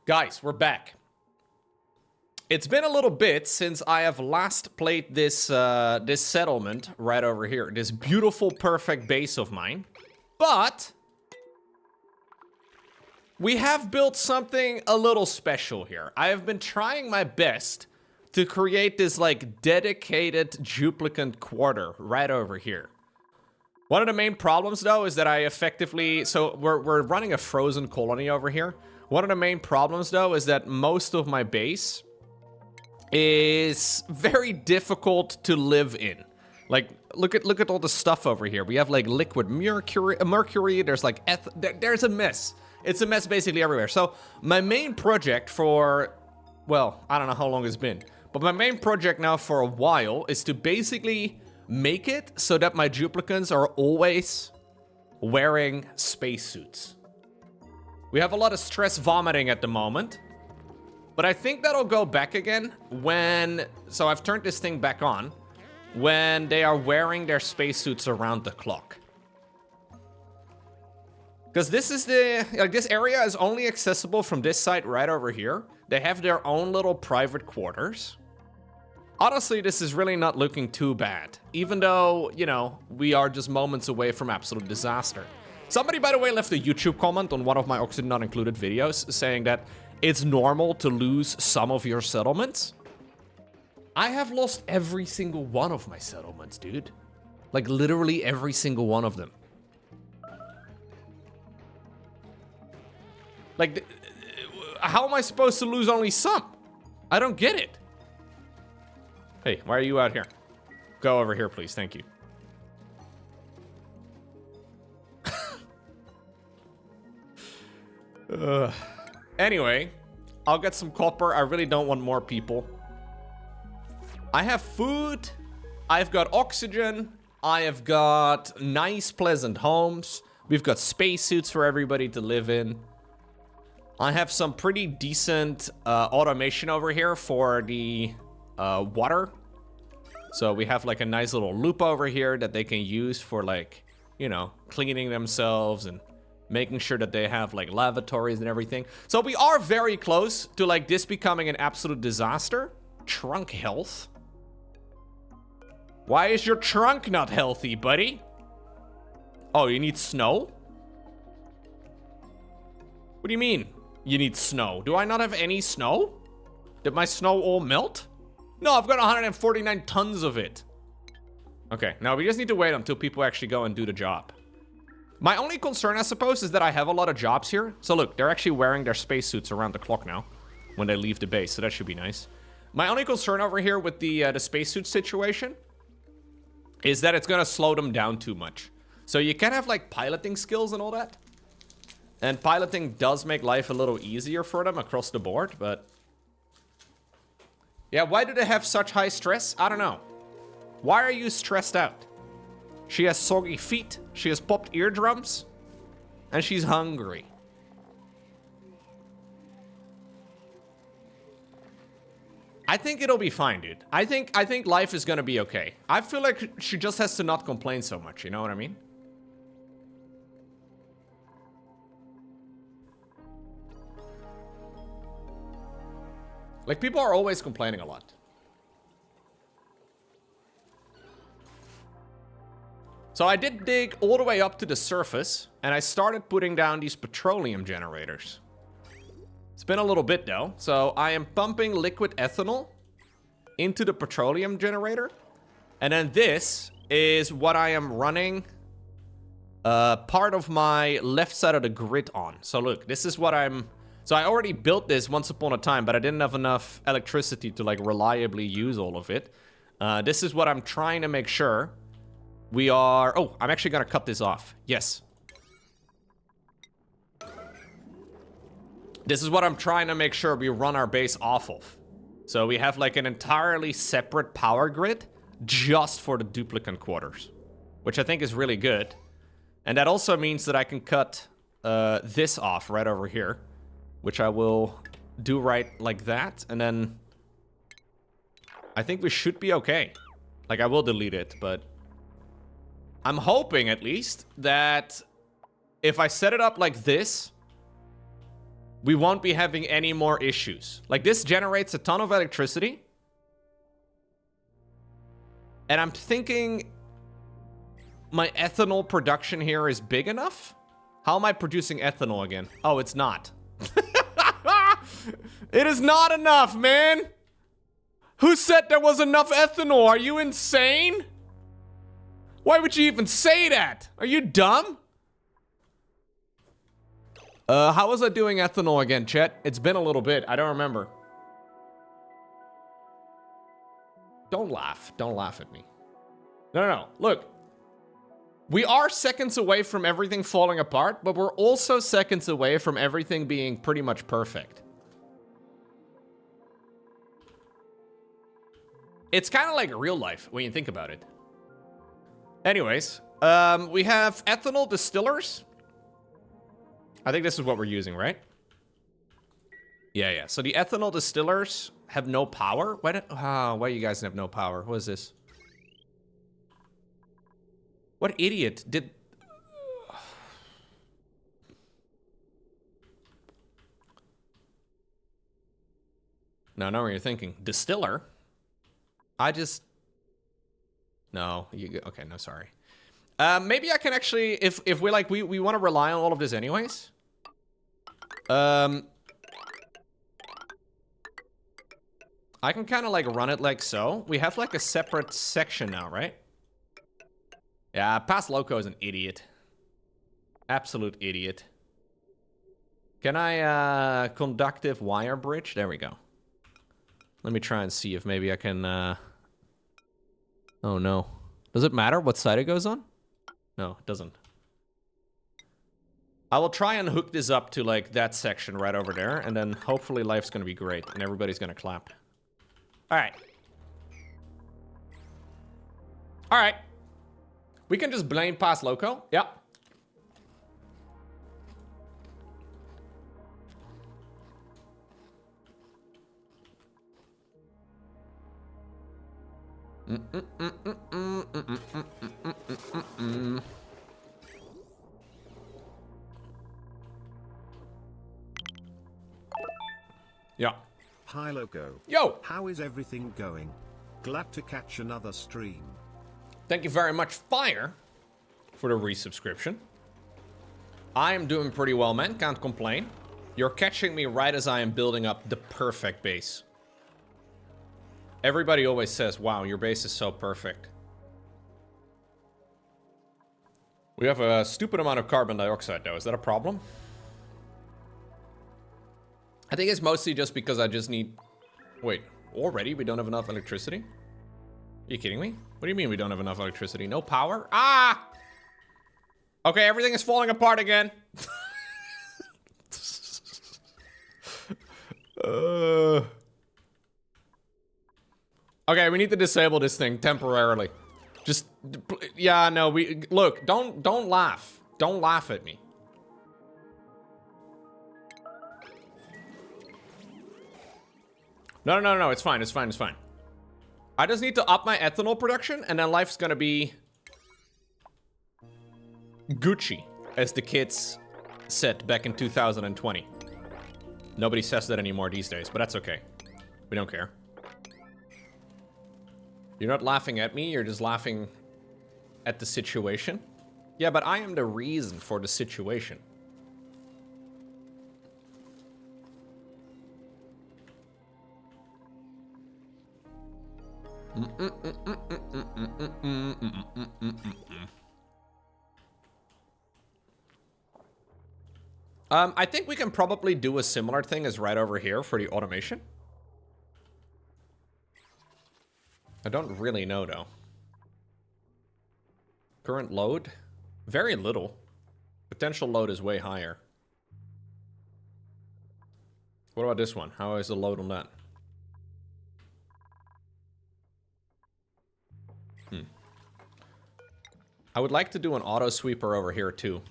Guys, we're back. It's been a little bit since I have last played this this settlement right over here. This beautiful, perfect base of mine. But we have built something a little special here. I have been trying my best to create this like dedicated duplicate quarter right over here. One of the main problems though is that I effectively, so we're running a frozen colony over here. One of the main problems though is that most of my base is very difficult to live in. Like, look at all the stuff over here. We have like liquid mercury. There's like there's a mess. It's a mess basically everywhere. So my main project for, well, I don't know how long it's been, but my main project now for a while is to basically make it so that my duplicants are always wearing spacesuits. We have a lot of stress vomiting at the moment, but I think that'll go back again when, so I've turned this thing back on, when they are wearing their spacesuits around the clock. Because this is the, like, this area is only accessible from this side right over here. They have their own little private quarters. Honestly, this is really not looking too bad, even though, you know, we are just moments away from absolute disaster. Somebody, by the way, left a YouTube comment on one of my Oxygen Not Included videos saying that it's normal to lose some of your settlements. I have lost every single one of my settlements, dude. Like, literally every single one of them. Like, how am I supposed to lose only some? I don't get it. Hey, why are you out here? Go over here, please. Thank you. Anyway, I'll get some copper. I really don't want more people. I have food. I've got oxygen. I have got nice, pleasant homes. We've got spacesuits for everybody to live in. I have some pretty decent automation over here for the water. So we have like a nice little loop over here that they can use for, like, you know, cleaning themselves and making sure that they have like lavatories and everything. So we are very close to like this becoming an absolute disaster. Trunk health. Why is your trunk not healthy, buddy? Oh, you need snow? What do you mean you need snow? Do I not have any snow? Did my snow all melt? No, I've got 149 tons of it. Okay, now we just need to wait until people actually go and do the job. My only concern, I suppose, is that I have a lot of jobs here. So look, they're actually wearing their spacesuits around the clock now when they leave the base, so that should be nice. My only concern over here with the spacesuit situation is that it's gonna slow them down too much. So you can have like piloting skills and all that. And piloting does make life a little easier for them across the board, but yeah, why do they have such high stress? I don't know. Why are you stressed out? She has soggy feet, she has popped eardrums, and she's hungry. I think it'll be fine, dude. I think life is gonna be okay. I feel like she just has to not complain so much, you know what I mean? Like, people are always complaining a lot. So I did dig all the way up to the surface, and I started putting down these petroleum generators. It's been a little bit, though. So I am pumping liquid ethanol into the petroleum generator. And then this is what I am running part of my left side of the grid on. So look, this is what I'm... So I already built this once upon a time, but I didn't have enough electricity to, like, reliably use all of it. This is what I'm trying to make sure we are... Oh, I'm actually gonna cut this off. Yes. This is what I'm trying to make sure we run our base off of. So we have like an entirely separate power grid just for the duplicate quarters, which I think is really good. And that also means that I can cut this off right over here, which I will do right like that. And then I think we should be okay. Like, I will delete it, but I'm hoping at least that if I set it up like this, we won't be having any more issues. Like, this generates a ton of electricity. And I'm thinking my ethanol production here is big enough? How am I producing ethanol again? Oh, it's not. It is not enough, man. Who said there was enough ethanol? Are you insane? Why would you even say that? Are you dumb? How was I doing ethanol again, Chet? It's been a little bit. I don't remember. Don't laugh. Don't laugh at me. No. Look. We are seconds away from everything falling apart, but we're also seconds away from everything being pretty much perfect. It's kind of like real life when you think about it. Anyways, we have ethanol distillers. I think this is what we're using, right? Yeah. So the ethanol distillers have no power. Why you guys have no power? What is this? What idiot did... No, I know what you're thinking. Distiller? No, okay, no, sorry. Maybe I can actually, if we like, we want to rely on all of this anyways. I can kind of like run it like so. We have like a separate section now, right? Yeah, Past Loco is an idiot. Absolute idiot. Can I, conductive wire bridge? There we go. Let me try and see if maybe I can, oh no. Does it matter what side it goes on? No, it doesn't. I will try and hook this up to like that section right over there, and then hopefully life's gonna be great and everybody's gonna clap. Alright. Alright. We can just blame Past Loco. Yep. Yeah. Hi Loco. Yo! How is everything going? Glad to catch another stream. Thank you very much, Fire, for the resubscription. I am doing pretty well, man. Can't complain. You're catching me right as I am building up the perfect base. Everybody always says, wow, your base is so perfect. We have a stupid amount of carbon dioxide, though. Is that a problem? I think it's mostly just because I just need... Wait, already we don't have enough electricity? Are you kidding me? What do you mean we don't have enough electricity? No power? Ah! Okay, everything is falling apart again. Okay, we need to disable this thing temporarily. Just, yeah, no, look, don't laugh. Don't laugh at me. No, it's fine, it's fine. I just need to up my ethanol production, and then life's gonna be Gucci, as the kids said back in 2020. Nobody says that anymore these days, but that's okay. We don't care. You're not laughing at me, you're just laughing at the situation. Yeah, but I am the reason for the situation. I think we can probably do a similar thing as right over here for the automation. I don't really know, though. Current load? Very little. Potential load is way higher. What about this one? How is the load on that? I would like to do an auto sweeper over here, too.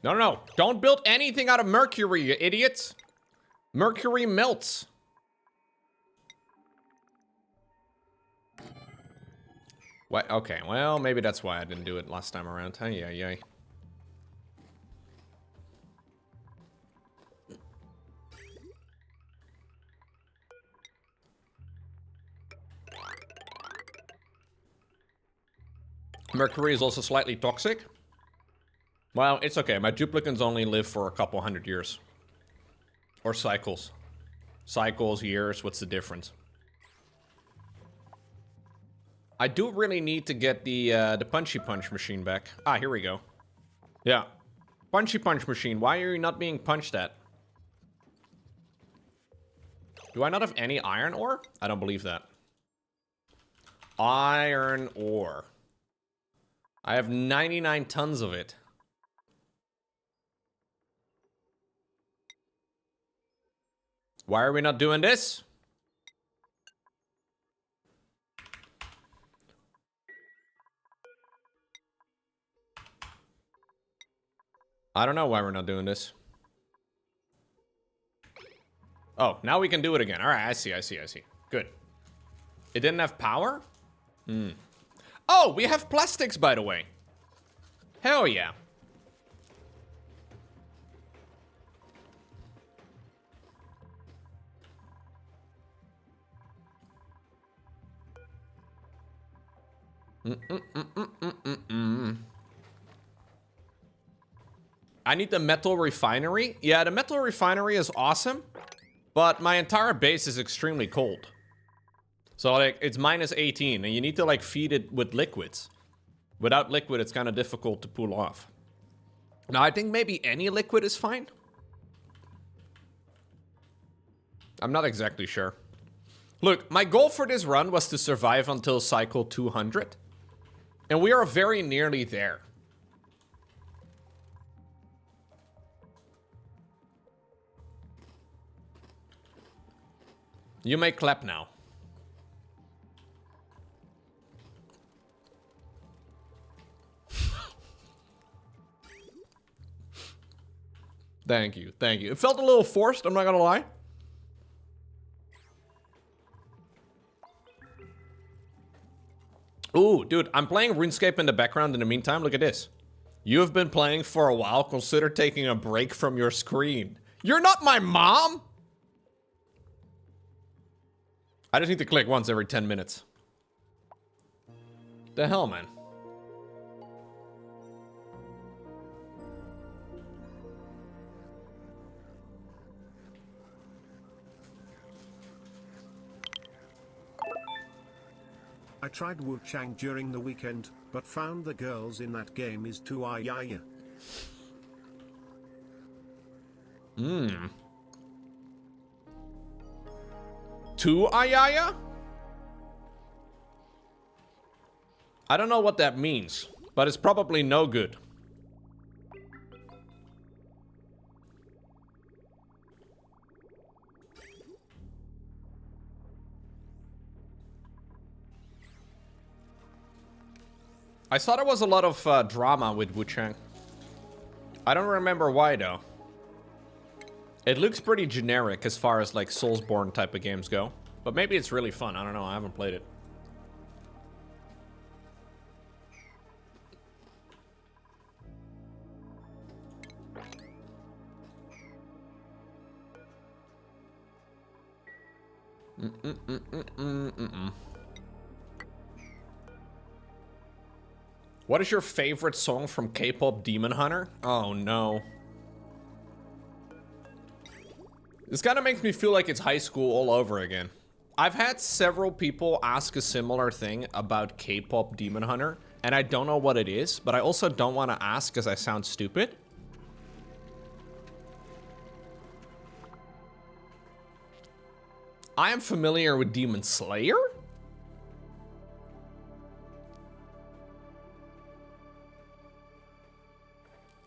No. Don't build anything out of mercury, you idiots. Mercury melts. What? Okay, well, maybe that's why I didn't do it last time around. Hey, yeah, yeah. Mercury is also slightly toxic. Well, it's okay. My duplicants only live for a couple hundred years. Or cycles. Cycles, years, what's the difference? I do really need to get the punchy punch machine back. Ah, here we go. Yeah. Punchy punch machine, why are you not being punched at? Do I not have any iron ore? I don't believe that. Iron ore. I have 99 tons of it. Why are we not doing this? I don't know why we're not doing this. Oh, now we can do it again. All right, I see. Good. It didn't have power? Hmm. Oh, we have plastics, by the way. Hell yeah. I need the metal refinery. Yeah, the metal refinery is awesome, but my entire base is extremely cold. So, like, it's minus 18, and you need to, like, feed it with liquids. Without liquid, it's kind of difficult to pull off. Now, I think maybe any liquid is fine. I'm not exactly sure. Look, my goal for this run was to survive until cycle 200. And we are very nearly there. You may clap now. Thank you, thank you. It felt a little forced, I'm not gonna lie. Ooh, dude, I'm playing RuneScape in the background in the meantime. Look at this. You have been playing for a while. Consider taking a break from your screen. You're not my mom! I just need to click once every 10 minutes. The hell, man? I tried Wu Chang during the weekend, but found the girls in that game is too ayaya. Two ayaya? I don't know what that means, but it's probably no good. I saw there was a lot of drama with Wu Chang. I don't remember why though. It looks pretty generic as far as like Soulsborne type of games go. But maybe it's really fun. I don't know. I haven't played it. What is your favorite song from K-pop Demon Hunter? Oh no. This kind of makes me feel like it's high school all over again. I've had several people ask a similar thing about K-pop Demon Hunter, and I don't know what it is, but I also don't want to ask because I sound stupid. I am familiar with Demon Slayer?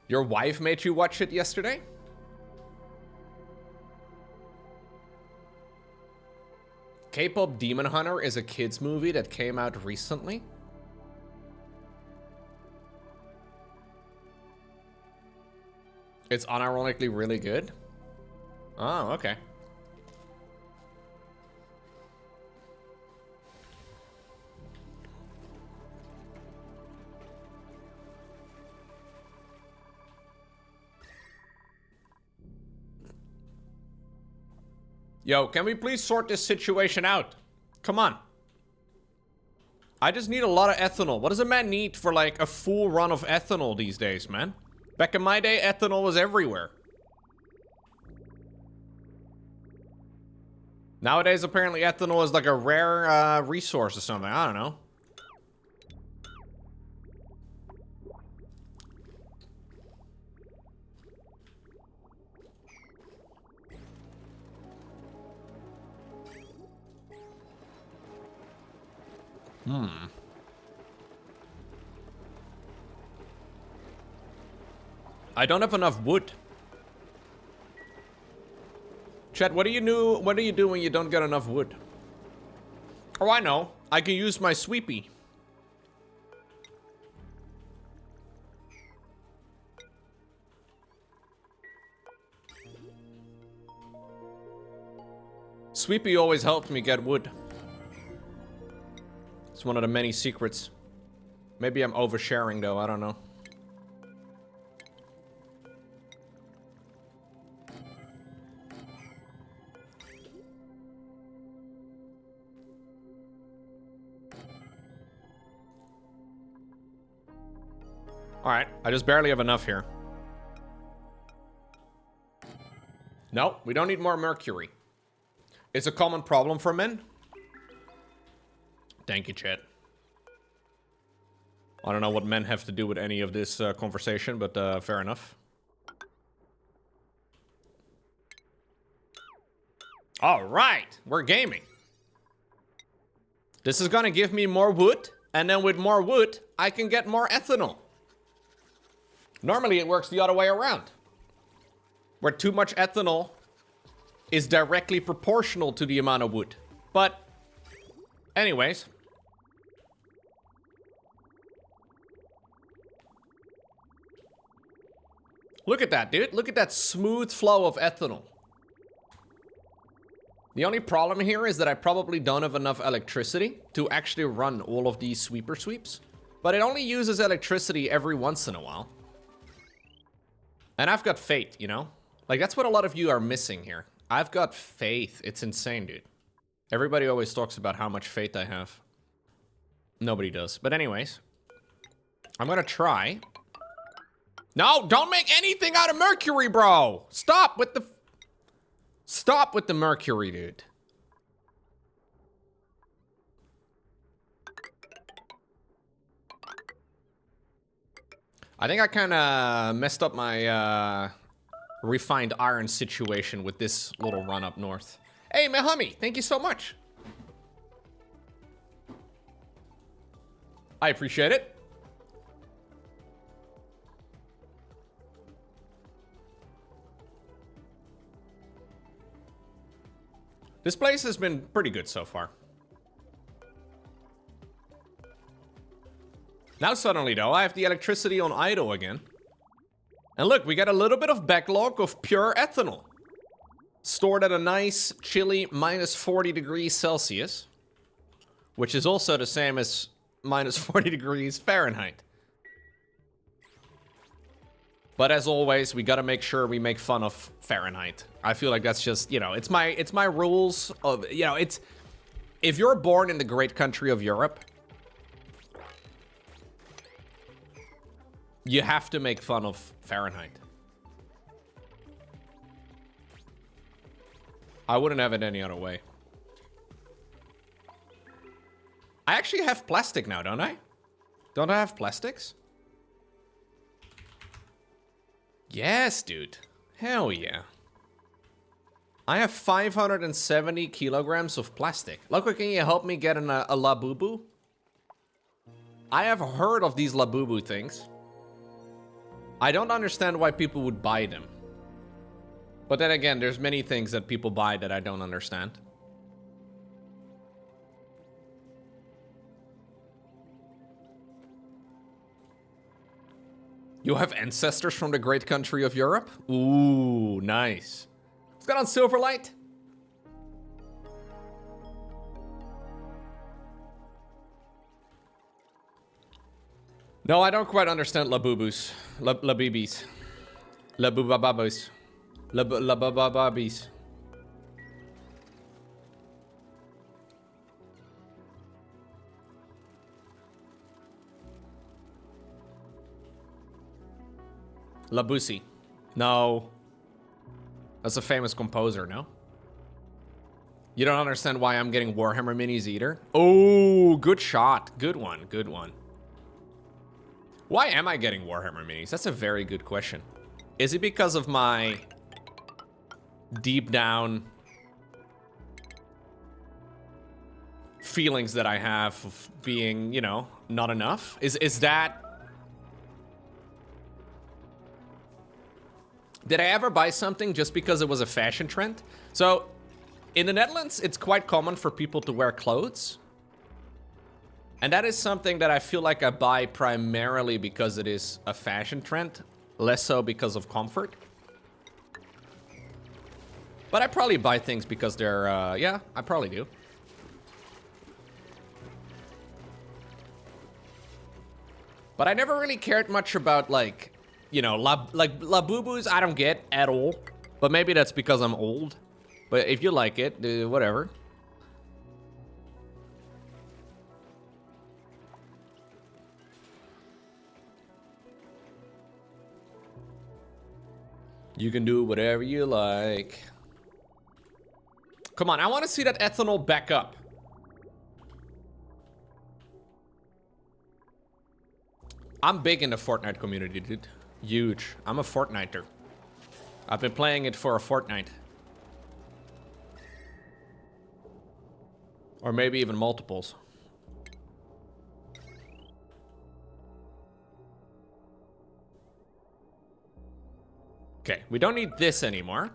Your wife made you watch it yesterday? K-pop Demon Hunter is a kids movie that came out recently. It's unironically really good. Oh, okay. Yo, can we please sort this situation out? Come on. I just need a lot of ethanol. What does a man need for like a full run of ethanol these days, man? Back in my day, ethanol was everywhere. Nowadays, apparently ethanol is like a rare resource or something. I don't know. I don't have enough wood. Chat, what do you do when you don't get enough wood? Oh, I know. I can use my sweepy. Sweepy always helped me get wood. It's one of the many secrets. Maybe I'm oversharing though, I don't know. Alright, I just barely have enough here. No, we don't need more mercury. It's a common problem for men. Thank you, chat. I don't know what men have to do with any of this conversation, but fair enough. Alright, we're gaming. This is gonna give me more wood, and then with more wood, I can get more ethanol. Normally it works the other way around, where too much ethanol is directly proportional to the amount of wood. But anyways, look at that, dude. Look at that smooth flow of ethanol. The only problem here is that I probably don't have enough electricity to actually run all of these sweeper sweeps, but it only uses electricity every once in a while. And I've got faith, you know? Like, that's what a lot of you are missing here. I've got faith. It's insane, dude. Everybody always talks about how much faith I have. Nobody does. But anyways, I'm gonna try. No, don't make anything out of mercury, bro! Stop with the mercury, dude. I think I kind of messed up my refined iron situation with this little run up north. Hey, Mehami, thank you so much. I appreciate it. This place has been pretty good so far. Now suddenly though, I have the electricity on idle again. And look, we got a little bit of backlog of pure ethanol. Stored at a nice, chilly minus 40 degrees Celsius. Which is also the same as minus 40 degrees Fahrenheit. But as always, we gotta make sure we make fun of Fahrenheit. I feel like that's just, you know, it's my rules of, you know, it's... If you're born in the great country of Europe, you have to make fun of Fahrenheit. I wouldn't have it any other way. I actually have plastic now, don't I? Don't I have plastics? Yes, dude. Hell yeah. I have 570 kilograms of plastic. Loco, can you help me get a Labubu? I have heard of these Labubu things. I don't understand why people would buy them. But then again, there's many things that people buy that I don't understand. You have ancestors from the great country of Europe? Ooh, nice. What's going on, Silverlight? No, I don't quite understand Labubus. Labibis. Labubababos. Lababababis. Labusi. No. That's a famous composer, no? You don't understand why I'm getting Warhammer minis either? Oh, good shot. Good one, good one. Why am I getting Warhammer minis? That's a very good question. Is it because of my deep down feelings that I have of being, you know, not enough? Is that... Did I ever buy something just because it was a fashion trend? So, in the Netherlands, it's quite common for people to wear clothes. And that is something that I feel like I buy primarily because it is a fashion trend, less so because of comfort. But I probably buy things because they're, yeah, I probably do. But I never really cared much about, like, you know, Labubus, I don't get at all. But maybe that's because I'm old. But if you like it, whatever. You can do whatever you like. Come on, I want to see that ethanol back up. I'm big in the Fortnite community, dude. Huge. I'm a Fortniter. I've been playing it for a fortnight. Or maybe even multiples. Okay, we don't need this anymore.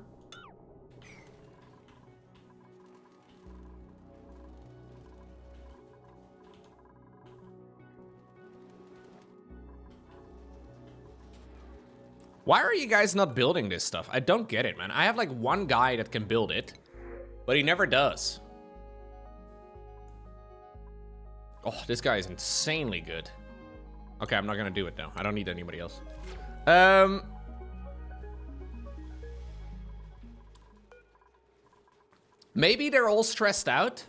Why are you guys not building this stuff? I don't get it, man. I have like one guy that can build it, but he never does. Oh, this guy is insanely good. Okay, I'm not gonna do it though. I don't need anybody else. Maybe they're all stressed out.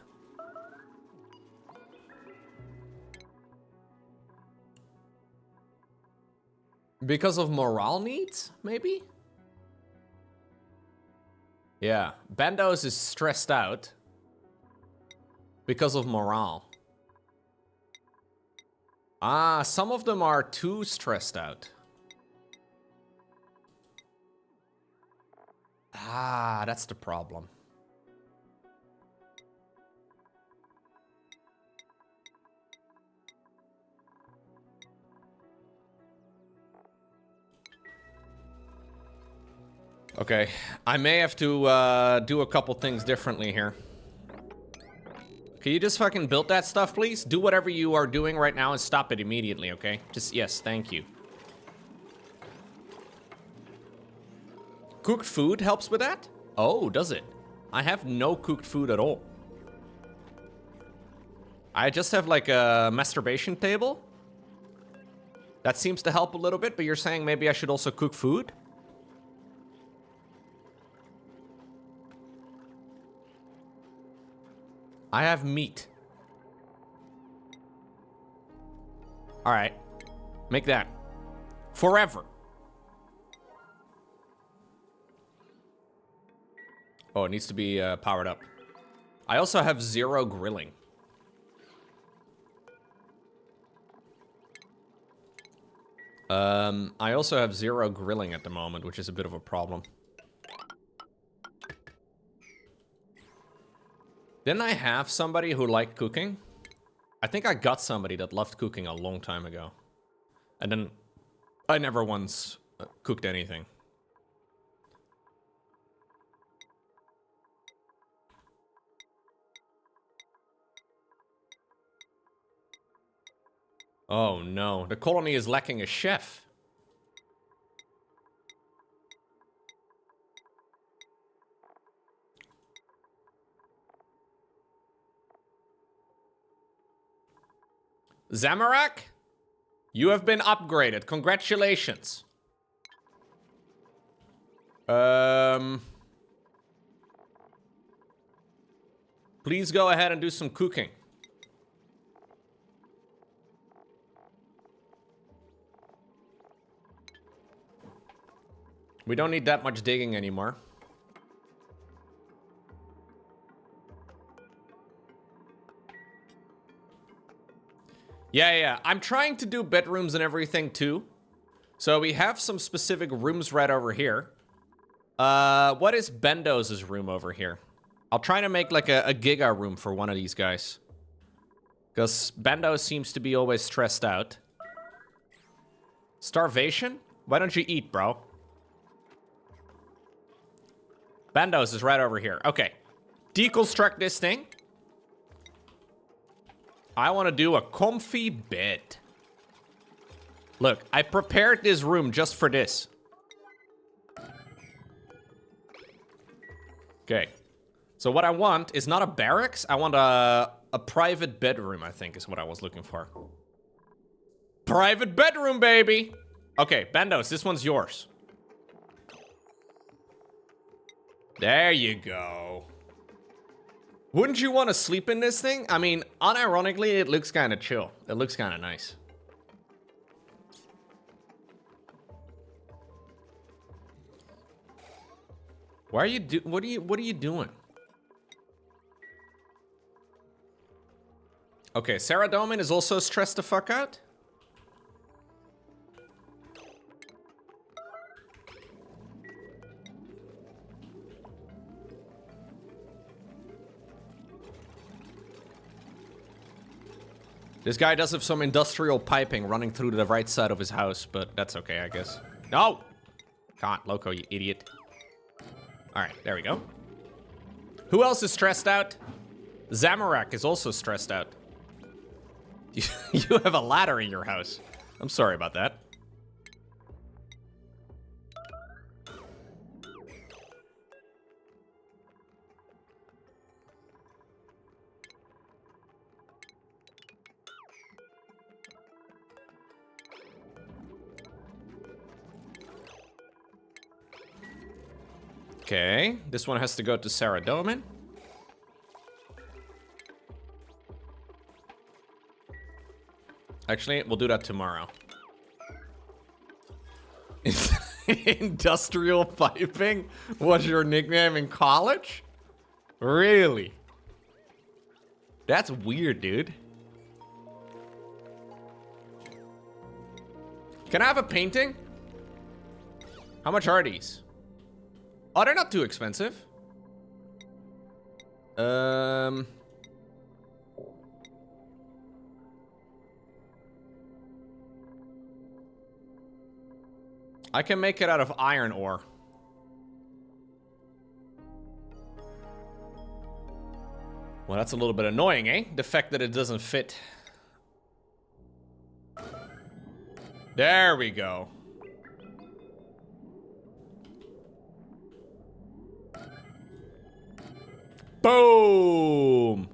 Because of morale needs, maybe? Yeah, Bandos is stressed out because of morale. Ah, some of them are too stressed out. Ah, that's the problem. Okay, I may have to do a couple things differently here. Can you just fucking build that stuff, please? Do whatever you are doing right now and stop it immediately, okay? Just, yes, thank you. Cooked food helps with that? Oh, does it? I have no cooked food at all. I just have like a masturbation table. That seems to help a little bit, but you're saying maybe I should also cook food? I have meat. All right, make that. Forever. Oh, it needs to be powered up. I also have 0 grilling. I also have 0 grilling at the moment, which is a bit of a problem. Didn't I have somebody who liked cooking? I think I got somebody that loved cooking a long time ago. And then I never once cooked anything. Oh no, the colony is lacking a chef. Zamorak, you have been upgraded. Congratulations. Please go ahead and do some cooking. We don't need that much digging anymore. Yeah. I'm trying to do bedrooms and everything too. So we have some specific rooms right over here. What is Bendo's room over here? I'll try to make like a giga room for one of these guys. Because Bendo seems to be always stressed out. Starvation? Why don't you eat, bro? Bendo's is right over here. Okay. Deconstruct this thing. I want to do a comfy bed. Look, I prepared this room just for this. Okay. So what I want is not a barracks. I want a private bedroom, I think is what I was looking for. Private bedroom, baby! Okay, Bendos, this one's yours. There you go. Wouldn't you want to sleep in this thing? I mean, unironically, it looks kind of chill. It looks kind of nice. Why are you what are you doing? Okay, Sarah Doman is also stressed the fuck out. This guy does have some industrial piping running through the right side of his house, but that's okay, I guess. No! Can't, Loco, you idiot. Alright, there we go. Who else is stressed out? Zamorak is also stressed out. You have a ladder in your house. I'm sorry about that. Okay, this one has to go to Sarah Doman. Actually, we'll do that tomorrow. Industrial piping was your nickname in college? Really? That's weird, dude. Can I have a painting? How much are these? Oh, they're not too expensive. I can make it out of iron ore. Well, that's a little bit annoying, eh? The fact that it doesn't fit. There we go. Boom!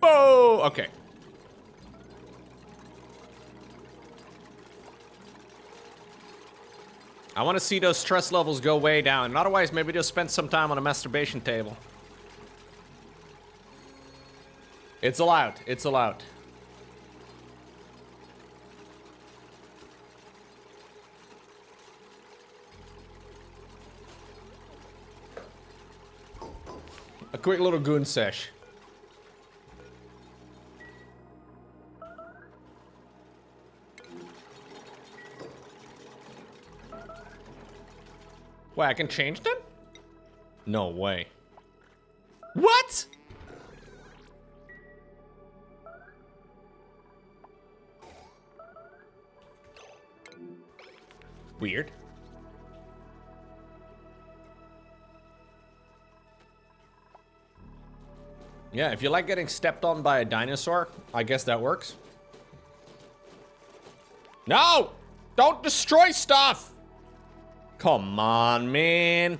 Boom! Okay. I want to see those stress levels go way down. And otherwise, maybe just spend some time on a masturbation table. It's allowed. It's allowed. A quick little goon sesh. Wait, I can change them? No way. What? Weird. Yeah, if you like getting stepped on by a dinosaur, I guess that works. No! Don't destroy stuff! Come on, man.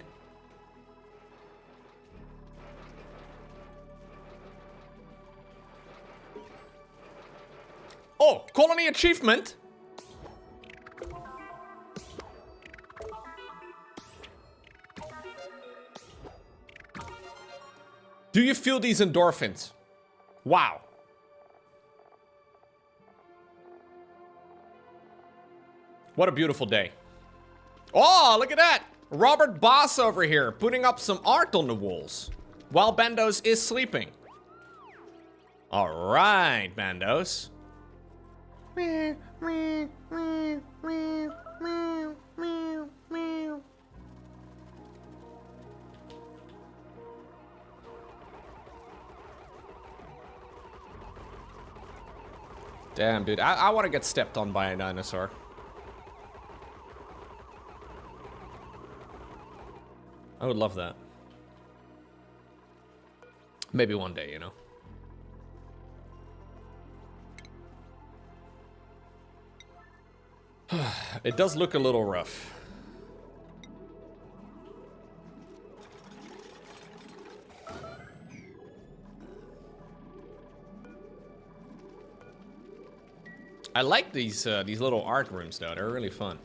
Oh, colony achievement. Do you feel these endorphins? Wow. What a beautiful day. Oh, look at that. Robert Boss over here, putting up some art on the walls, while Bandos is sleeping. All right, Bandos. Damn, dude, I want to get stepped on by a dinosaur. I would love that. Maybe one day, you know. It does look a little rough. I like these little art rooms though. They're really fun.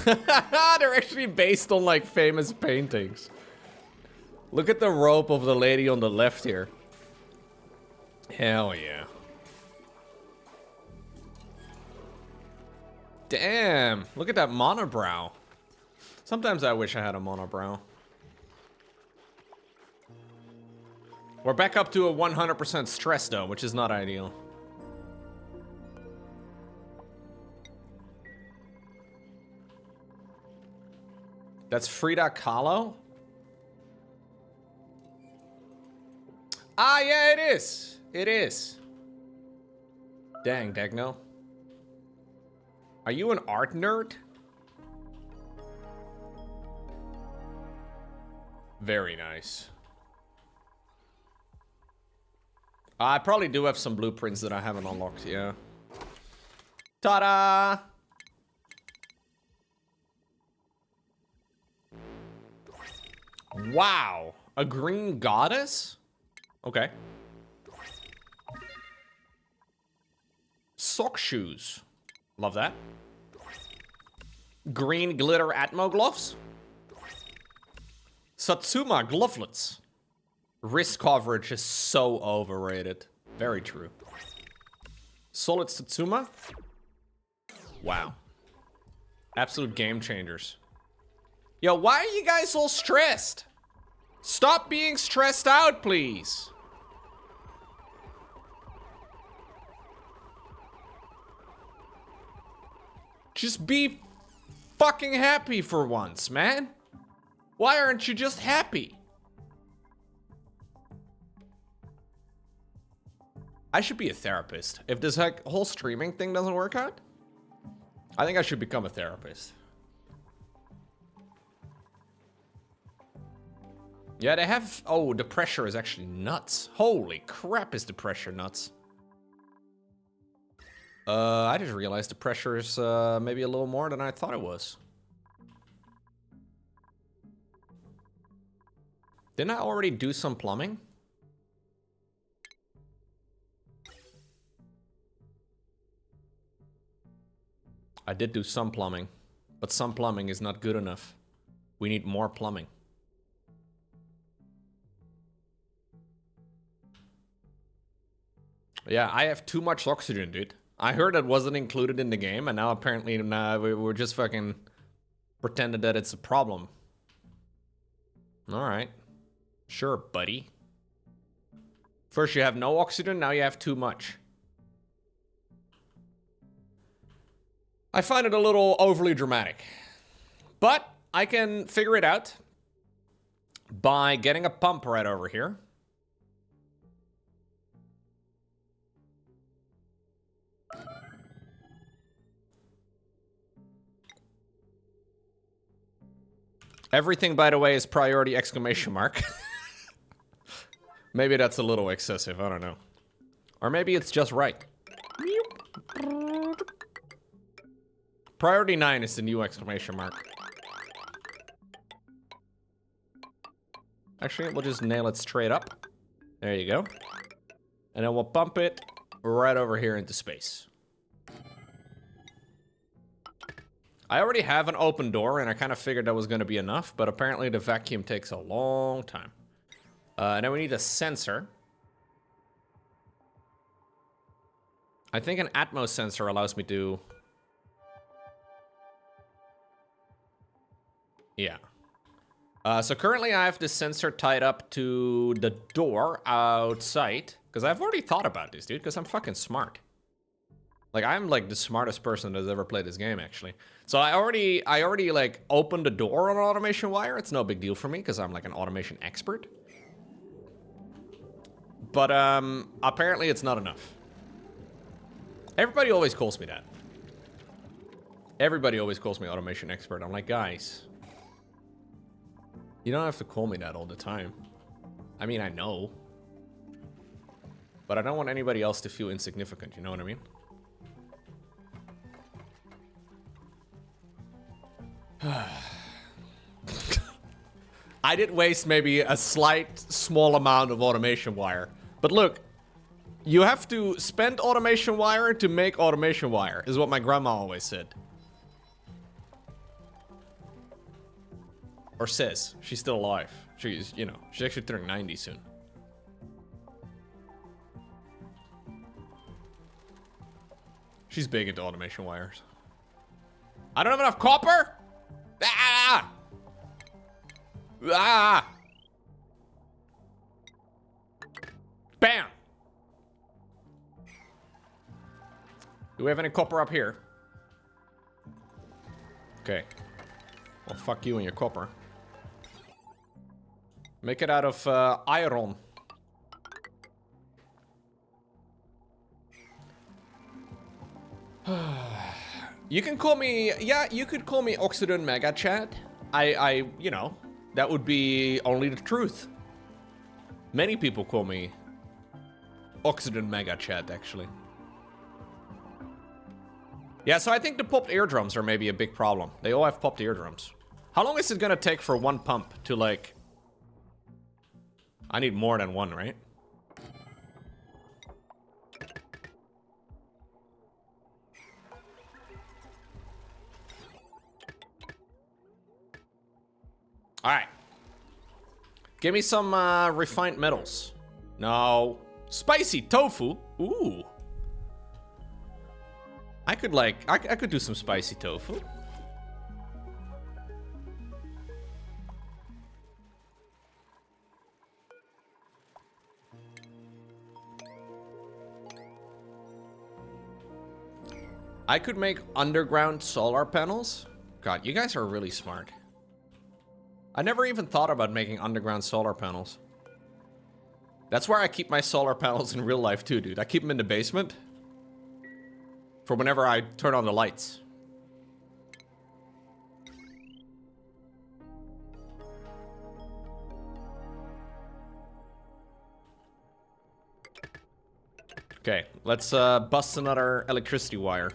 They're actually based on like famous paintings. Look at the rope of the lady on the left here. Hell yeah. Damn, look at that monobrow. Sometimes I wish I had a monobrow. We're back up to a 100% stress though, which is not ideal. That's Frida Kahlo? Ah, yeah, it is. It is. Dang, Degno. Are you an art nerd? Very nice. I probably do have some blueprints that I haven't unlocked, yeah. Ta-da! Wow, a green goddess? Okay. Sock shoes. Love that. Green glitter Atmo gloves. Satsuma glovelets. Wrist coverage is so overrated. Very true. Solid Satsuma. Wow. Absolute game changers. Yo, why are you guys all stressed? Stop being stressed out, please. Just be fucking happy for once, man. Why aren't you just happy? I should be a therapist. If this like whole streaming thing doesn't work out, I think I should become a therapist. Yeah, they have... Oh, the pressure is actually nuts. Holy crap, is the pressure nuts. I just realized the pressure is maybe a little more than I thought it was. Didn't I already do some plumbing? I did do some plumbing, but some plumbing is not good enough. We need more plumbing. Yeah, I have too much oxygen, dude. I heard it wasn't included in the game, and now apparently we're just fucking pretending that it's a problem. Alright. Sure, buddy. First you have no oxygen, now you have too much. I find it a little overly dramatic. But I can figure it out by getting a pump right over here. Everything, by the way, is priority exclamation mark. Maybe that's a little excessive, I don't know. Or maybe it's just right. Priority 9 is the new exclamation mark. Actually, we'll just nail it straight up. There you go. And then we'll pump it right over here into space. I already have an open door, and I kind of figured that was going to be enough, but apparently the vacuum takes a long time. And then we need a sensor. I think an Atmos sensor allows me to... Yeah. So currently I have this sensor tied up to the door outside. Because I've already thought about this, dude, because I'm fucking smart. Like, I'm like the smartest person that's ever played this game, actually. So I already like opened the door on an automation wire. It's no big deal for me because I'm like an automation expert. But apparently it's not enough. Everybody always calls me that. Everybody always calls me automation expert. I'm like, guys, you don't have to call me that all the time. I mean, I know. But I don't want anybody else to feel insignificant, you know what I mean? I did waste maybe a small amount of automation wire. But look, you have to spend automation wire to make automation wire, is what my grandma always said. Or says. She's still alive. She's, you know, she's actually turning 90 soon. She's big into automation wires. I don't have enough copper! Ah! Ah! Bam! Do we have any copper up here? Okay. Well, fuck you and your copper. Make it out of iron. You can call me, yeah, you could call me Oxidon Mega Chat. You know, that would be only the truth. Many people call me Oxidon Mega Chat, actually. Yeah, so I think the popped eardrums are maybe a big problem. They all have popped eardrums. How long is it gonna take for one pump to, like... I need more than one, right? Alright. Give me some refined metals. No. Spicy tofu. Ooh. I could like, I could do some spicy tofu. I could make underground solar panels. God, you guys are really smart. I never even thought about making underground solar panels. That's where I keep my solar panels in real life too, dude. I keep them in the basement. For whenever I turn on the lights. Okay, let's bust another electricity wire.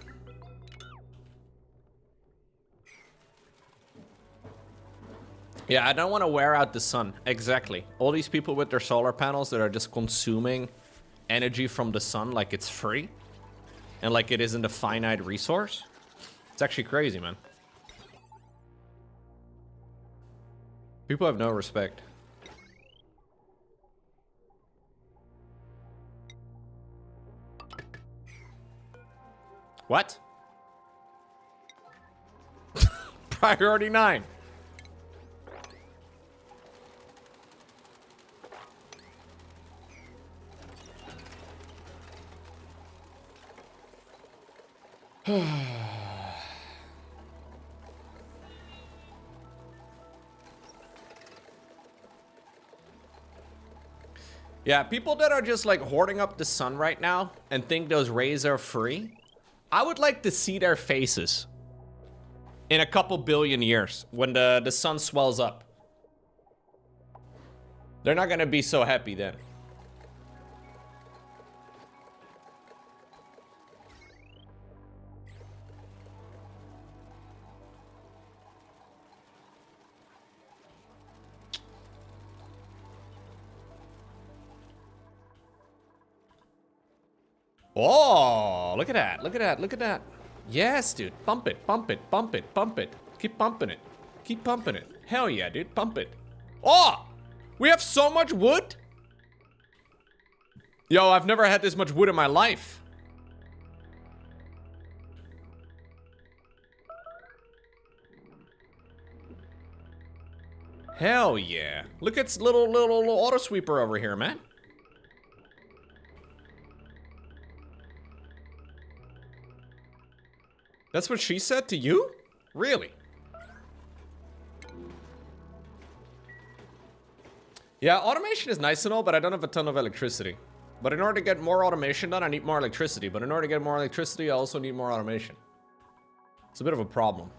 Yeah, I don't want to wear out the sun. Exactly. All these people with their solar panels that are just consuming energy from the sun like it's free. And like it isn't a finite resource. It's actually crazy, man. People have no respect. What? Priority 9. Yeah, people that are just like hoarding up the sun right now and think those rays are free, I would like to see their faces in a couple billion years when the sun swells up. They're not gonna be so happy then. Oh, look at that. Look at that. Look at that. Yes, dude. Pump it. Pump it. Pump it. Pump it. Keep pumping it. Keep pumping it. Hell yeah, dude. Pump it. Oh, we have so much wood. Yo, I've never had this much wood in my life. Hell yeah. Look at this little auto sweeper over here, man. That's what she said to you? Really? Yeah, automation is nice and all, but I don't have a ton of electricity. But in order to get more automation done, I need more electricity. But in order to get more electricity, I also need more automation. It's a bit of a problem.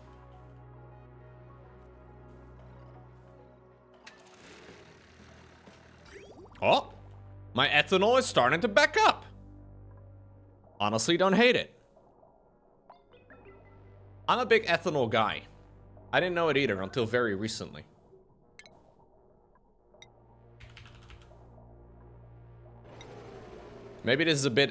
Oh, my ethanol is starting to back up. Honestly, don't hate it. I'm a big ethanol guy. I didn't know it either until very recently. Maybe this is a bit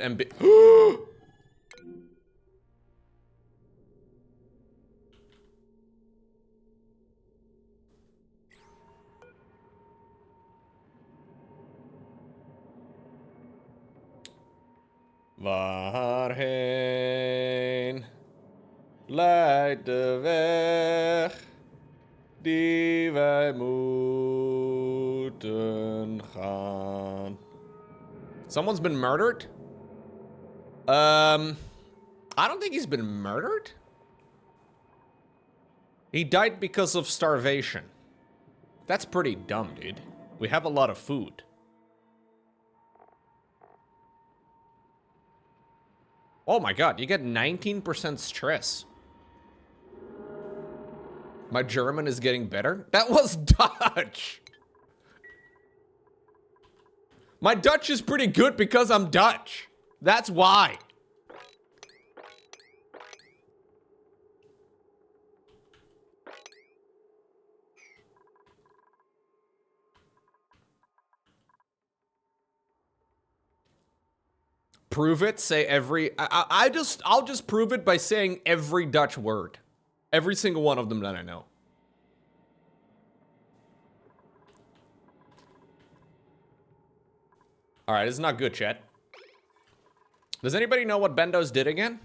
Waarheen leidt de weg die wij moeten gaan? Someone's been murdered? I don't think he's been murdered. He died because of starvation. That's pretty dumb, dude. We have a lot of food. Oh my god, you get 19% stress. My German is getting better? That was Dutch! My Dutch is pretty good because I'm Dutch. That's why. Prove it, say every... I'll just prove it by saying every Dutch word. Every single one of them that I know. Alright, this is not good, chat. Does anybody know what Bendos did again?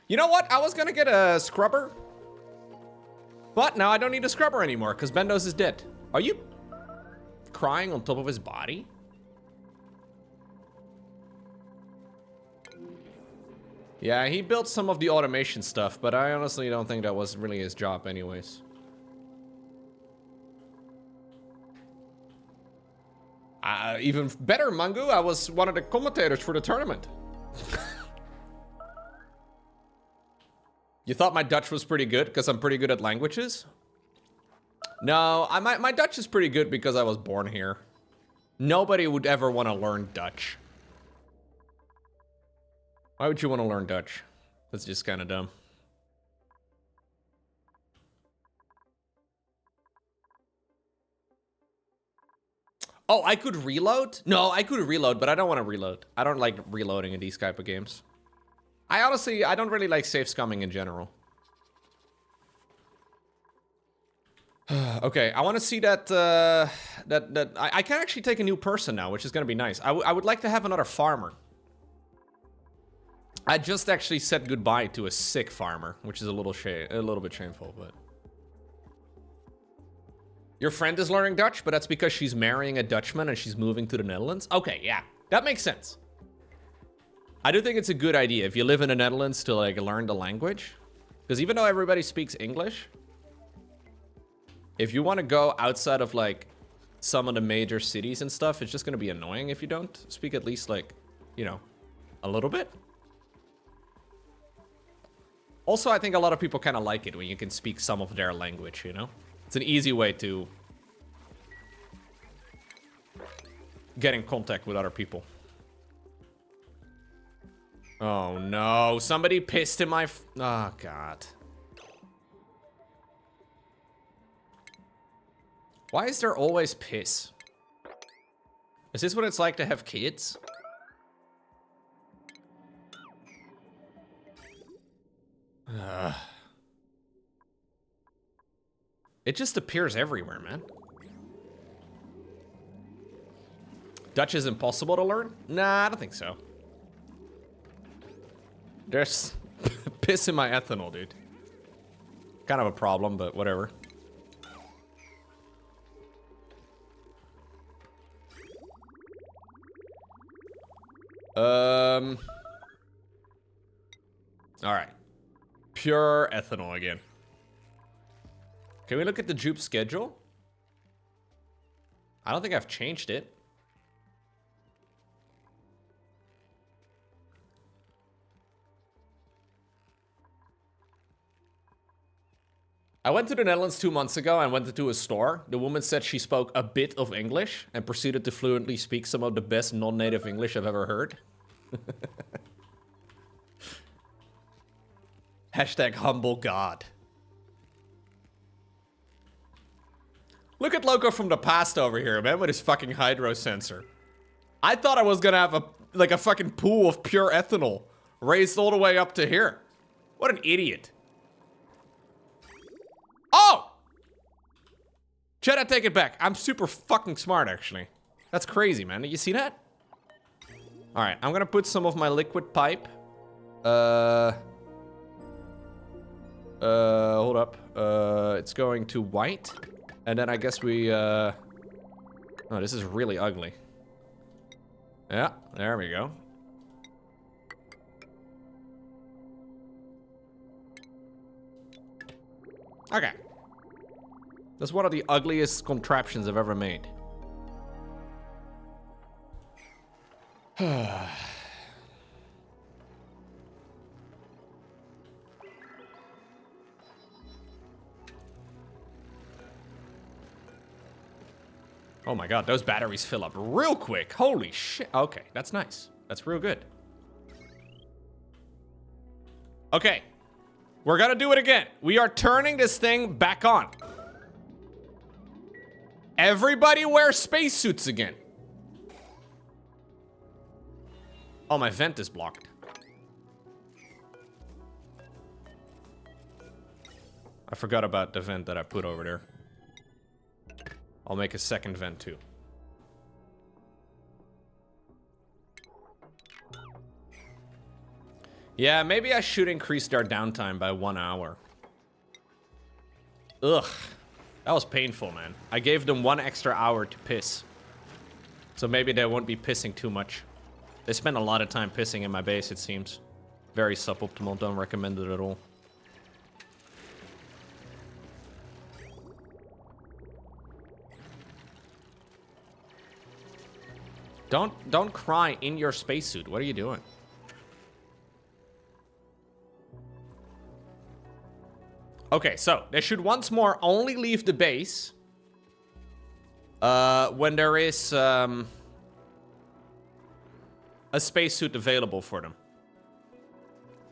You know what? I was gonna get a scrubber. But now I don't need a scrubber anymore, because Bendos is dead. Are you crying on top of his body? Yeah, he built some of the automation stuff, but I honestly don't think that was really his job anyways. Even better, Mangu, I was one of the commentators for the tournament. You thought my Dutch was pretty good because I'm pretty good at languages? No, my Dutch is pretty good because I was born here. Nobody would ever want to learn Dutch. Why would you want to learn Dutch? That's just kind of dumb. Oh, I could reload? No, I could reload, but I don't want to reload. I don't like reloading in these type of games. I don't really like safe scumming in general. Okay, I want to see that, I can actually take a new person now, which is going to be nice. I would like to have another farmer. I just actually said goodbye to a sick farmer, which is a little bit shameful, but... Your friend is learning Dutch, but that's because she's marrying a Dutchman and she's moving to the Netherlands? Okay, yeah, that makes sense. I do think it's a good idea if you live in the Netherlands to, like, learn the language. Because even though everybody speaks English, if you want to go outside of, like, some of the major cities and stuff, it's just going to be annoying if you don't speak at least, like, you know, a little bit. Also, I think a lot of people kind of like it when you can speak some of their language, you know? It's an easy way to get in contact with other people. Oh no, somebody pissed in my... Oh god. Why is there always piss? Is this what it's like to have kids? It just appears everywhere, man. Dutch is impossible to learn? Nah, I don't think so. There's piss in my ethanol, dude. Kind of a problem, but whatever. All right. Pure ethanol again. Can we look at the jupe schedule? I don't think I've changed it. I went to the Netherlands 2 months ago and went into a store. The woman said she spoke a bit of English and proceeded to fluently speak some of the best non-native English I've ever heard. Hashtag humble God. Look at Loco from the past over here, man, with his fucking hydro sensor. I thought I was gonna have a fucking pool of pure ethanol raised all the way up to here. What an idiot. Oh! Chet, I take it back. I'm super fucking smart, actually. That's crazy, man. Did you see that? Alright, I'm gonna put some of my liquid pipe. Hold up. It's going to white. And then I guess we, oh, this is really ugly. Yeah, there we go. Okay. That's one of the ugliest contraptions I've ever made. Oh my god, those batteries fill up real quick. Holy shit. Okay, that's nice. That's real good. Okay. We're gonna do it again. We are turning this thing back on. Everybody wear spacesuits again. Oh, my vent is blocked. I forgot about the vent that I put over there. I'll make a second vent too. Yeah, maybe I should increase their downtime by 1 hour. Ugh. That was painful, man. I gave them 1 extra hour to piss. So maybe they won't be pissing too much. They spend a lot of time pissing in my base, it seems. Very suboptimal, don't recommend it at all. Don't cry in your spacesuit. What are you doing? Okay, so they should once more only leave the base when there is a spacesuit available for them.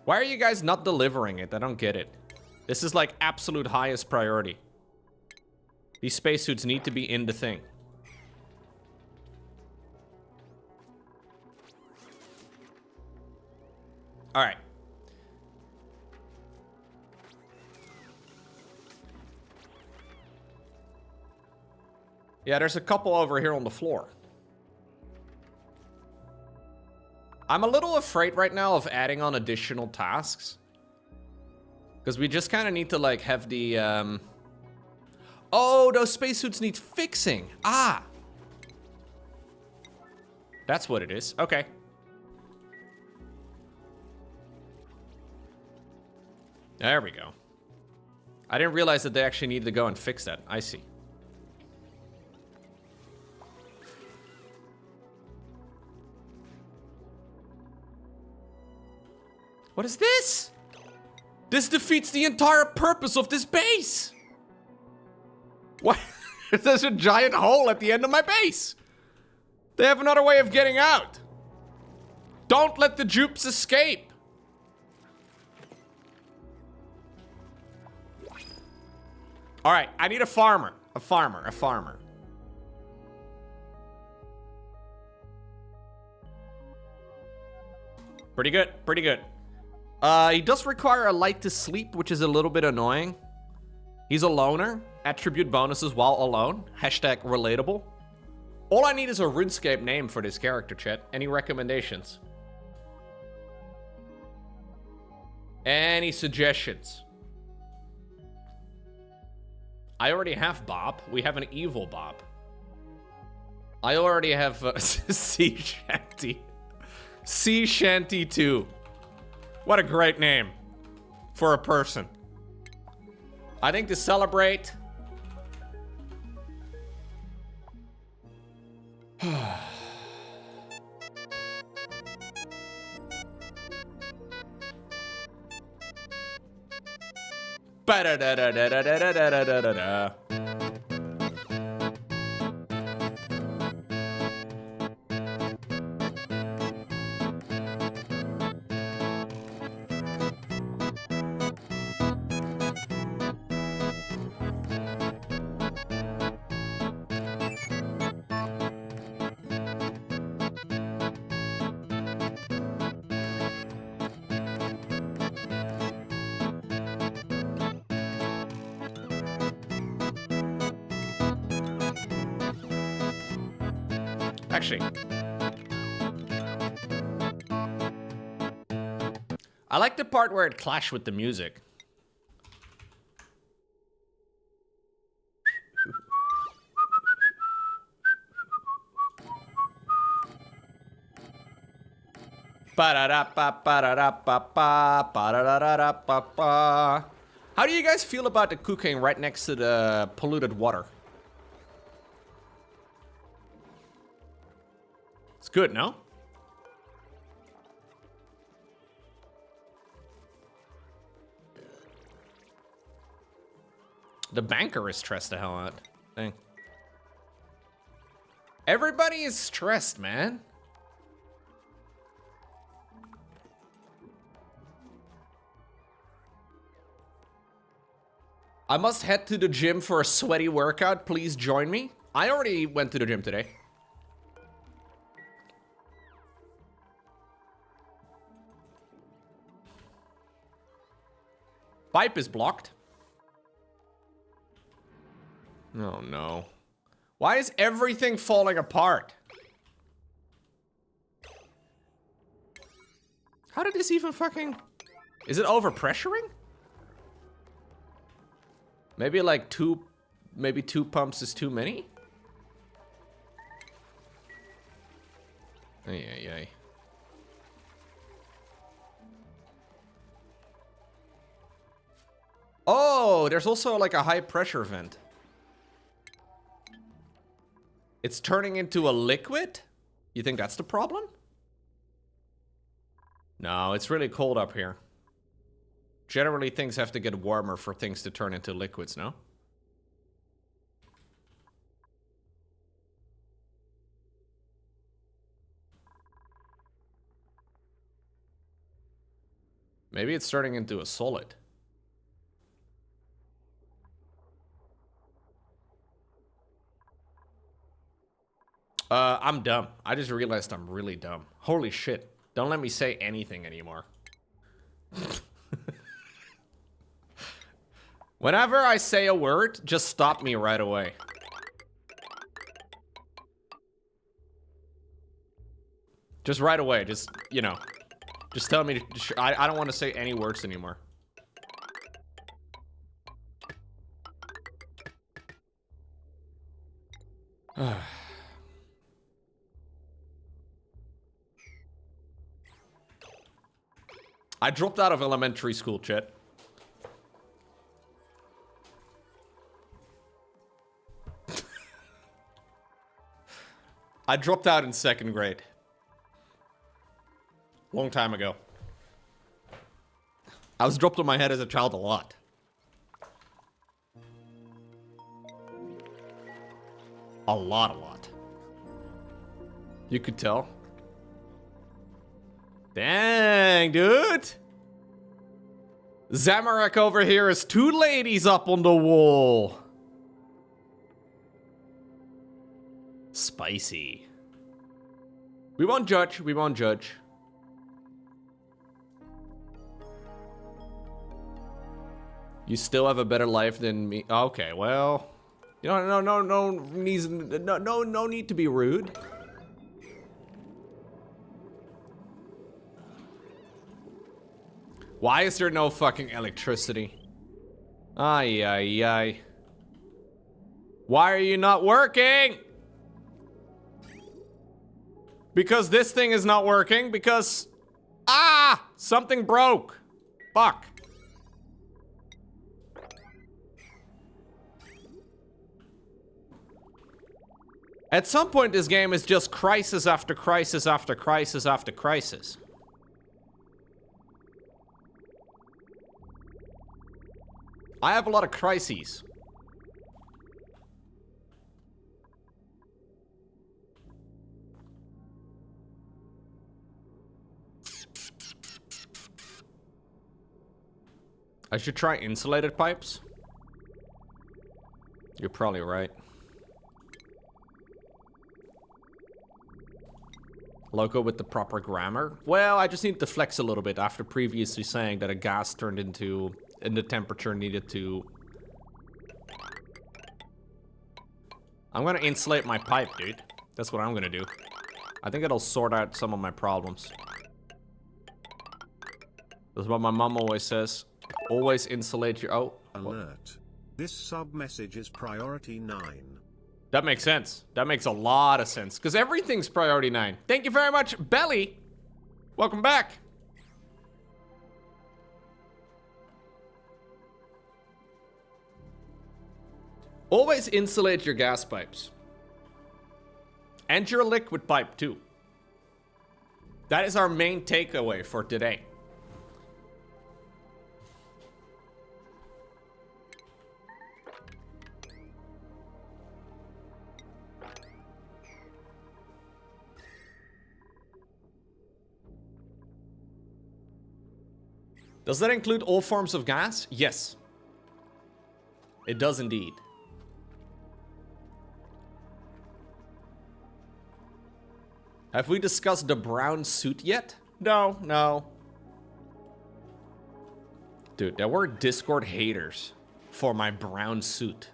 Why are you guys not delivering it? I don't get it. This is like absolute highest priority. These spacesuits need to be in the thing. All right. Yeah, there's a couple over here on the floor. I'm a little afraid right now of adding on additional tasks. Because we just kind of need to, like, have the, Oh, those spacesuits need fixing. Ah! That's what it is. Okay. There we go. I didn't realize that they actually needed to go and fix that. I see. What is this? This defeats the entire purpose of this base. What? There's a giant hole at the end of my base. They have another way of getting out. Don't let the dupes escape. All right, I need a farmer. A farmer. Pretty good, pretty good. He does require a light to sleep, which is a little bit annoying. He's a loner. Attribute bonuses while alone. Hashtag relatable. All I need is a RuneScape name for this character, chat. Any recommendations? Any suggestions? I already have Bob. We have an evil Bob. I already have Sea Shanty. Sea Shanty 2. What a great name for a person. I think to celebrate... Ba-da-da-da-da-da-da-da-da-da-da. Actually, I like the part where it clashed with the music. Ba-da-da-ba-ba-da-da-ba-ba, ba-da-da-da-da-ba-ba. How do you guys feel about the cooking right next to the polluted water? It's good, no? The banker is stressed the hell out. Dang. Everybody is stressed, man. I must head to the gym for a sweaty workout. Please join me. I already went to the gym today. Pipe is blocked. Oh no. Why is everything falling apart? How did this even fucking... Is it overpressuring? Maybe like maybe two pumps is too many? Ay, ay, ay. Oh, there's also like a high pressure vent. It's turning into a liquid? You think that's the problem? No, it's really cold up here. Generally, things have to get warmer for things to turn into liquids, no? Maybe it's turning into a solid. I'm dumb. I just realized I'm really dumb. Holy shit. Don't let me say anything anymore. Whenever I say a word, just stop me right away. Just right away. Just, you know. Just tell me. I don't want to say any words anymore. I dropped out of elementary school, chat. I dropped out in 2nd grade. Long time ago. I was dropped on my head as a child a lot. A lot. You could tell. Dang, dude. Zamarek over here has 2 ladies up on the wall. Spicy. We won't judge. We won't judge. You still have a better life than me. Okay, well, you know, no need to be rude. Why is there no fucking electricity? Ay, ay, ay. Why are you not working? Because this thing is not working, because... Ah! Something broke. Fuck. At some point, this game is just crisis after crisis after crisis after crisis. I have a lot of crises. I should try insulated pipes. You're probably right. Loco with the proper grammar. Well, I just need to flex a little bit after previously saying that a gas turned into... and the temperature needed to... I'm gonna insulate my pipe, dude. That's what I'm gonna do. I think it'll sort out some of my problems. That's what my mom always says. Always insulate your... Oh. Alert. This sub message is priority 9. That makes sense. That makes a lot of sense. Because everything's priority 9. Thank you very much, Belly. Welcome back. Always insulate your gas pipes. And your liquid pipe, too. That is our main takeaway for today. Does that include all forms of gas? Yes. It does indeed. Have we discussed the brown suit yet? No, no. Dude, there were Discord haters for my brown suit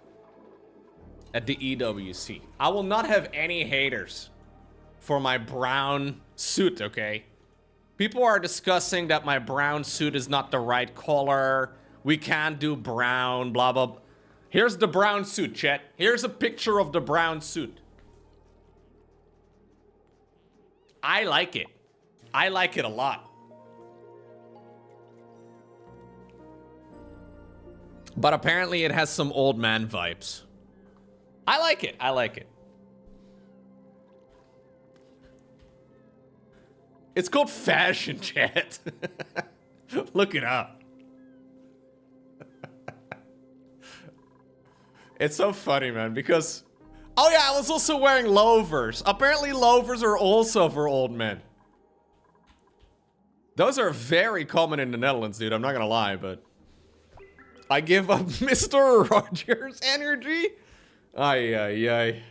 at the EWC. I will not have any haters for my brown suit, okay? People are discussing that my brown suit is not the right color. We can't do brown, blah, blah, blah. Here's the brown suit, chat. Here's a picture of the brown suit. I like it. I like it a lot. But apparently it has some old man vibes. I like it. I like it. It's called fashion, chat. Look it up. It's so funny, man, because... Oh yeah, I was also wearing loafers. Apparently loafers are also for old men. Those are very common in the Netherlands, dude. I'm not gonna lie, but... I give up Mr. Rogers energy? Ay, ay, ay.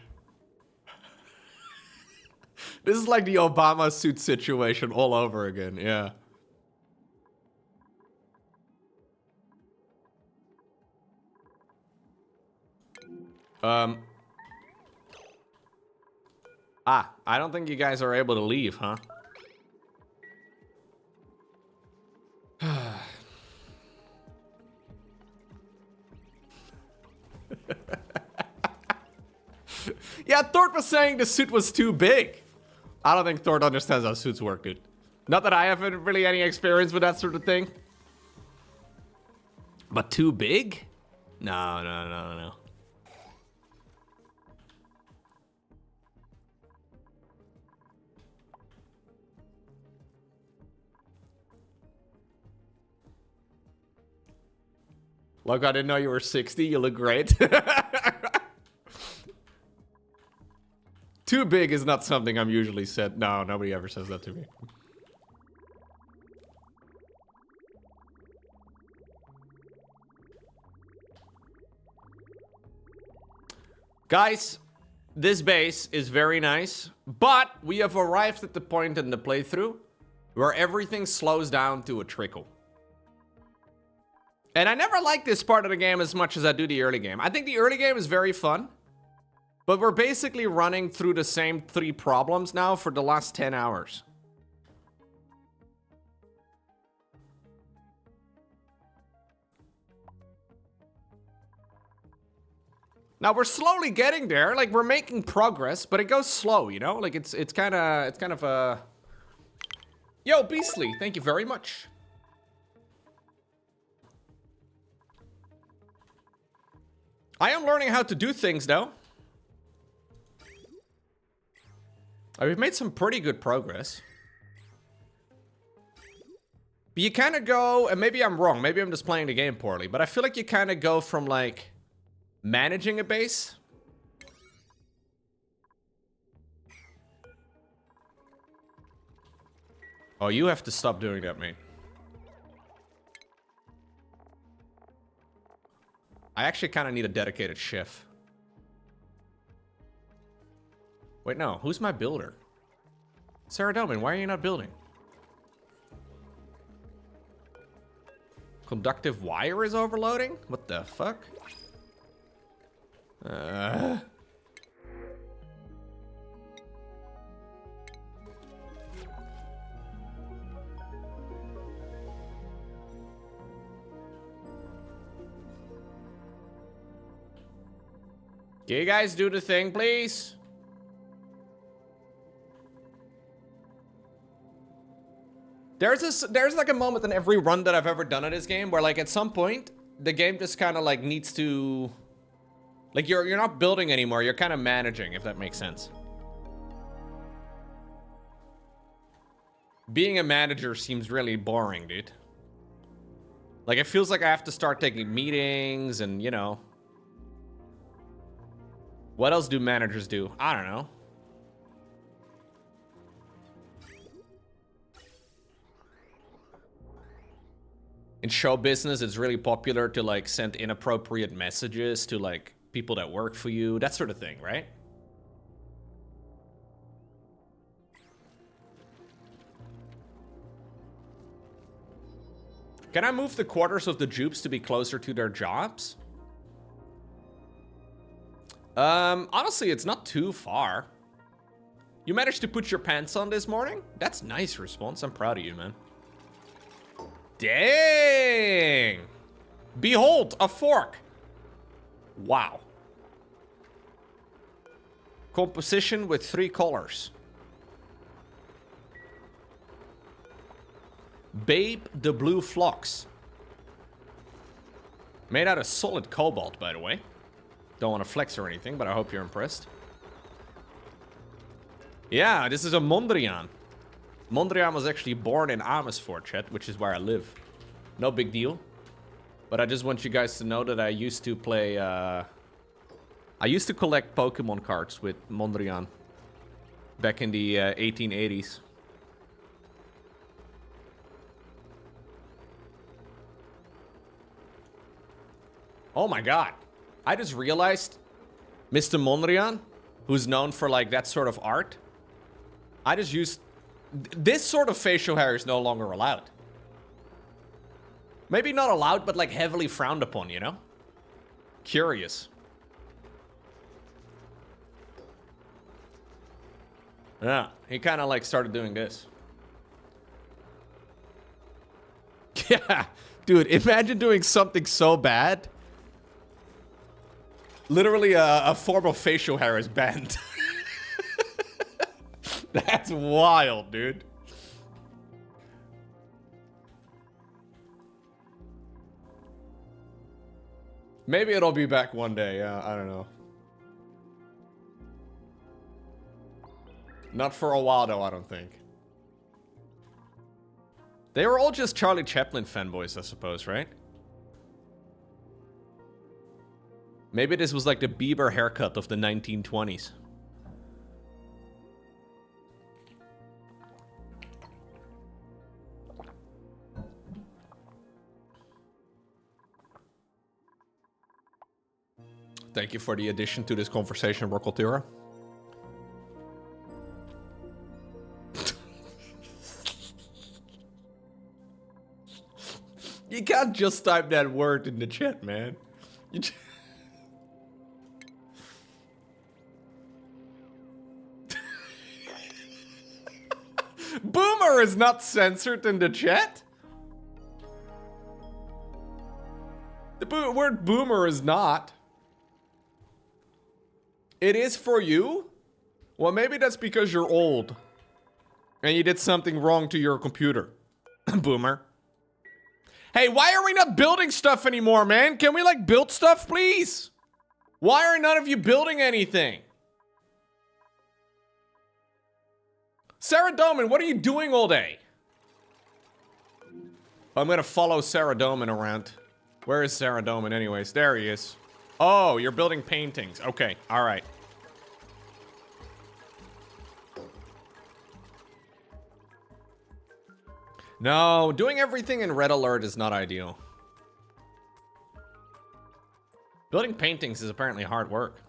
This is like the Obama suit situation all over again, yeah. I don't think you guys are able to leave, huh? Yeah, Thort was saying the suit was too big. I don't think Thort understands how suits work, dude. Not that I haven't really any experience with that sort of thing. But too big? No, no, no, no. Look, I didn't know you were 60. You look great. Too big is not something I'm usually said. No, nobody ever says that to me. Guys, this base is very nice, but we have arrived at the point in the playthrough where everything slows down to a trickle. And I never liked this part of the game as much as I do the early game. I think the early game is very fun. But we're basically running through the same 3 problems now for the last 10 hours. Now we're slowly getting there. Like we're making progress, but it goes slow, you know? Like it's kind of a Yo, Beastly, thank you very much. I am learning how to do things though. We've made some pretty good progress. But you kind of go, and maybe I'm wrong, maybe I'm just playing the game poorly, but I feel like you kind of go from like managing a base. Oh, you have to stop doing that, mate. I actually kind of need a dedicated chef. Wait, no. Who's my builder? Sarah Delman, why are you not building? Conductive wire is overloading? What the fuck? Can you guys do the thing, please? There's like a moment in every run that I've ever done in this game where like at some point the game just kind of like needs to, like you're not building anymore, you're kind of managing, if that makes sense. Being a manager seems really boring, dude. Like it feels like I have to start taking meetings and, you know. What else do managers do? I don't know. In show business, it's really popular to like send inappropriate messages to like people that work for you, that sort of thing, right? Can I move the quarters of the dupes to be closer to their jobs? Honestly, it's not too far. You managed to put your pants on this morning? That's nice response. I'm proud of you, man. Dang! Behold, a fork. Wow. Composition with 3 colors. Babe the Blue Phlox. Made out of solid cobalt, by the way. Don't want to flex or anything, but I hope you're impressed. Yeah, this is a Mondrian. Mondrian was actually born in Amersfoort, chat, which is where I live. No big deal. But I just want you guys to know that I used to play... I used to collect Pokemon cards with Mondrian. Back in the 1880s. Oh my god. I just realized Mr. Mondrian, who's known for like that sort of art, I just used... This sort of facial hair is no longer allowed. Maybe not allowed, but like heavily frowned upon, you know? Curious. Yeah, he kind of like started doing this. Yeah, dude, imagine doing something so bad. Literally a form of facial hair is banned. That's wild, dude. Maybe it'll be back one day. I don't know. Not for a while, though, I don't think. They were all just Charlie Chaplin fanboys, I suppose, right? Maybe this was like the Bieber haircut of the 1920s. Thank you for the addition to this conversation, Rockletura. You can't just type that word in the chat, man. Boomer is not censored in the chat. The word boomer is not. It is for you? Well, maybe that's because you're old. And you did something wrong to your computer. Boomer. Hey, why are we not building stuff anymore, man? Can we, like, build stuff, please? Why are none of you building anything? Sarah Doman, what are you doing all day? I'm gonna follow Sarah Doman around. Where is Sarah Doman anyways? There he is. Oh, you're building paintings. Okay, alright. No, doing everything in red alert is not ideal. Building paintings is apparently hard work.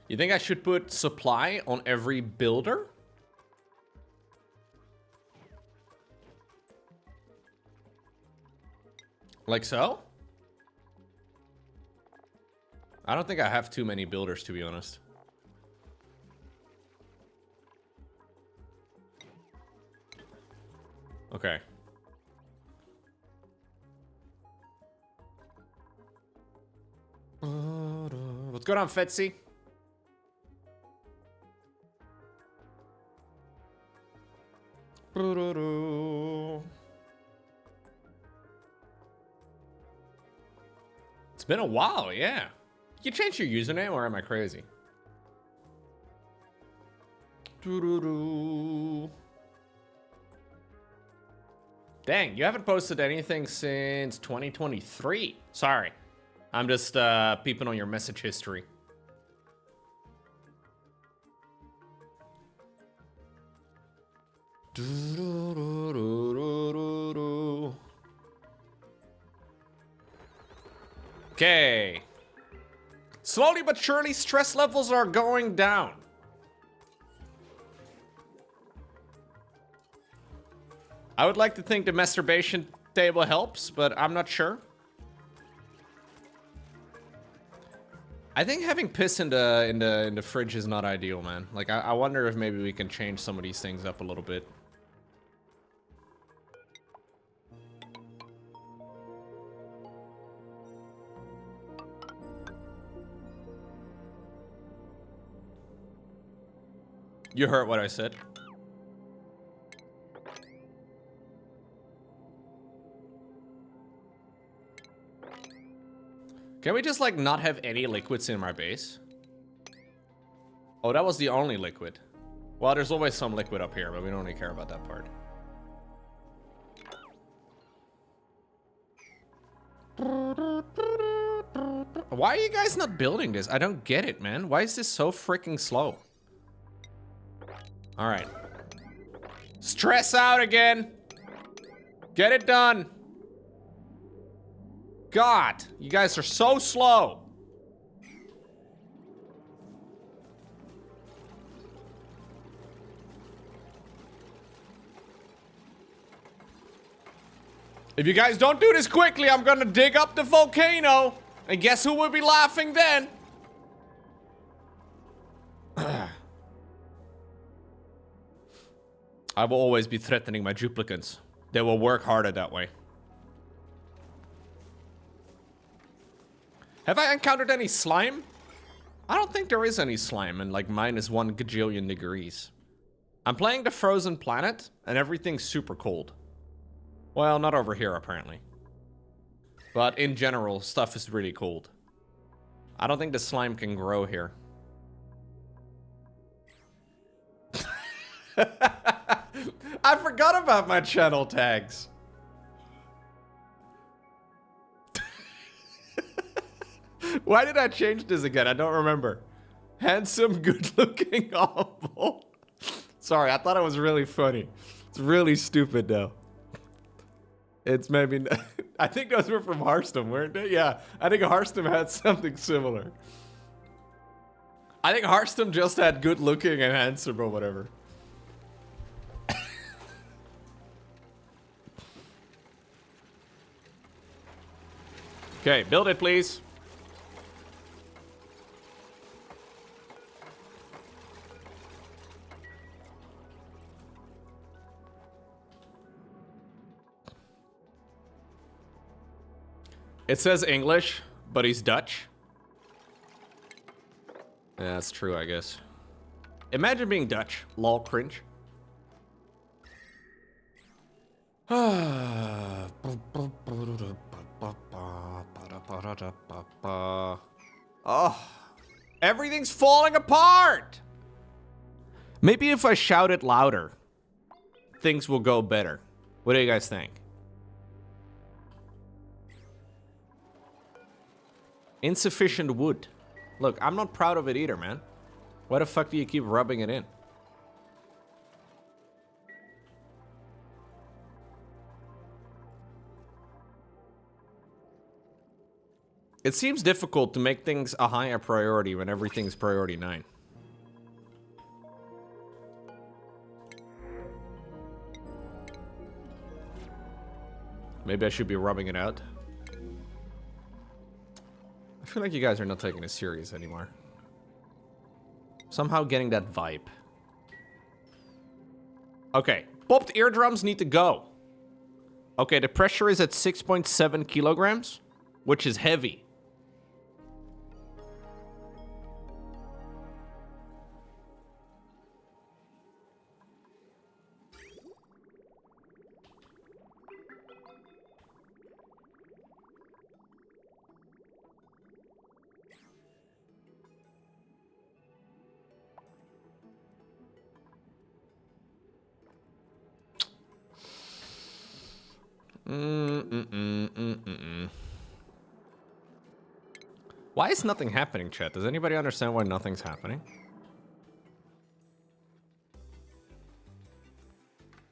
You think I should put supply on every builder? Like so? I don't think I have too many builders, to be honest. Okay. What's going on, Fetsy? It's been a while, yeah. You changed your username, or am I crazy? Dang, you haven't posted anything since 2023. Sorry. I'm just peeping on your message history. Okay. Slowly but surely, stress levels are going down. I would like to think the masturbation table helps, but I'm not sure. I think having piss in the fridge is not ideal, man. Like, I wonder if maybe we can change some of these things up a little bit. You heard what I said. Can we just, like, not have any liquids in my base? Oh, that was the only liquid. Well, there's always some liquid up here, but we don't really care about that part. Why are you guys not building this? I don't get it, man. Why is this so freaking slow? All right. Stress out again. Get it done. God, you guys are so slow. If you guys don't do this quickly, I'm gonna dig up the volcano. And guess who will be laughing then? I will always be threatening my duplicants. They will work harder that way. Have I encountered any slime? I don't think there is any slime in like -1 gajillion degrees. I'm playing the Frozen Planet and everything's super cold. Well, not over here apparently. But in general, stuff is really cold. I don't think the slime can grow here. I forgot about my channel tags. Why did I change this again? I don't remember. Handsome, good-looking, awful. Sorry, I thought it was really funny. It's really stupid, though. It's maybe... I think those were from Hearthstone, weren't they? Yeah, I think Hearthstone had something similar. I think Hearthstone just had good looking and handsome or whatever. Okay, build it, please. It says English, but he's Dutch. Yeah, that's true, I guess. Imagine being Dutch. Lol, cringe. Oh, everything's falling apart. Maybe if I shout it louder, things will go better. What do you guys think? Insufficient wood. Look, I'm not proud of it either, man. Why the fuck do you keep rubbing it in? It seems difficult to make things a higher priority when everything's priority 9. Maybe I should be rubbing it out. I feel like you guys are not taking it serious anymore. Somehow getting that vibe. Okay, popped eardrums need to go. Okay, the pressure is at 6.7 kilograms, which is heavy. Why is nothing happening, chat? Does anybody understand why nothing's happening?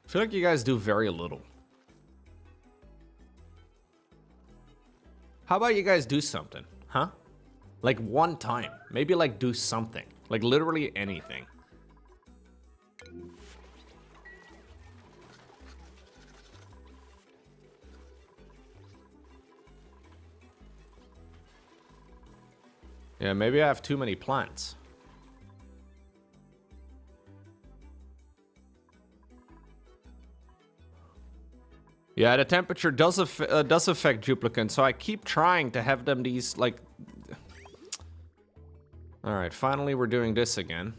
I feel like you guys do very little. How about you guys do something, huh? Like one time. Maybe like do something. Like literally anything. Yeah, maybe I have too many plants. Yeah, the temperature does affect duplicants, so I keep trying to have them these, like... Alright, finally we're doing this again.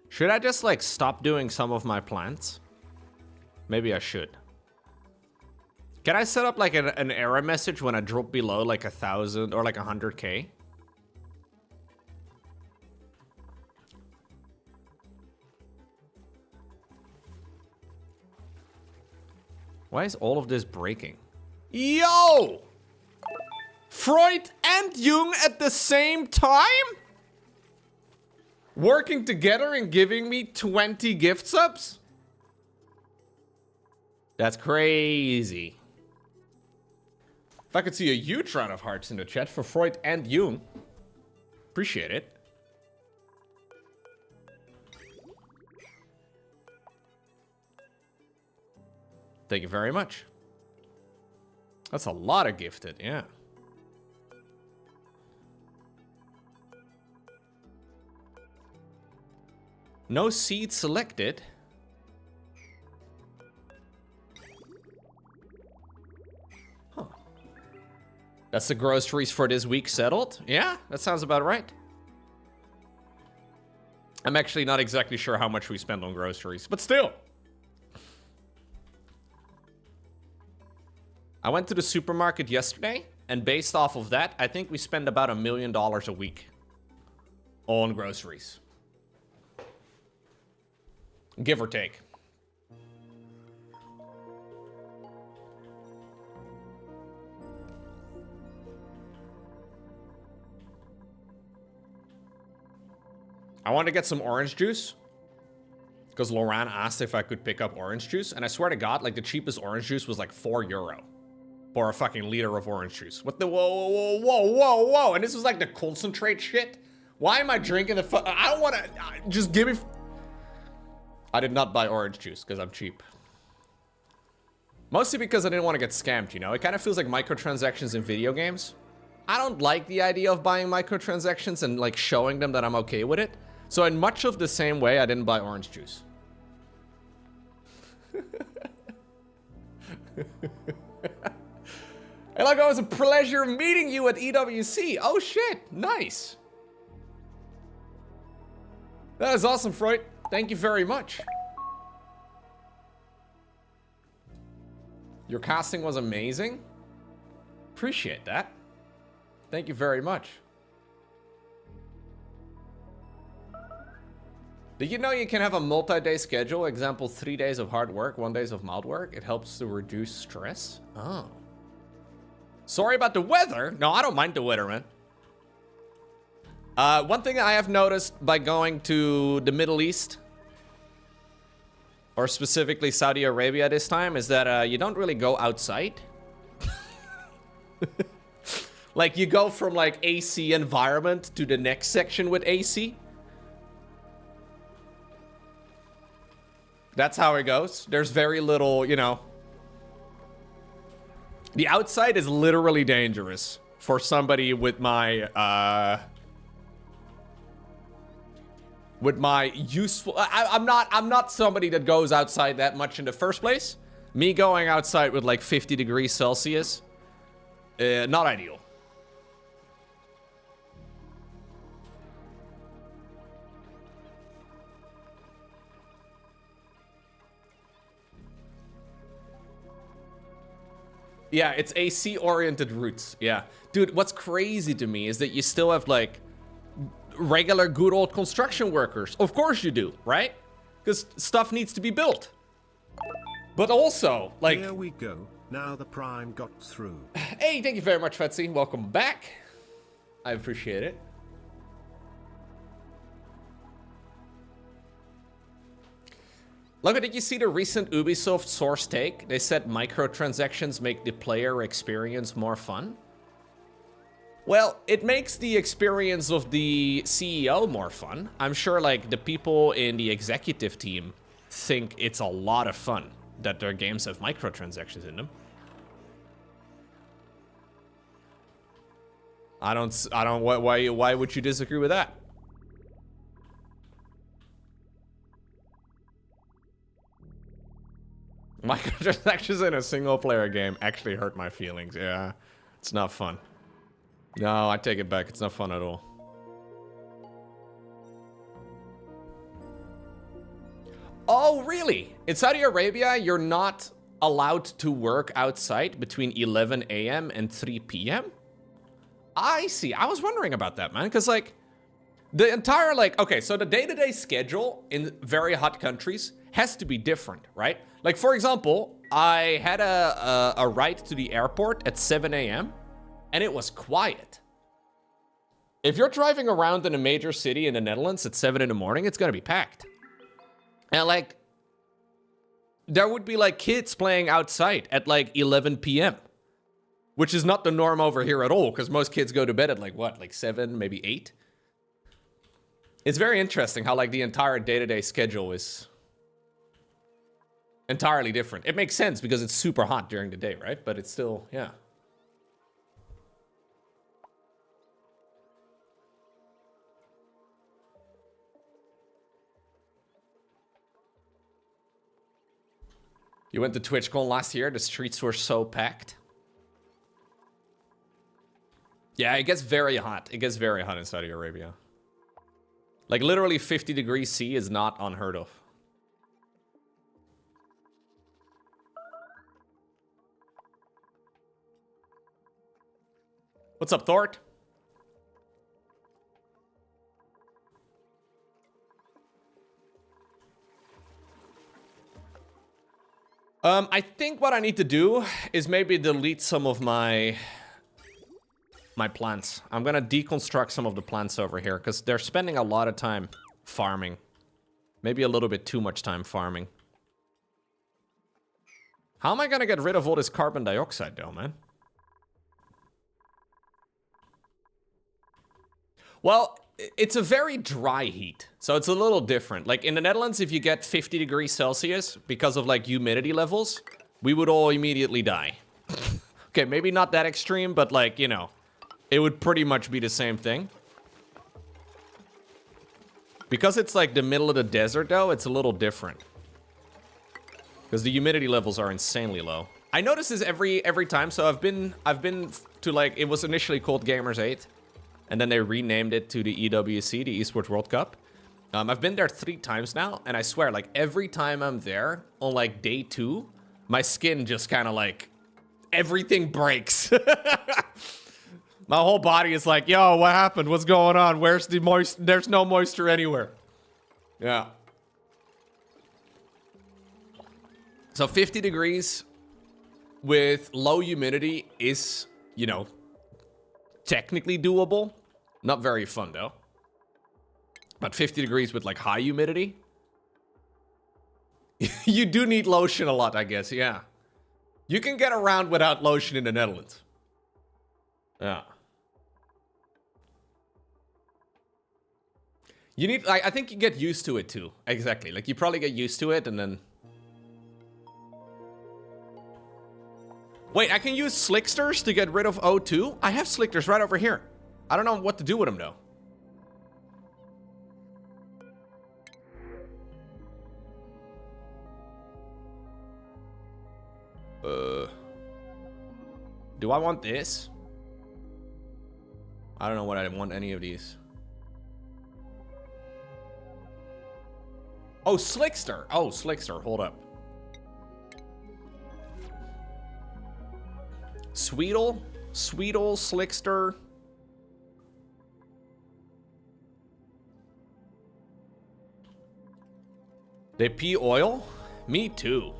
Should I just, like, stop doing some of my plants? Maybe I should. Can I set up, like, an error message when I drop below, like, 1,000 or, like, 100K? Why is all of this breaking? Yo! Freud and Jung at the same time? Working together and giving me 20 gift subs? That's crazy. If I could see a huge round of hearts in the chat for Freud and Jung. Appreciate it. Thank you very much. That's a lot of gifted, yeah. No seed selected. Huh. That's the groceries for this week settled? Yeah, that sounds about right. I'm actually not exactly sure how much we spend on groceries, but still. I went to the supermarket yesterday, and based off of that, I think we spend about $1 million a week on groceries. Give or take. I wanted to get some orange juice because Lauren asked if I could pick up orange juice, and I swear to God, like the cheapest orange juice was like €4. for a fucking liter of orange juice. What the, whoa, whoa, whoa, whoa, whoa. And this was like the concentrate shit? Why am I drinking the I don't wanna, just give me. I did not buy orange juice because I'm cheap. Mostly because I didn't want to get scammed, you know? It kind of feels like microtransactions in video games. I don't like the idea of buying microtransactions and like showing them that I'm okay with it. So in much of the same way, I didn't buy orange juice. Hey, look, it was a pleasure meeting you at EWC. Oh shit, nice. That is awesome, Freud. Thank you very much. Your casting was amazing. Appreciate that. Thank you very much. Did you know you can have a multi-day schedule? Example, 3 days of hard work, 1 day of mild work. It helps to reduce stress. Oh. Sorry about the weather. No, I don't mind the weather, man. One thing I have noticed by going to the Middle East, or specifically Saudi Arabia this time, is that you don't really go outside. Like, you go from like AC environment to the next section with AC. That's how it goes. There's very little, you know. The outside is literally dangerous for somebody with my useful. I'm not somebody that goes outside that much in the first place. Me going outside with like 50 degrees Celsius, not ideal. Yeah, it's AC-oriented routes. Yeah. Dude, what's crazy to me is that you still have, like, regular good old construction workers. Of course you do, right? Because stuff needs to be built. But also, like... Here we go. Now the prime got through. Hey, thank you very much, Fetsy. Welcome back. I appreciate it. Look, did you see the recent Ubisoft source take? They said microtransactions make the player experience more fun. Well, it makes the experience of the CEO more fun. I'm sure, like, the people in the executive team think it's a lot of fun that their games have microtransactions in them. Why would you disagree with that? Microtransactions in a single player game actually hurt my feelings. Yeah, it's not fun. No, I take it back. It's not fun at all. Oh, really? In Saudi Arabia, you're not allowed to work outside between 11 a.m. and 3 p.m.? I see. I was wondering about that, man. Because, like, the entire, like... Okay, so the day-to-day schedule in very hot countries has to be different, right? Like, for example, I had a ride to the airport at 7 a.m. and it was quiet. If you're driving around in a major city in the Netherlands at 7 in the morning, it's gonna be packed. And, like, there would be, like, kids playing outside at, like, 11 p.m., which is not the norm over here at all, because most kids go to bed at, like, what, like 7, maybe 8? It's very interesting how, like, the entire day-to-day schedule is entirely different. It makes sense because it's super hot during the day, right? But it's still, yeah. You went to TwitchCon last year, the streets were so packed. Yeah, it gets very hot. It gets very hot in Saudi Arabia. Like, literally 50 degrees C is not unheard of. What's up, Thort? I think what I need to do is maybe delete some of my plants. I'm gonna deconstruct some of the plants over here because they're spending a lot of time farming. Maybe a little bit too much time farming. How am I gonna get rid of all this carbon dioxide though, man? Well, it's a very dry heat, so it's a little different. Like in the Netherlands, if you get 50 degrees Celsius because of like humidity levels, we would all immediately die. Okay, maybe not that extreme, but like, you know, it would pretty much be the same thing. Because it's like the middle of the desert though, it's a little different. Because the humidity levels are insanely low. I notice this every time, so I've been to like, it was initially called Gamers 8. And then they renamed it to the EWC, the Esports World Cup. I've been there 3 times now, and I swear, like, every time I'm there, on, like, day 2, my skin just kind of, like, everything breaks. My whole body is like, yo, what happened? What's going on? Where's the moisture? There's no moisture anywhere. Yeah. So 50 degrees with low humidity is, you know, technically doable. Not very fun, though. But 50 degrees with, like, high humidity. You do need lotion a lot, I guess, yeah. You can get around without lotion in the Netherlands. Yeah. You need, I think you get used to it, too. Exactly. Like, you probably get used to it, and then... Wait, I can use slicksters to get rid of O2? I have slicksters right over here. I don't know what to do with them, though. Do I want this? I don't know what I want any of these. Oh, slickster. Oh, slickster. Hold up. Sweetle, slickster. They pee oil? Me too.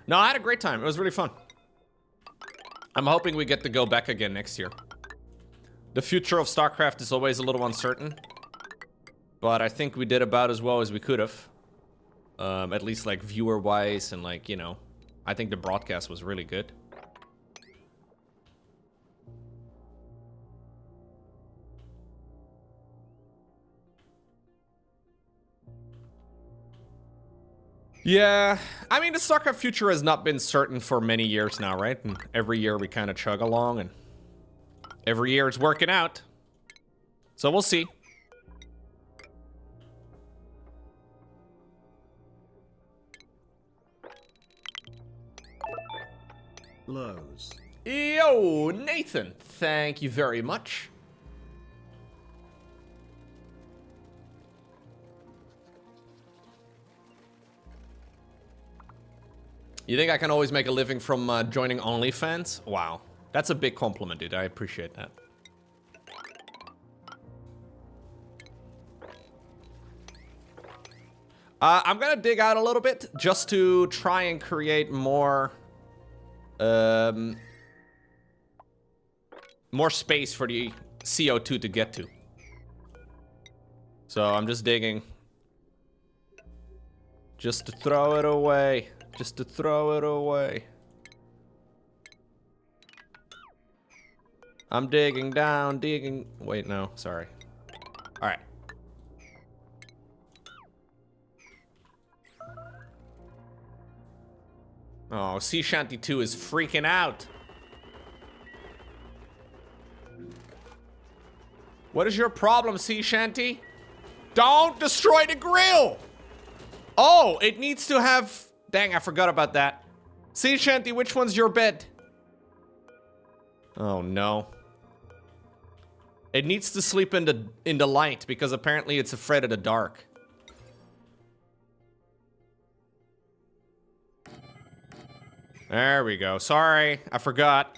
No, I had a great time. It was really fun. I'm hoping we get to go back again next year. The future of StarCraft is always a little uncertain. But I think we did about as well as we could have. At least like viewer-wise and like, you know. I think the broadcast was really good. Yeah, I mean, the StarCraft future has not been certain for many years now, right? And every year we kind of chug along, and every year it's working out. So we'll see. Lows. Yo, Nathan, thank you very much. You think I can always make a living from joining OnlyFans? Wow. That's a big compliment, dude. I appreciate that. I'm gonna dig out a little bit just to try and create more... more space for the CO2 to get to. So I'm just digging. Just to throw it away. Just to throw it away. I'm digging down, digging... Wait, no, sorry. Alright. Oh, Sea Shanty 2 is freaking out. What is your problem, Sea Shanty? Don't destroy the grill! Oh, it needs to have... Dang, I forgot about that. Sea Shanty, which one's your bed? Oh, no. It needs to sleep in the light, because apparently it's afraid of the dark. There we go. Sorry, I forgot.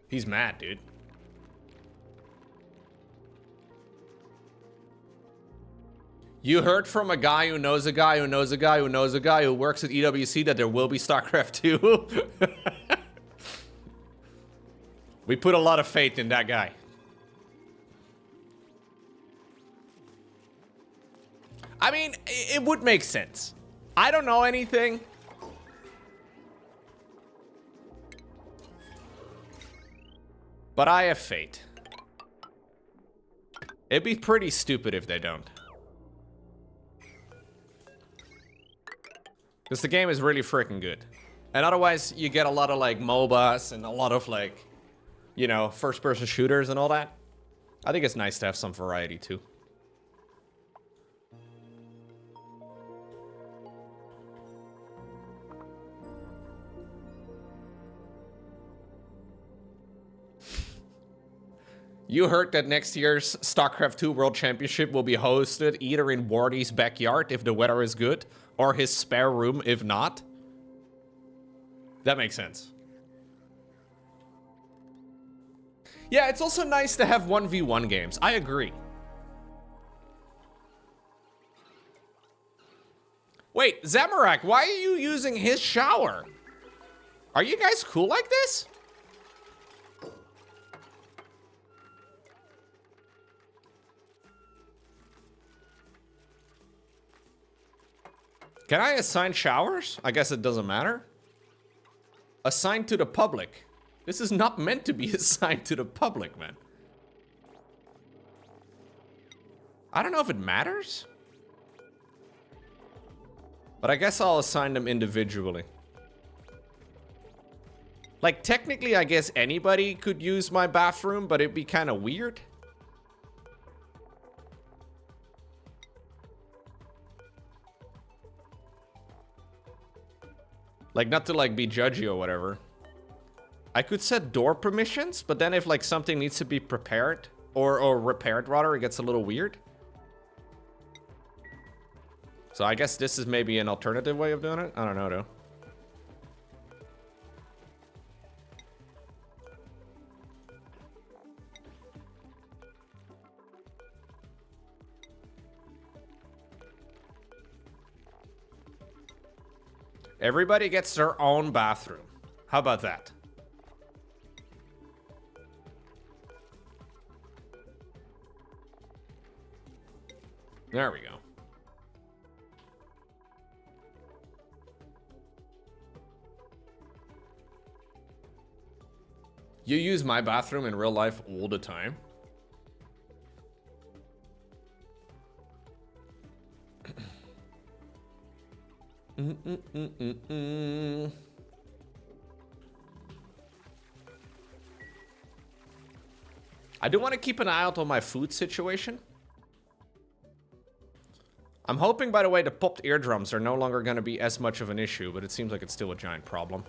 He's mad, dude. You heard from a guy who knows a guy who knows a guy who knows a guy who works at EWC that there will be StarCraft 2. We put a lot of faith in that guy. it would make sense. I don't know anything. But I have fate. It'd be pretty stupid if they don't. Because the game is really freaking good. And otherwise, you get a lot of, like, MOBAs and a lot of, like, you know, first-person shooters and all that. I think it's nice to have some variety, too. You heard that next year's StarCraft 2 World Championship will be hosted either in Wardy's backyard if the weather is good, or his spare room if not? That makes sense. Yeah, it's also nice to have 1v1 games. I agree. Wait, Zamorak, why are you using his shower? Are you guys cool like this? Can I assign showers? I guess it doesn't matter. Assigned to the public. This is not meant to be assigned to the public, man. I don't know if it matters. But I guess I'll assign them individually. Like, technically, I guess anybody could use my bathroom, but it'd be kind of weird. Like, not to, like, be judgy or whatever. I could set door permissions, but then if, like, something needs to be prepared, or repaired, rather, it gets a little weird. So I guess this is maybe an alternative way of doing it? I don't know, though. Everybody gets their own bathroom. How about that? There we go. You use my bathroom in real life all the time? I do want to keep an eye out on my food situation. I'm hoping, by the way, the popped eardrums are no longer going to be as much of an issue, but it seems like it's still a giant problem.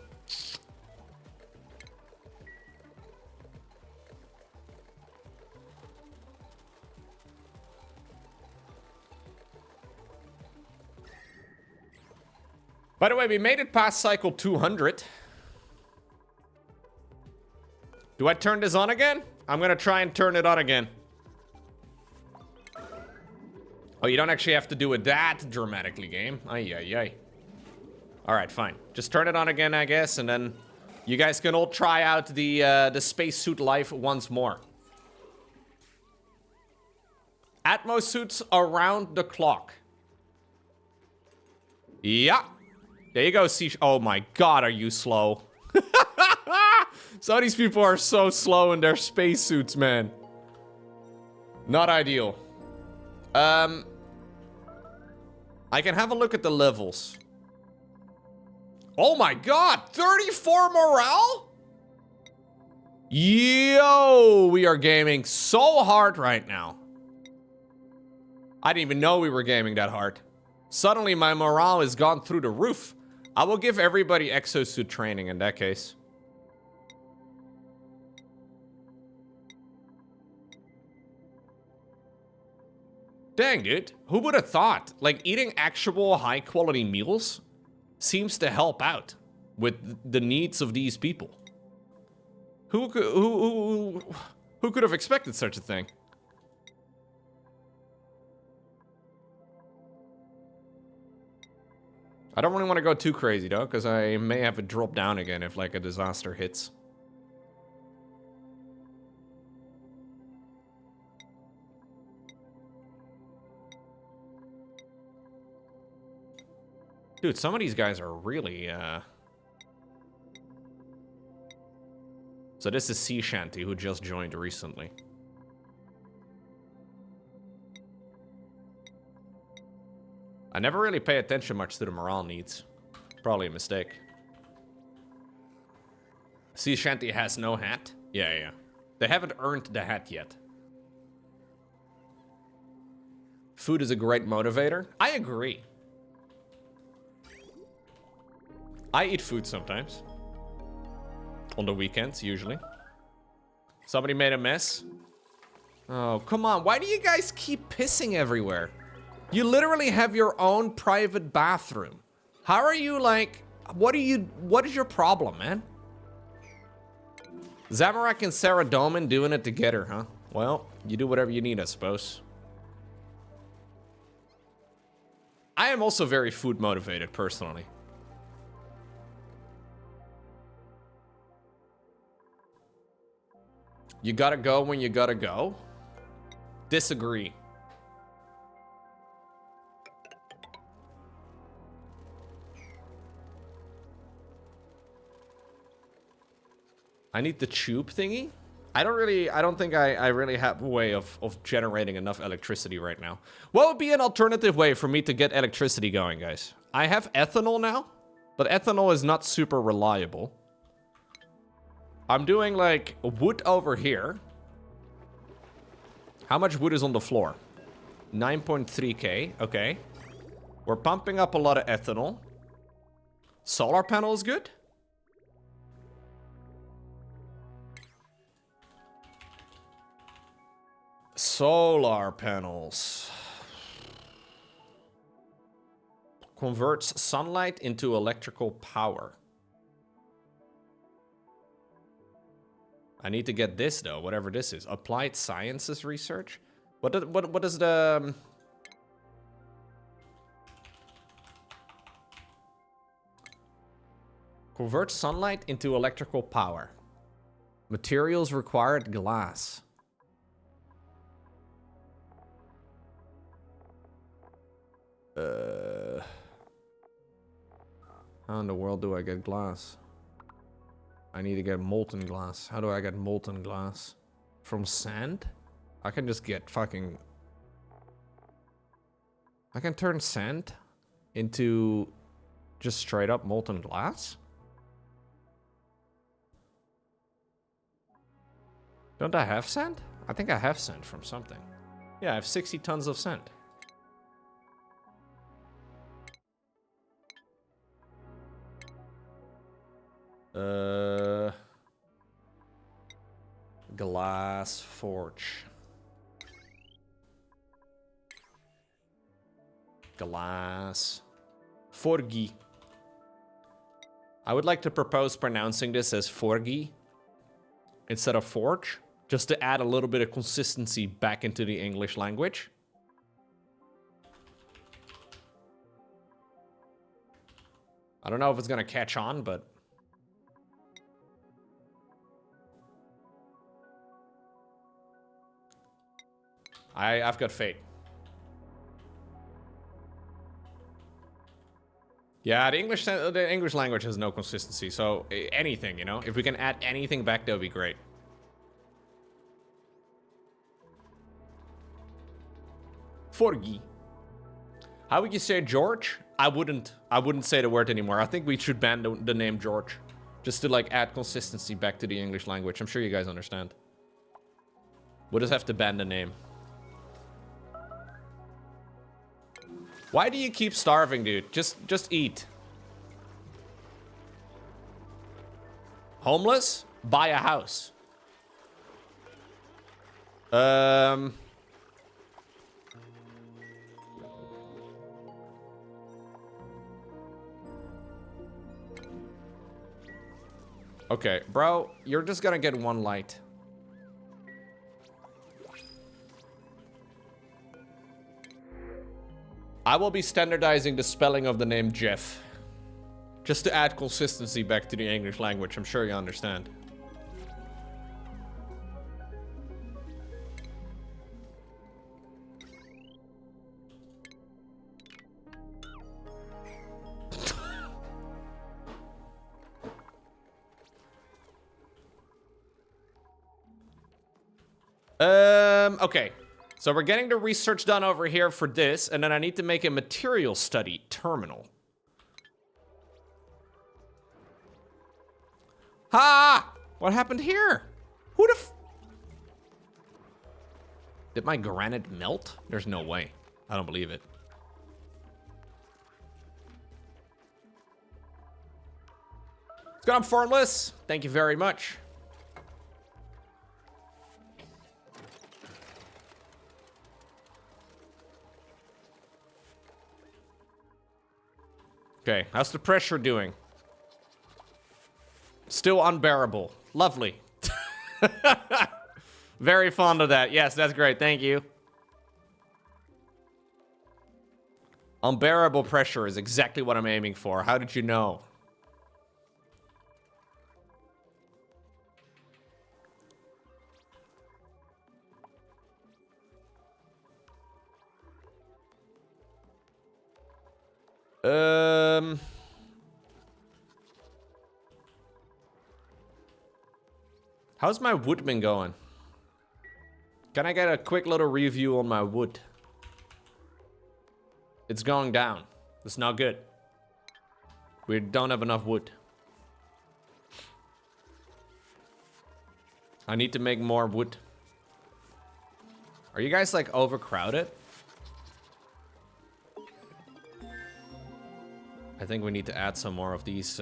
By the way, we made it past cycle 200. Do I turn this on again? I'm gonna try and turn it on again. Oh, you don't actually have to do it that dramatically, game. Ay, ay, ay. Alright, fine. Just turn it on again, I guess, and then you guys can all try out the spacesuit life once more. Atmos suits around the clock. Yeah. There you go, C. Oh my god, are you slow? Some of these people are so slow in their spacesuits, man. Not ideal. I can have a look at the levels. Oh my god, 34 morale? Yo, we are gaming so hard right now. I didn't even know we were gaming that hard. Suddenly my morale has gone through the roof. I will give everybody exosuit training in that case. Dang, dude. Who would have thought? Like, eating actual high-quality meals seems to help out with the needs of these people. Who could have expected such a thing? I don't really want to go too crazy, though, because I may have it drop down again if, like, a disaster hits. Dude, some of these guys are really, So this is Sea Shanty, who just joined recently. I never really pay attention much to the morale needs. Probably a mistake. Sea Shanty has no hat? Yeah. They haven't earned the hat yet. Food is a great motivator. I agree. I eat food sometimes. On the weekends, usually. Somebody made a mess. Oh, come on. Why do you guys keep pissing everywhere? You literally have your own private bathroom. How are you like... What is your problem, man? Zamorak and Sarah Doman doing it together, huh? Well, you do whatever you need, I suppose. I am also very food motivated, personally. You gotta go when you gotta go? Disagree. I need the tube thingy? I don't think I really have a way of generating enough electricity right now. What would be an alternative way for me to get electricity going, guys? I have ethanol now, but ethanol is not super reliable. I'm doing like wood over here. How much wood is on the floor? 9.3k, okay. We're pumping up a lot of ethanol. Solar panel is good. Solar panels. Converts sunlight into electrical power. I need to get this though, whatever this is. Applied sciences research? What is the... Convert sunlight into electrical power. Materials required, glass. How in the world do I get glass? I need to get molten glass. How do I get molten glass? From sand? I can just get fucking... I can turn sand into just straight up molten glass? Don't I have sand? I think I have sand from something. Yeah, I have 60 tons of sand. Glass forge. Glass forgi. I would like to propose pronouncing this as forgi instead of forge, just to add a little bit of consistency back into the English language. I don't know if it's gonna catch on, but I've got faith. Yeah, the English language has no consistency, so anything, you know? If we can add anything back, that would be great. Forgi. How would you say George? I wouldn't say the word anymore. I think we should ban the name George. Just to like add consistency back to the English language. I'm sure you guys understand. We'll just have to ban the name. Why do you keep starving, dude? Just eat. Homeless? Buy a house. Okay, bro, you're just gonna get one light. I will be standardizing the spelling of the name Jeff. Just to add consistency back to the English language. I'm sure you understand. Okay. So we're getting the research done over here for this, and then I need to make a material study terminal. Ha! What happened here? Who the f... Did my granite melt? There's no way. I don't believe it. It's gone formless. Thank you very much. Okay, how's the pressure doing? Still unbearable. Lovely. Very fond of that. Yes, that's great. Thank you. Unbearable pressure is exactly what I'm aiming for. How did you know? How's my wood been going? Can I get a quick little review on my wood? It's going down. It's not good. We don't have enough wood. I need to make more wood. Are you guys like overcrowded? I think we need to add some more of these.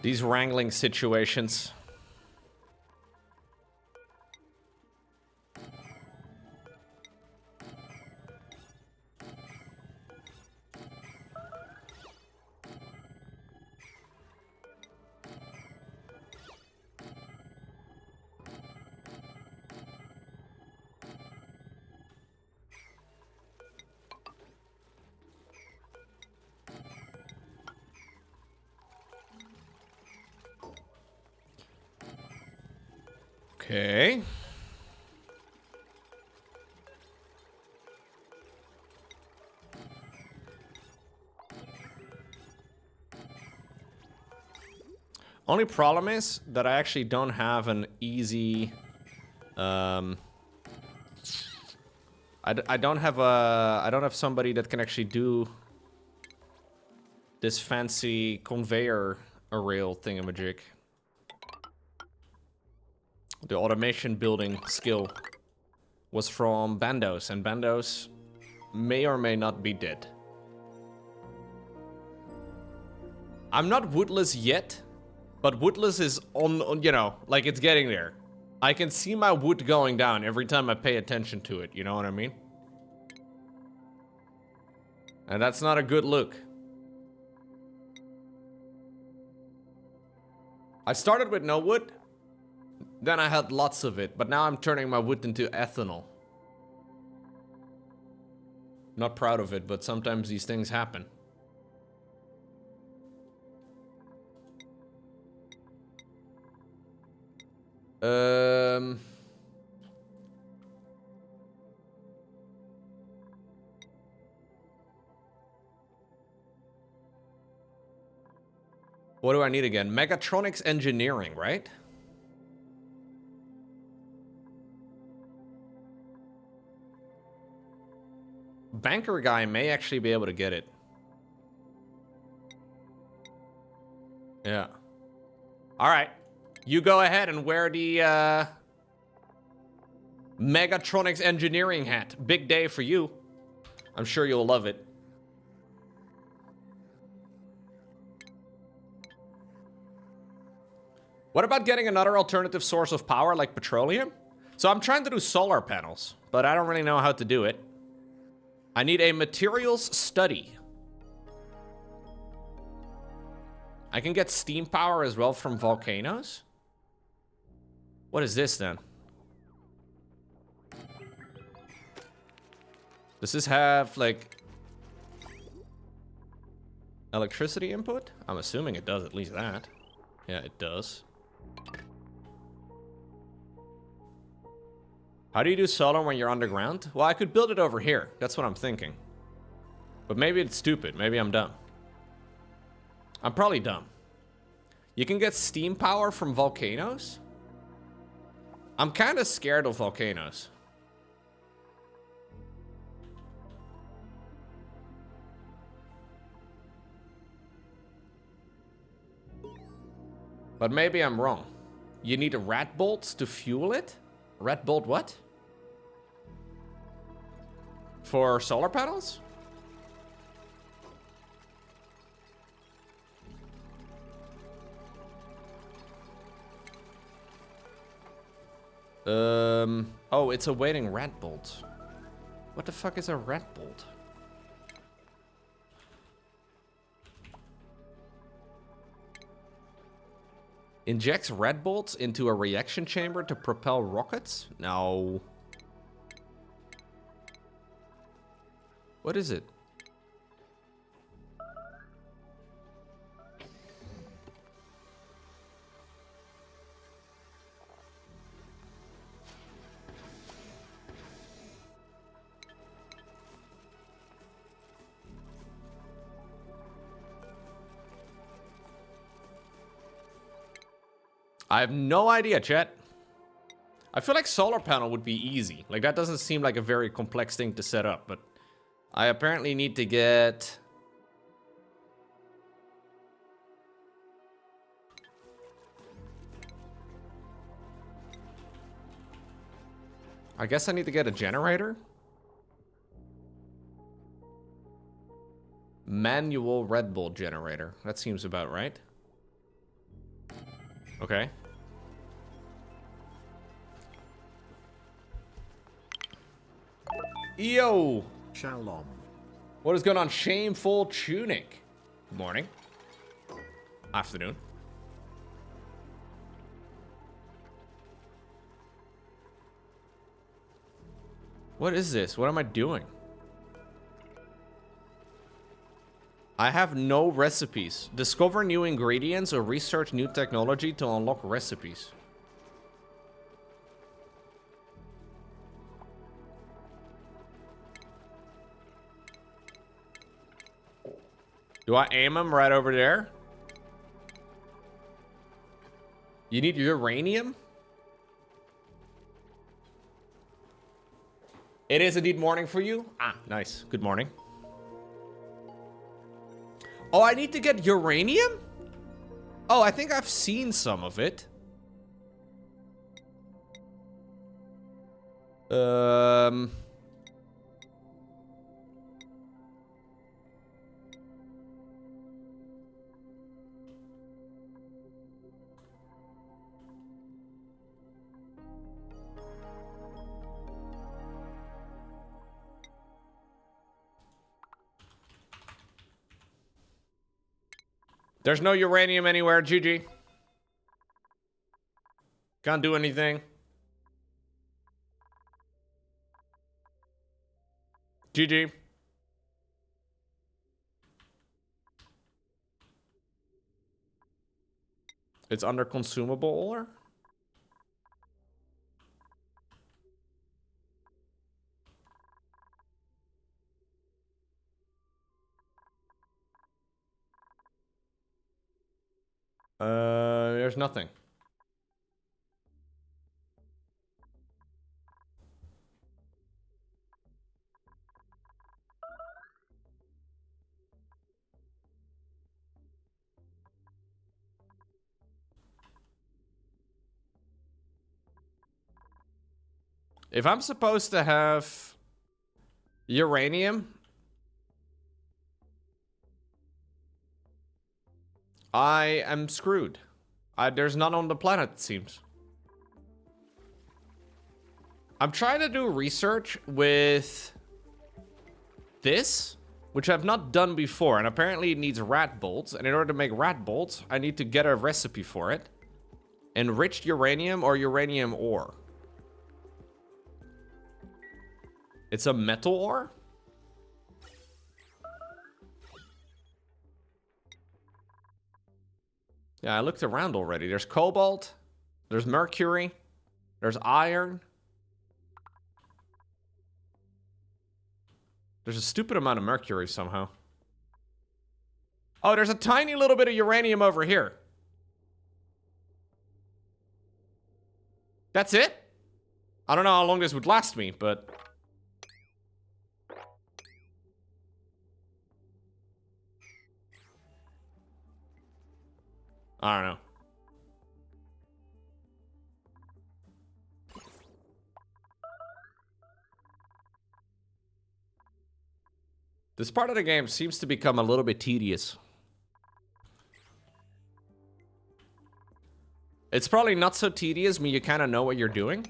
These wrangling situations. Okay. Only problem is that I actually don't have an easy, I don't have somebody that can actually do this fancy conveyor rail thingamajig. The automation building skill was from Bandos, and Bandos may or may not be dead. I'm not woodless yet, but woodless is on, you know, like it's getting there. I can see my wood going down every time I pay attention to it, you know what I mean? And that's not a good look. I started with no wood. Then I had lots of it, but now I'm turning my wood into ethanol. Not proud of it, but sometimes these things happen. What do I need again? Mechatronics engineering, right? Banker guy may actually be able to get it. Yeah. All right. You go ahead and wear the Mechatronics engineering hat. Big day for you. I'm sure you'll love it. What about getting another alternative source of power like petroleum? So I'm trying to do solar panels, but I don't really know how to do it. I need a materials study. I can get steam power as well from volcanoes? What is this then? Does this have like electricity input? I'm assuming it does, at least that. Yeah, it does. How do you do solar when you're underground? Well, I could build it over here. That's what I'm thinking. But maybe it's stupid. Maybe I'm dumb. I'm probably dumb. You can get steam power from volcanoes? I'm kind of scared of volcanoes. But maybe I'm wrong. You need rat bolts to fuel it? Rat bolt what? For solar panels? Oh, it's awaiting rat bolt. What the fuck is a rat bolt? Injects rat bolts into a reaction chamber to propel rockets? No. What is it? I have no idea, chat. I feel like solar panel would be easy. Like, that doesn't seem like a very complex thing to set up, but I apparently need to get... I guess I need to get a generator? Manual Red Bull generator. That seems about right. Okay. Yo! Shalom. What is going on, Shameful Tunic? Good morning. Afternoon. What is this? What am I doing? I have no recipes. Discover new ingredients or research new technology to unlock recipes. Do I aim them right over there? You need uranium? It is indeed morning for you? Ah, nice. Good morning. Oh, I need to get uranium? Oh, I think I've seen some of it. There's no uranium anywhere, GG. Can't do anything. GG. It's under consumable ore? There's nothing. If I'm supposed to have uranium, I am screwed. There's none on the planet, it seems. I'm trying to do research with this, which I've not done before, and apparently it needs rat bolts, and in order to make rat bolts, I need to get a recipe for it. Enriched uranium or uranium ore. It's a metal ore? Yeah, I looked around already. There's cobalt, there's mercury, there's iron. There's a stupid amount of mercury somehow. Oh, there's a tiny little bit of uranium over here. That's it? I don't know how long this would last me, but... I don't know. This part of the game seems to become a little bit tedious. It's probably not so tedious when you kind of know what you're doing.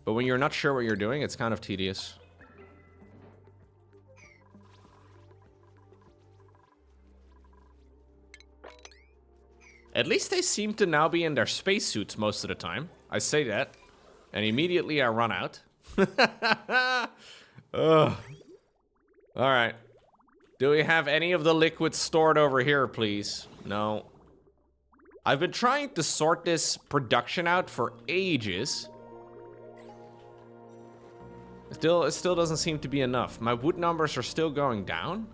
But when you're not sure what you're doing, it's kind of tedious. At least they seem to now be in their spacesuits most of the time. I say that. And immediately I run out. Ugh. Alright. Do we have any of the liquids stored over here, please? No. I've been trying to sort this production out for ages. It still doesn't seem to be enough. My wood numbers are still going down.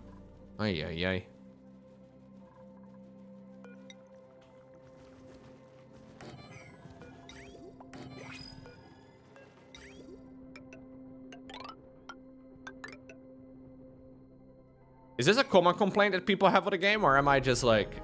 Ay, ay, ay. Is this a common complaint that people have with the game, or am I just like...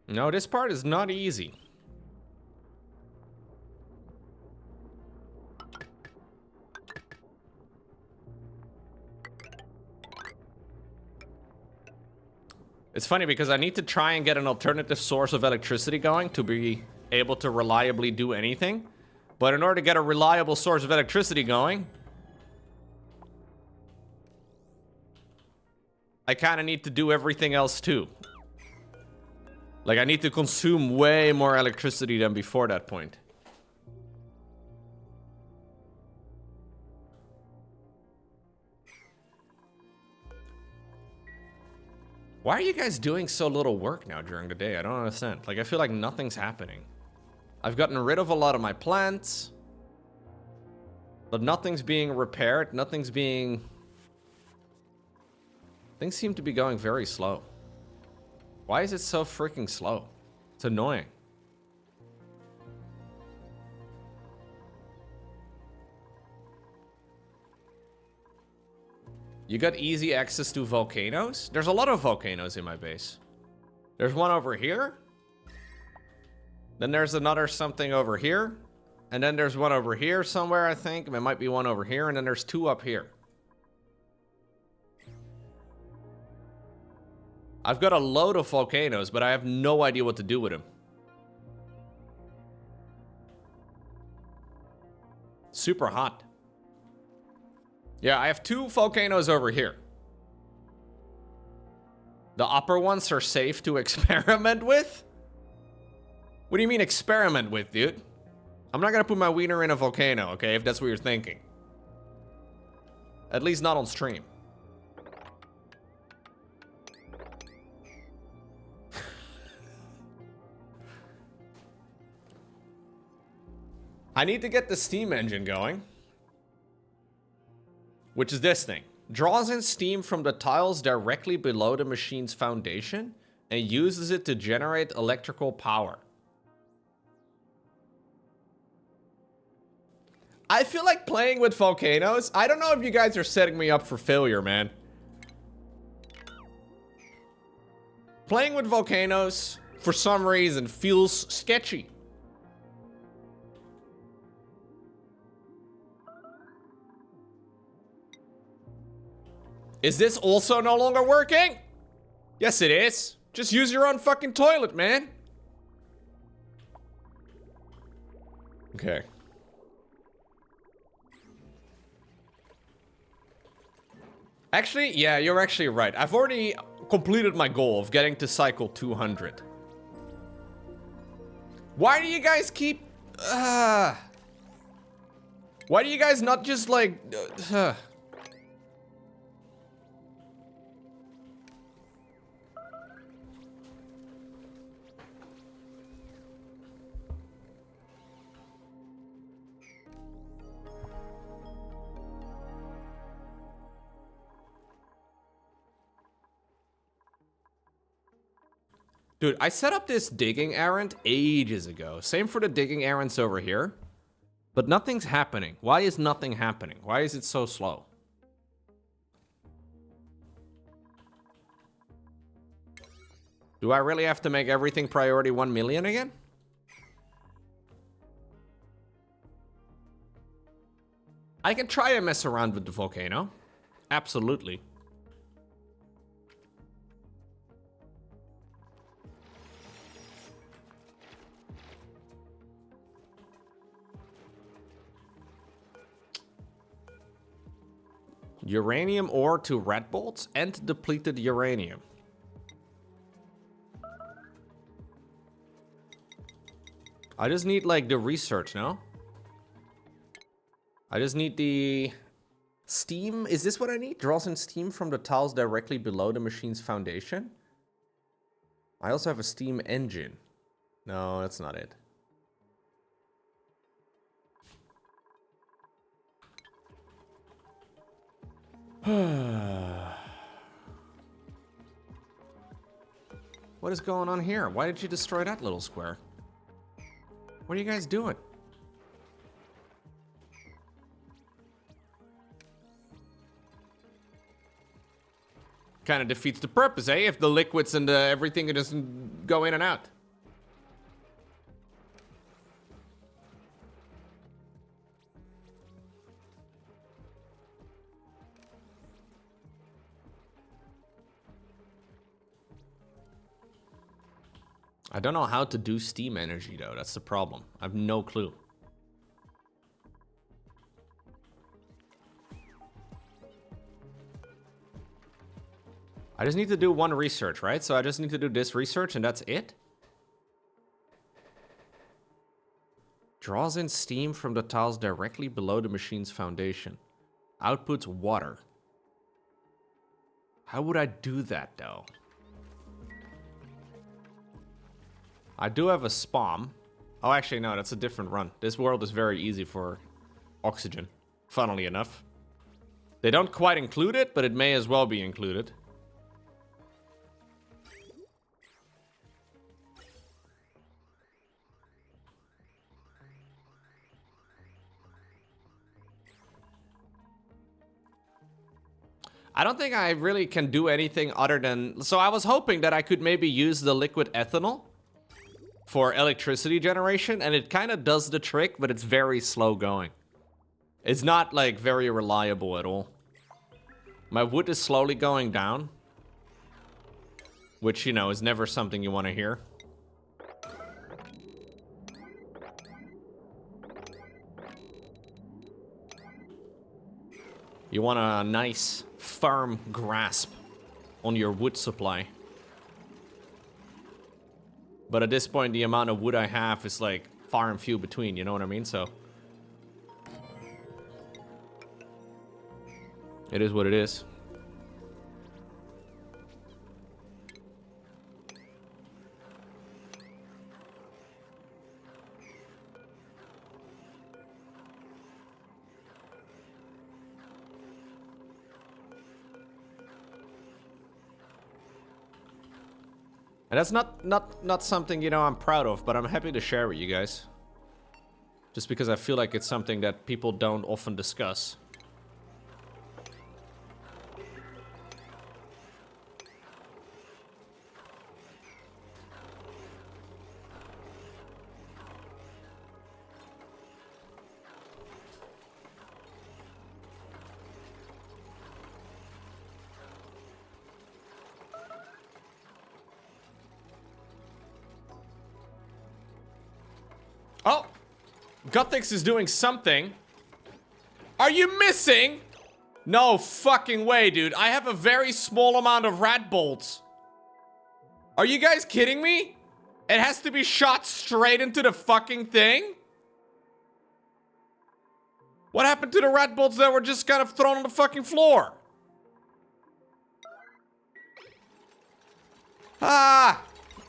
No, this part is not easy. It's funny because I need to try and get an alternative source of electricity going to be able to reliably do anything. But in order to get a reliable source of electricity going, I kind of need to do everything else too. Like, I need to consume way more electricity than before that point. Why are you guys doing so little work now during the day? I don't understand. Like, I feel like nothing's happening. I've gotten rid of a lot of my plants. But nothing's being repaired. Nothing's being... Things seem to be going very slow. Why is it so freaking slow? It's annoying. You got easy access to volcanoes? There's a lot of volcanoes in my base. There's one over here. Then there's another something over here. And then there's one over here somewhere, I think. There might be one over here. And then there's two up here. I've got a load of volcanoes, but I have no idea what to do with them. Super hot. Yeah, I have two volcanoes over here. The upper ones are safe to experiment with? What do you mean experiment with, dude? I'm not gonna put my wiener in a volcano, okay, if that's what you're thinking. At least not on stream. I need to get the steam engine going. Which is this thing. Draws in steam from the tiles directly below the machine's foundation and uses it to generate electrical power. I feel like playing with volcanoes. I don't know if you guys are setting me up for failure, man. Playing with volcanoes, for some reason, feels sketchy. Is this also no longer working? Yes, it is. Just use your own fucking toilet, man. Okay. Actually, yeah, you're actually right. I've already completed my goal of getting to cycle 200. Why do you guys keep... Why do you guys not just like... Dude, I set up this digging errand ages ago. Same for the digging errands over here. But nothing's happening. Why is nothing happening? Why is it so slow? Do I really have to make everything priority 1 million again? I can try and mess around with the volcano. Absolutely. Uranium ore to red bolts and depleted uranium. I just need like the research, no? I just need the steam. Is this what I need? Draws in steam from the tiles directly below the machine's foundation. I also have a steam engine. No, that's not it. What is going on here? Why did you destroy that little square? What are you guys doing? Kind of defeats the purpose, eh? If the liquids and everything can just go in and out. I don't know how to do steam energy, though. That's the problem. I have no clue. I just need to do one research, right? So I just need to do this research and that's it? Draws in steam from the tiles directly below the machine's foundation. Outputs water. How would I do that, though? I do have a SPOM. Oh, actually, no, that's a different run. This world is very easy for oxygen, funnily enough. They don't quite include it, but it may as well be included. I don't think I really can do anything other than... So I was hoping that I could maybe use the liquid ethanol for electricity generation, and it kind of does the trick, but it's very slow going. It's not, like, very reliable at all. My wood is slowly going down, which, you know, is never something you want to hear. You want a nice, firm grasp on your wood supply. But at this point, the amount of wood I have is like far and few between, you know what I mean? So it is what it is. And that's not something, you know, I'm proud of, but I'm happy to share with you guys. Just because I feel like it's something that people don't often discuss. Oh, Guthix is doing something. Are you missing? No fucking way, dude. I have a very small amount of rat bolts. Are you guys kidding me? It has to be shot straight into the fucking thing? What happened to the rat bolts that were just kind of thrown on the fucking floor? Ah!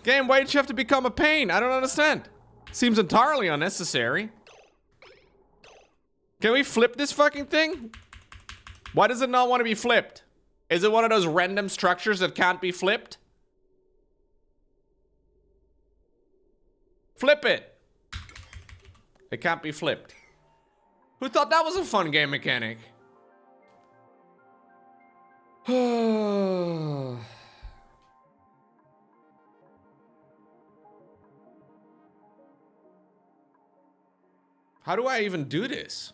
Game, why did you have to become a pain? I don't understand. Seems entirely unnecessary. Can we flip this fucking thing? Why does it not want to be flipped? Is it one of those random structures that can't be flipped? Flip it. It can't be flipped. Who thought that was a fun game mechanic? How do I even do this?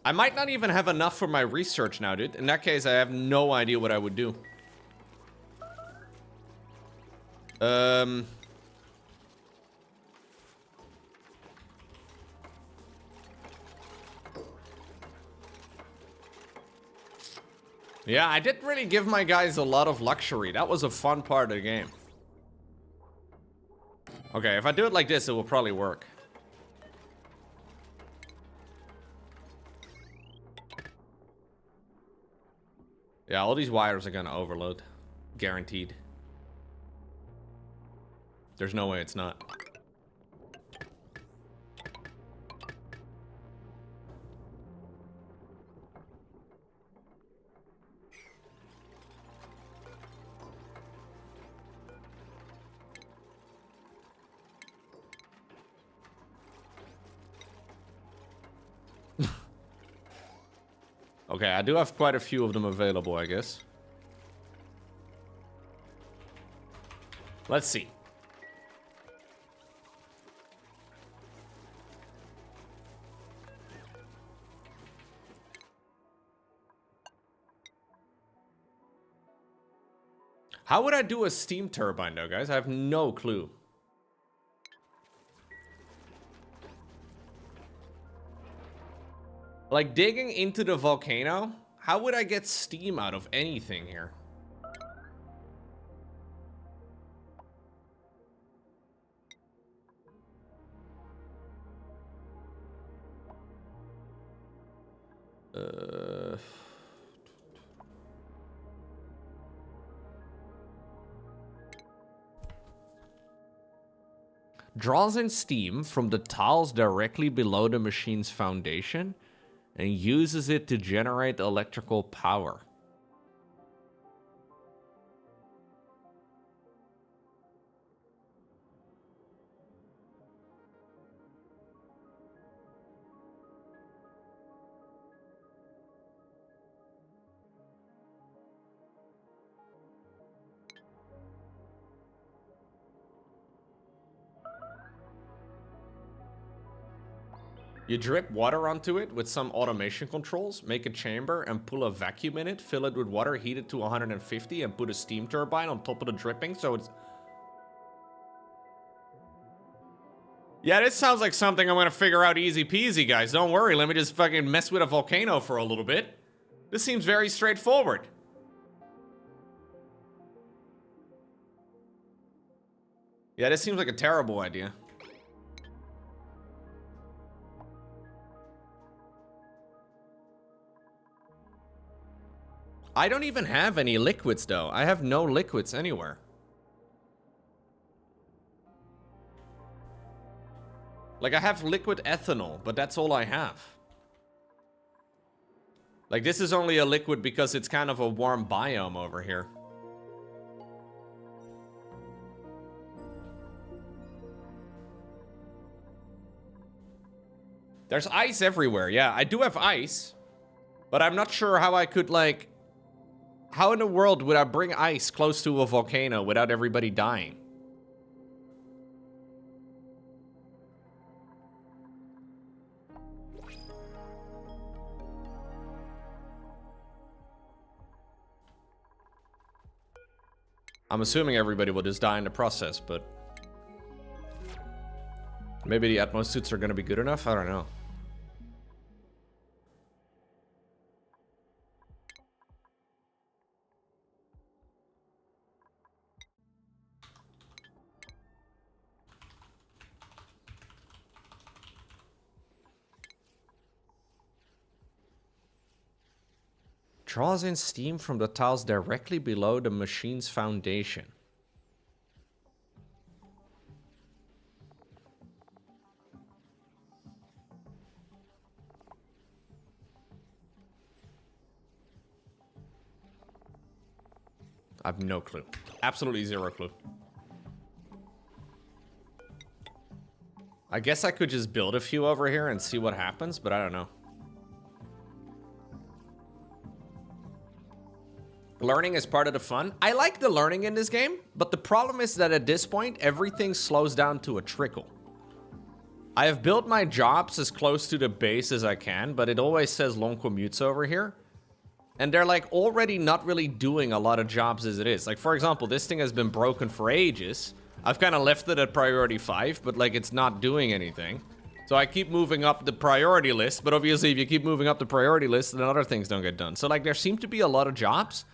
I might not even have enough for my research now, dude. In that case, I have no idea what I would do. Yeah, I didn't really give my guys a lot of luxury. That was a fun part of the game. Okay, if I do it like this, it will probably work. Yeah, all these wires are gonna overload. Guaranteed. There's no way it's not. Okay, I do have quite a few of them available, I guess. Let's see. How would I do a steam turbine though, guys? I have no clue. Like digging into the volcano? How would I get steam out of anything here? Draws in steam from the tiles directly below the machine's foundation and uses it to generate electrical power. You drip water onto it with some automation controls, make a chamber and pull a vacuum in it, fill it with water, heat it to 150 and put a steam turbine on top of the dripping so it's... Yeah, this sounds like something I'm gonna figure out easy peasy, guys. Don't worry, let me just fucking mess with a volcano for a little bit. This seems very straightforward. Yeah, this seems like a terrible idea. I don't even have any liquids, though. I have no liquids anywhere. Like, I have liquid ethanol, but that's all I have. Like, this is only a liquid because it's kind of a warm biome over here. There's ice everywhere. Yeah, I do have ice. But I'm not sure how I could, like... How in the world would I bring ice close to a volcano without everybody dying? I'm assuming everybody will just die in the process, but... Maybe the Atmos suits are gonna be good enough? I don't know. Draws in steam from the tiles directly below the machine's foundation. I have no clue. Absolutely zero clue. I guess I could just build a few over here and see what happens, but I don't know. Learning is part of the fun. I like the learning in this game, but the problem is that at this point, everything slows down to a trickle. I have built my jobs as close to the base as I can, but it always says long commutes over here. And they're like already not really doing a lot of jobs as it is. Like, for example, this thing has been broken for ages. I've kind of left it at priority 5, but like it's not doing anything. So I keep moving up the priority list, but obviously if you keep moving up the priority list, then other things don't get done. So like there seem to be a lot of jobs.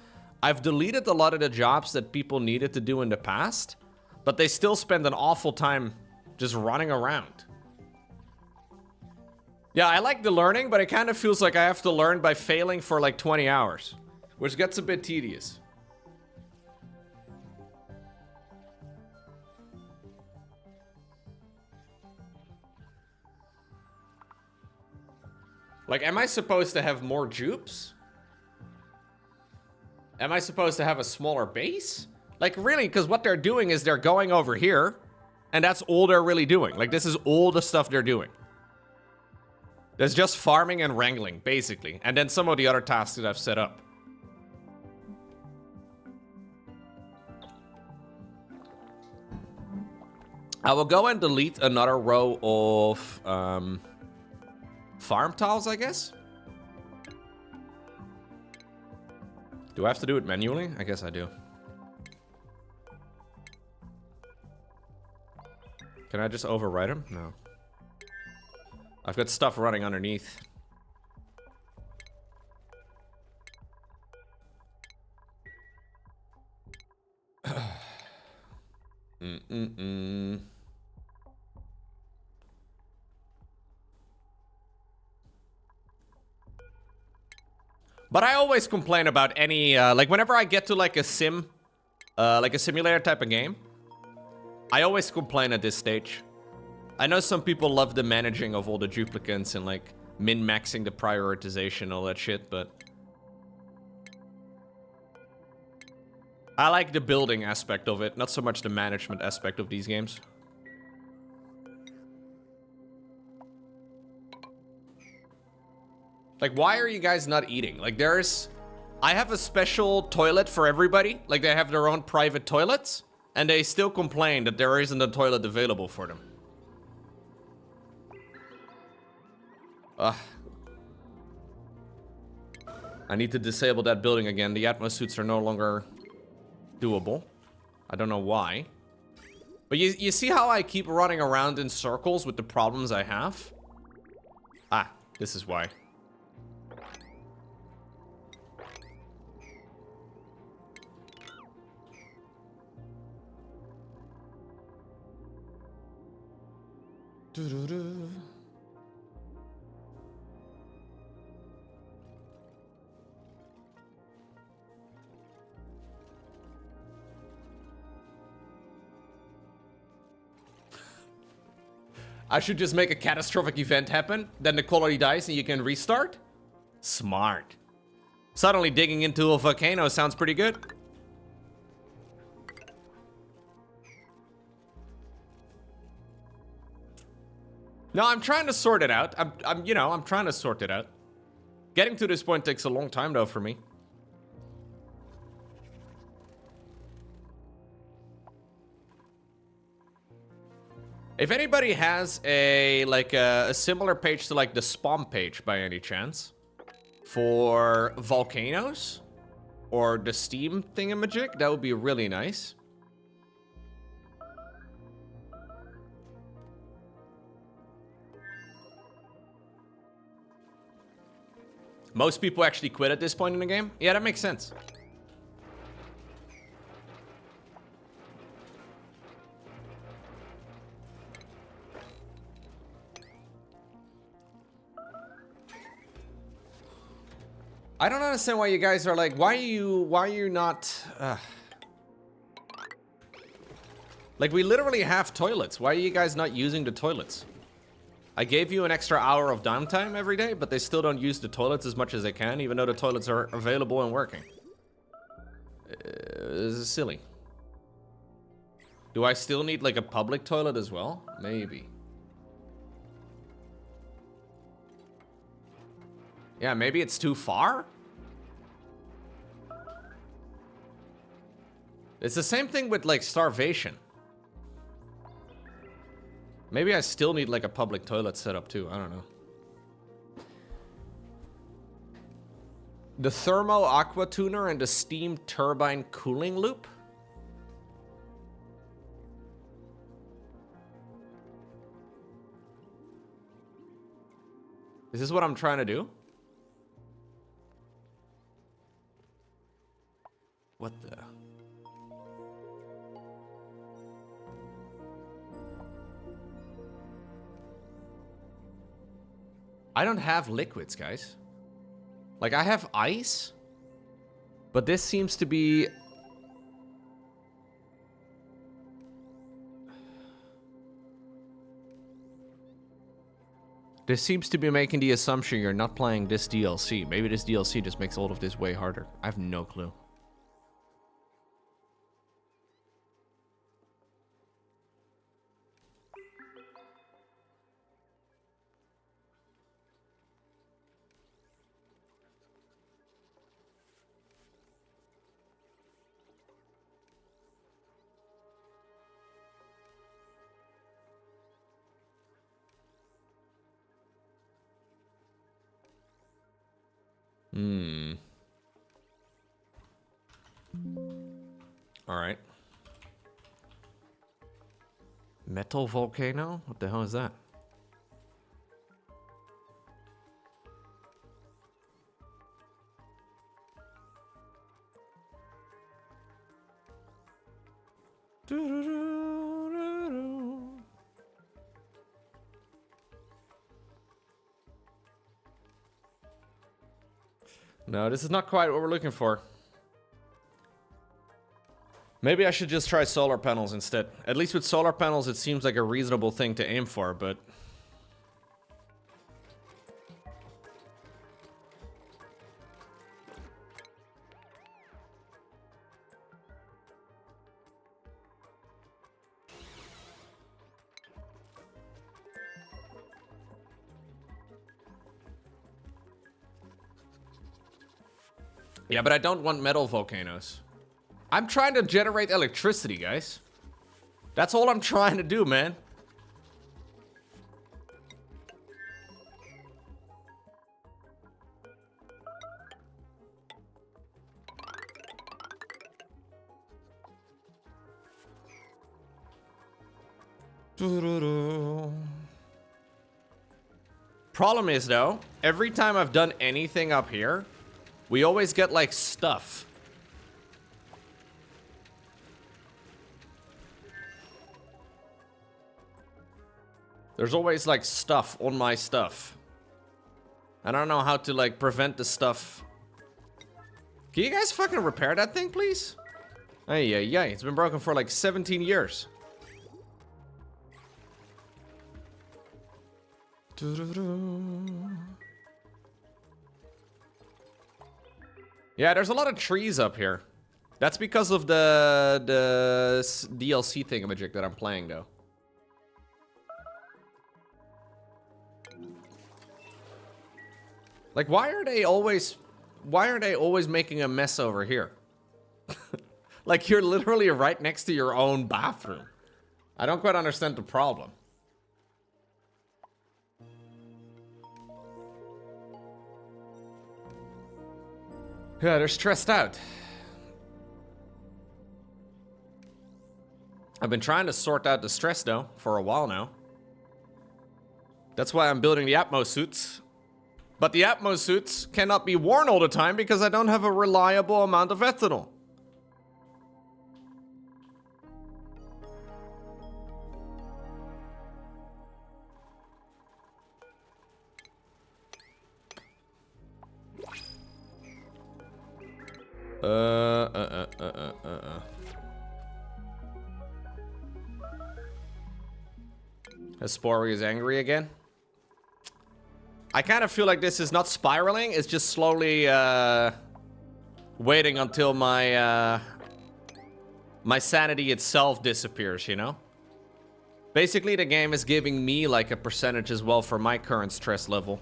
I've deleted a lot of the jobs that people needed to do in the past, but they still spend an awful time just running around. Yeah, I like the learning, but it kind of feels like I have to learn by failing for like 20 hours, which gets a bit tedious. Like, am I supposed to have more jupes? Am I supposed to have a smaller base? Like, really, because what they're doing is they're going over here, and that's all they're really doing. Like, this is all the stuff they're doing. There's just farming and wrangling, basically. And then some of the other tasks that I've set up. I will go and delete another row of farm tiles, I guess. Do I have to do it manually? I guess I do. Can I just overwrite them? No. I've got stuff running underneath. But I always complain about any, like whenever I get to like a simulator type of game, I always complain at this stage. I know some people love the managing of all the duplicates and like min-maxing the prioritization, all that shit, but I like the building aspect of it, not so much the management aspect of these games. Like, why are you guys not eating? Like, I have a special toilet for everybody. Like, they have their own private toilets, and they still complain that there isn't a toilet available for them. Ugh. I need to disable that building again. The Atmos suits are no longer doable. I don't know why. But you see how I keep running around in circles with the problems I have? Ah, this is why. Doo-doo-doo. I should just make a catastrophic event happen, then the quality dies and you can restart? Smart. Suddenly digging into a volcano sounds pretty good. No, I'm trying to sort it out. I'm trying to sort it out. Getting to this point takes a long time though for me. If anybody has a similar page to like the spawn page by any chance for volcanoes or the steam thingamajig, that would be really nice. Most people actually quit at this point in the game. Yeah, that makes sense. I don't understand why you guys are like, why are you not, like, we literally have toilets. Why are you guys not using the toilets? I gave you an extra hour of downtime every day, but they still don't use the toilets as much as they can, even though the toilets are available and working. This is silly. Do I still need like a public toilet as well? Maybe. Yeah, maybe it's too far? It's the same thing with like starvation. Maybe I still need like a public toilet set up too. I don't know. The thermo aqua tuner and the steam turbine cooling loop. Is this what I'm trying to do? What the? I don't have liquids, guys. Like, I have ice, but this seems to be... This seems to be making the assumption you're not playing this DLC. Maybe this DLC just makes all of this way harder. I have no clue. All right. Metal volcano? What the hell is that? No, this is not quite what we're looking for. Maybe I should just try solar panels instead. At least with solar panels, it seems like a reasonable thing to aim for, but... Yeah, but I don't want metal volcanoes. I'm trying to generate electricity, guys. That's all I'm trying to do, man. Problem is, though, every time I've done anything up here, we always get, like, stuff. There's always, like, stuff on my stuff. I don't know how to, like, prevent the stuff. Can you guys fucking repair that thing, please? Hey, it's been broken for, like, 17 years. Yeah, there's a lot of trees up here. That's because of the DLC thingamajig that I'm playing, though. Like, why are they always making a mess over here? Like, you're literally right next to your own bathroom. I don't quite understand the problem. Yeah, they're stressed out. I've been trying to sort out the stress, though, for a while now. That's why I'm building the Atmos suits. But the Atmos suits cannot be worn all the time because I don't have a reliable amount of ethanol. Hespori is angry again. I kind of feel like this is not spiraling, it's just slowly waiting until my my sanity itself disappears, you know? Basically, the game is giving me like a percentage as well for my current stress level.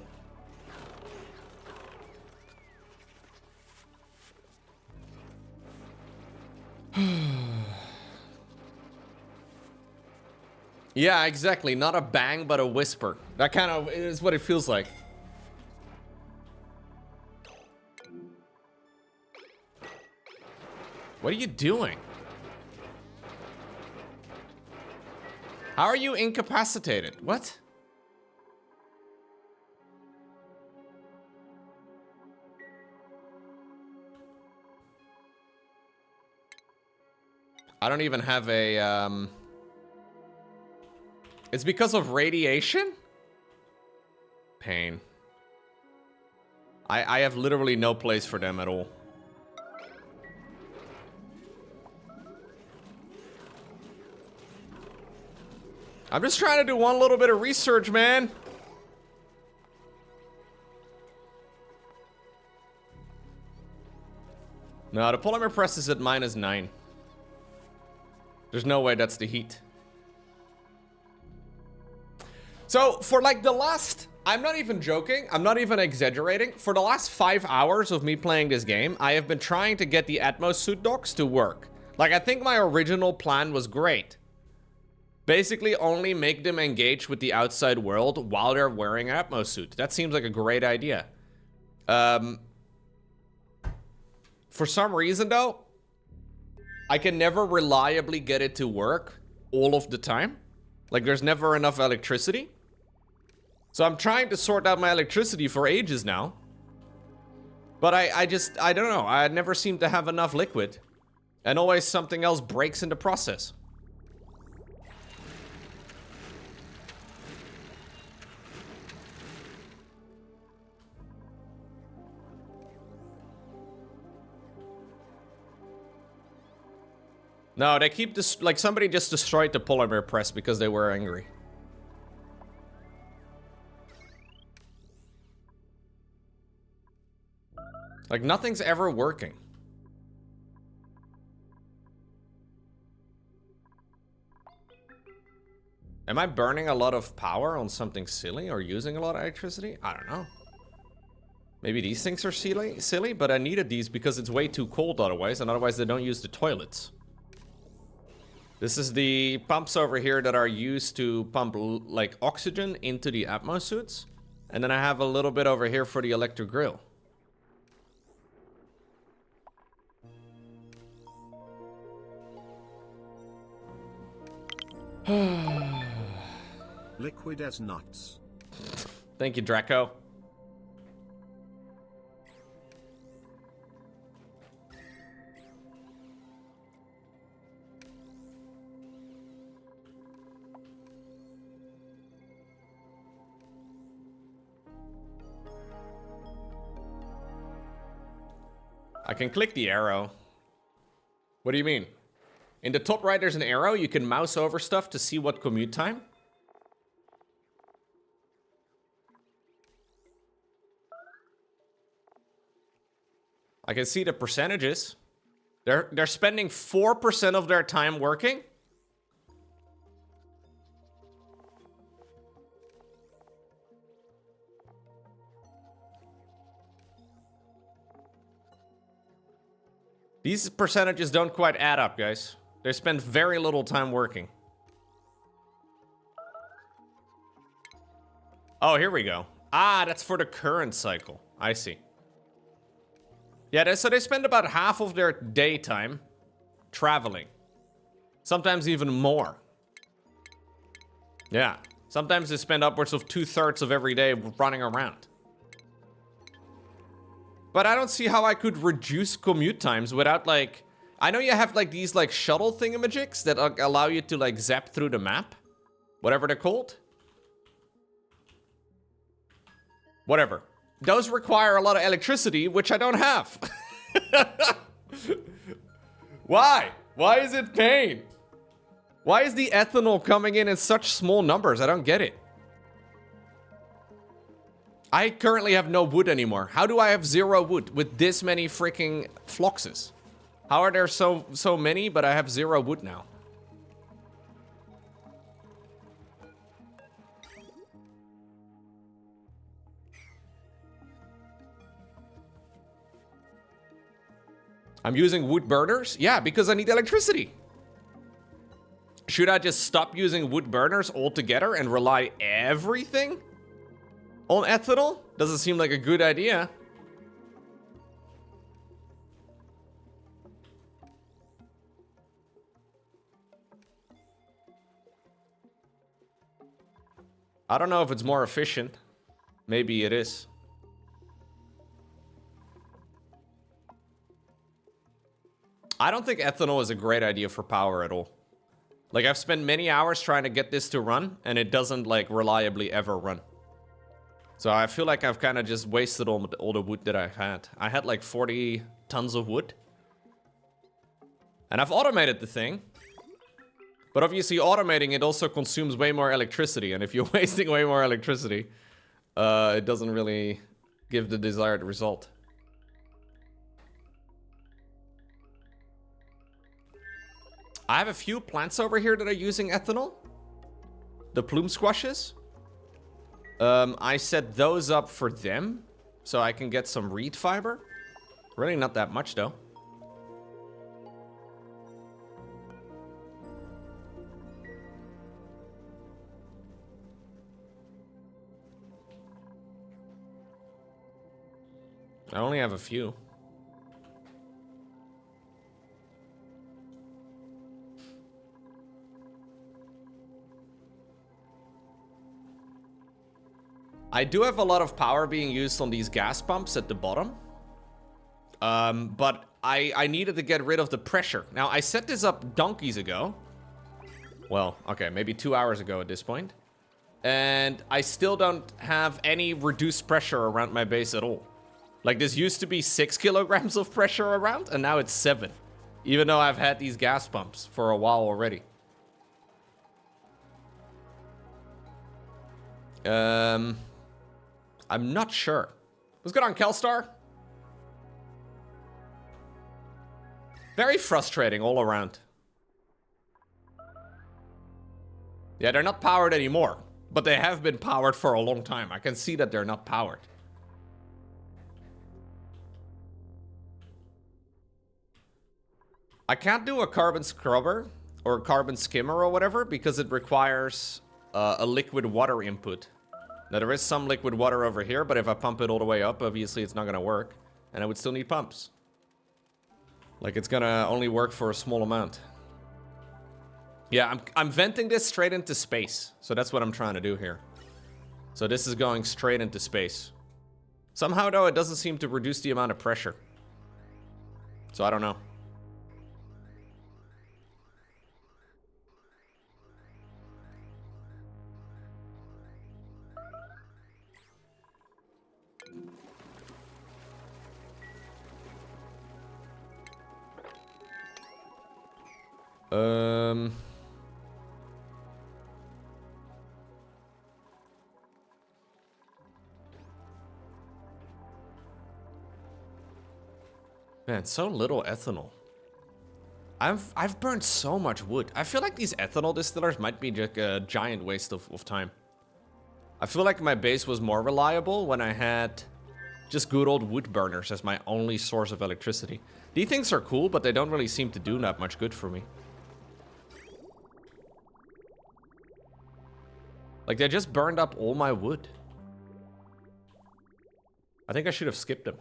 Yeah, exactly. Not a bang, but a whisper. That kind of is what it feels like. What are you doing? How are you incapacitated? What? I don't even have a, It's because of radiation? Pain. I have literally no place for them at all. I'm just trying to do one little bit of research, man. No, the polymer press is at -9. There's no way that's the heat. So, for like the last... I'm not even joking. I'm not even exaggerating. For the last 5 hours of me playing this game, I have been trying to get the Atmos suit docks to work. Like, I think my original plan was great. Basically, only make them engage with the outside world while they're wearing an Atmos suit. That seems like a great idea. For some reason, though, I can never reliably get it to work all of the time. Like, there's never enough electricity. So I'm trying to sort out my electricity for ages now. But I don't know. I never seem to have enough liquid. And always something else breaks in the process. No, they keep this, like somebody just destroyed the polymer press because they were angry. Like nothing's ever working. Am I burning a lot of power on something silly or using a lot of electricity? I don't know. Maybe these things are silly, but I needed these because it's way too cold otherwise, and otherwise they don't use the toilets. This is the pumps over here that are used to pump like oxygen into the Atmos suits. And then I have a little bit over here for the electric grill. Liquid as nuts. Thank you, Draco. I can click the arrow. What do you mean? In the top right, there's an arrow. You can mouse over stuff to see what commute time. I can see the percentages. They're spending 4% of their time working. These percentages don't quite add up, guys. They spend very little time working. Oh, here we go. Ah, that's for the current cycle. I see. Yeah, so they spend about half of their daytime traveling. Sometimes even more. Yeah. Sometimes they spend upwards of 2/3 of every day running around. But I don't see how I could reduce commute times without, like... I know you have, like, these, like, shuttle thingamajigs that allow you to, like, zap through the map. Whatever they're called. Whatever. Those require a lot of electricity, which I don't have. Why? Why is it pain? Why is the ethanol coming in such small numbers? I don't get it. I currently have no wood anymore. How do I have 0 wood with this many freaking floxes? How are there so many, but I have 0 wood now? I'm using wood burners? Yeah, because I need electricity. Should I just stop using wood burners altogether and rely everything on ethanol? Doesn't seem like a good idea. I don't know if it's more efficient. Maybe it is. I don't think ethanol is a great idea for power at all. Like, I've spent many hours trying to get this to run, and it doesn't, like, reliably ever run. So I feel like I've kind of just wasted all the wood that I've had. I had, like, 40 tons of wood. And I've automated the thing. But obviously, automating it also consumes way more electricity. And if you're wasting way more electricity, it doesn't really give the desired result. I have a few plants over here that are using ethanol. The plume squashes. I set those up for them, so I can get some reed fiber. Really not that much, though. I only have a few. I do have a lot of power being used on these gas pumps at the bottom. But I needed to get rid of the pressure. Now, I set this up donkeys ago. Well, okay, maybe 2 hours ago at this point. And I still don't have any reduced pressure around my base at all. Like, this used to be 6 kilograms of pressure around, and now it's 7. Even though I've had these gas pumps for a while already. I'm not sure. What's going on, Kelstar? Very frustrating all around. Yeah, they're not powered anymore. But they have been powered for a long time. I can see that they're not powered. I can't do a carbon scrubber or carbon skimmer or whatever because it requires a liquid water input. Now, there is some liquid water over here, but if I pump it all the way up, obviously it's not going to work. And I would still need pumps. Like, it's going to only work for a small amount. Yeah, I'm venting this straight into space. So that's what I'm trying to do here. So this is going straight into space. Somehow, though, it doesn't seem to reduce the amount of pressure. So I don't know. Man, so little ethanol. I've burned so much wood. I feel like these ethanol distillers might be just a giant waste of time. I feel like my base was more reliable when I had just good old wood burners as my only source of electricity. These things are cool, but they don't really seem to do that much good for me. Like, they just burned up all my wood. I think I should have skipped them.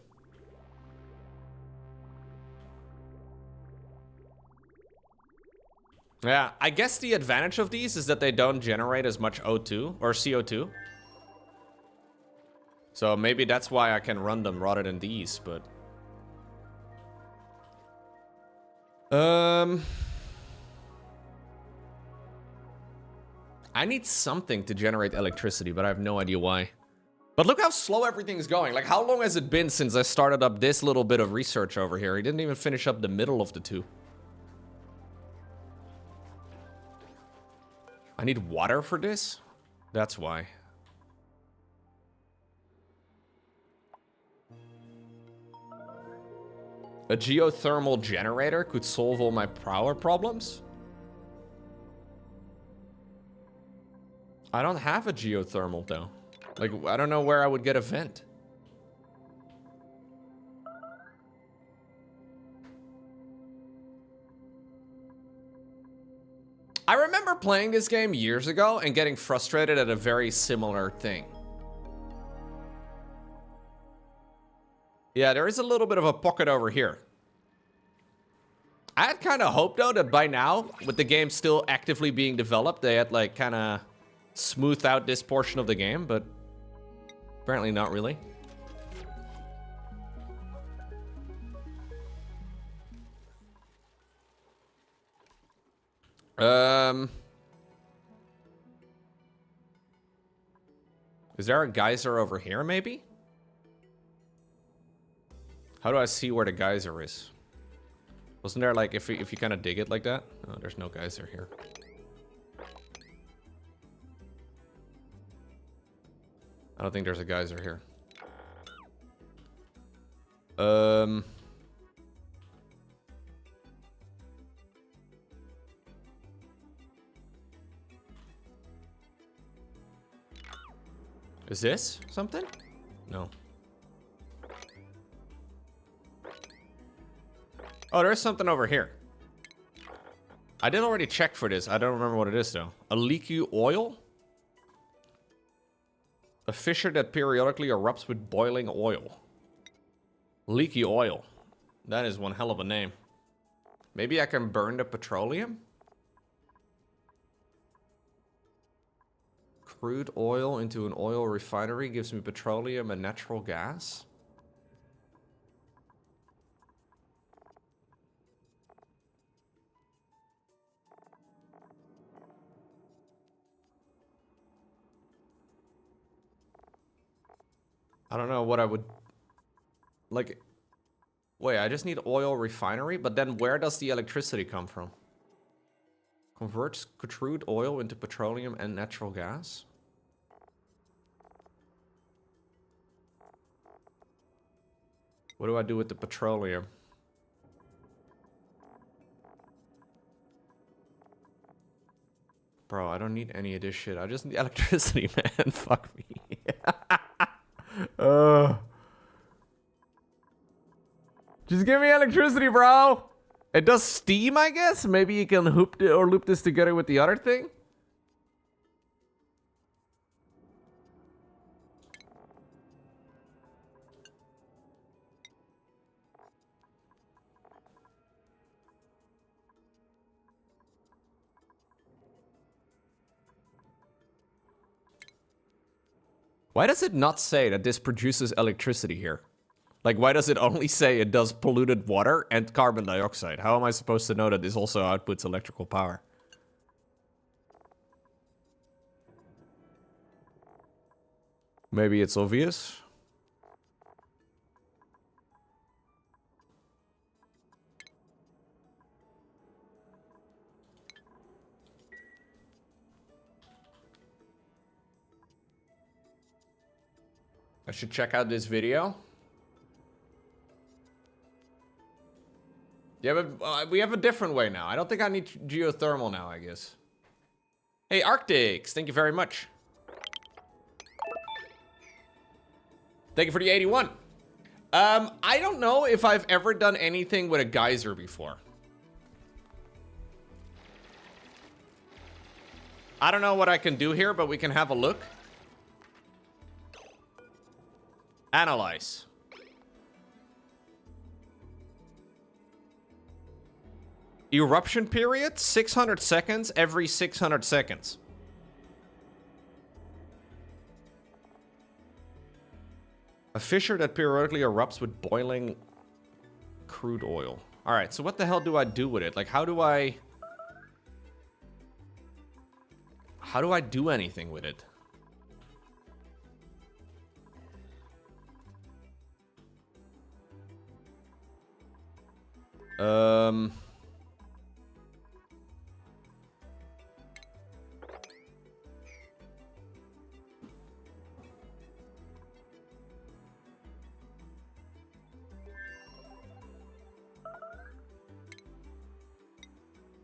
Yeah, I guess the advantage of these is that they don't generate as much O2 or CO2. So maybe that's why I can run them rather than these, but... I need something to generate electricity, but I have no idea why. But look how slow everything's going. Like, how long has it been since I started up this little bit of research over here? He didn't even finish up the middle of the two. I need water for this? That's why. A geothermal generator could solve all my power problems? I don't have a geothermal though. Like, I don't know where I would get a vent. I remember playing this game years ago and getting frustrated at a very similar thing. Yeah, there is a little bit of a pocket over here. I had kind of hoped though that by now, with the game still actively being developed, they had like kind of smoothed out this portion of the game, but apparently not really. Is there a geyser over here, maybe? How do I see where the geyser is? Wasn't there like, if you kind of dig it like that? Oh, there's no geyser here. I don't think there's a geyser here. Is this something? No. Oh, there's something over here. I did already check for this. I don't remember what it is, though. A leaky oil? A fissure that periodically erupts with boiling oil. Leaky oil. That is one hell of a name. Maybe I can burn the petroleum? Crude oil into an oil refinery gives me petroleum and natural gas? I don't know what I would... Like... Wait, I just need oil refinery? But then where does the electricity come from? Converts crude oil into petroleum and natural gas? What do I do with the petroleum? Bro, I don't need any of this shit. I just need electricity, man. Fuck me. Just give me electricity, bro. It does steam, I guess. Maybe you can loop this together with the other thing. Why does it not say that this produces electricity here? Like, why does it only say it does polluted water and carbon dioxide? How am I supposed to know that this also outputs electrical power? Maybe it's obvious. I should check out this video. Yeah, but we have a different way now. I don't think I need geothermal now, I guess. Hey, Arctics, thank you very much. Thank you for the 81. I don't know if I've ever done anything with a geyser before. I don't know what I can do here, but we can have a look. Analyze. Eruption period, 600 seconds every 600 seconds. A fissure that periodically erupts with boiling crude oil. All right, so what the hell do I do with it? Like, how do I do anything with it?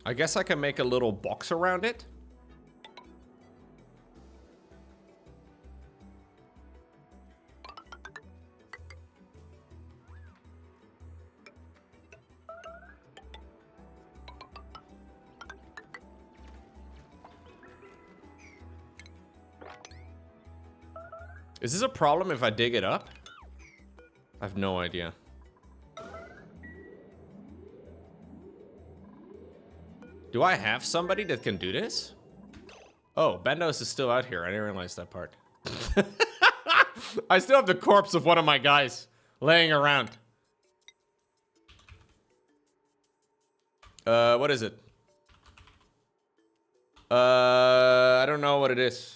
I guess I can make a little box around it. Is this a problem if I dig it up? I have no idea. Do I have somebody that can do this? Oh, Bendos is still out here. I didn't realize that part. I still have the corpse of one of my guys laying around. What is it? I don't know what it is.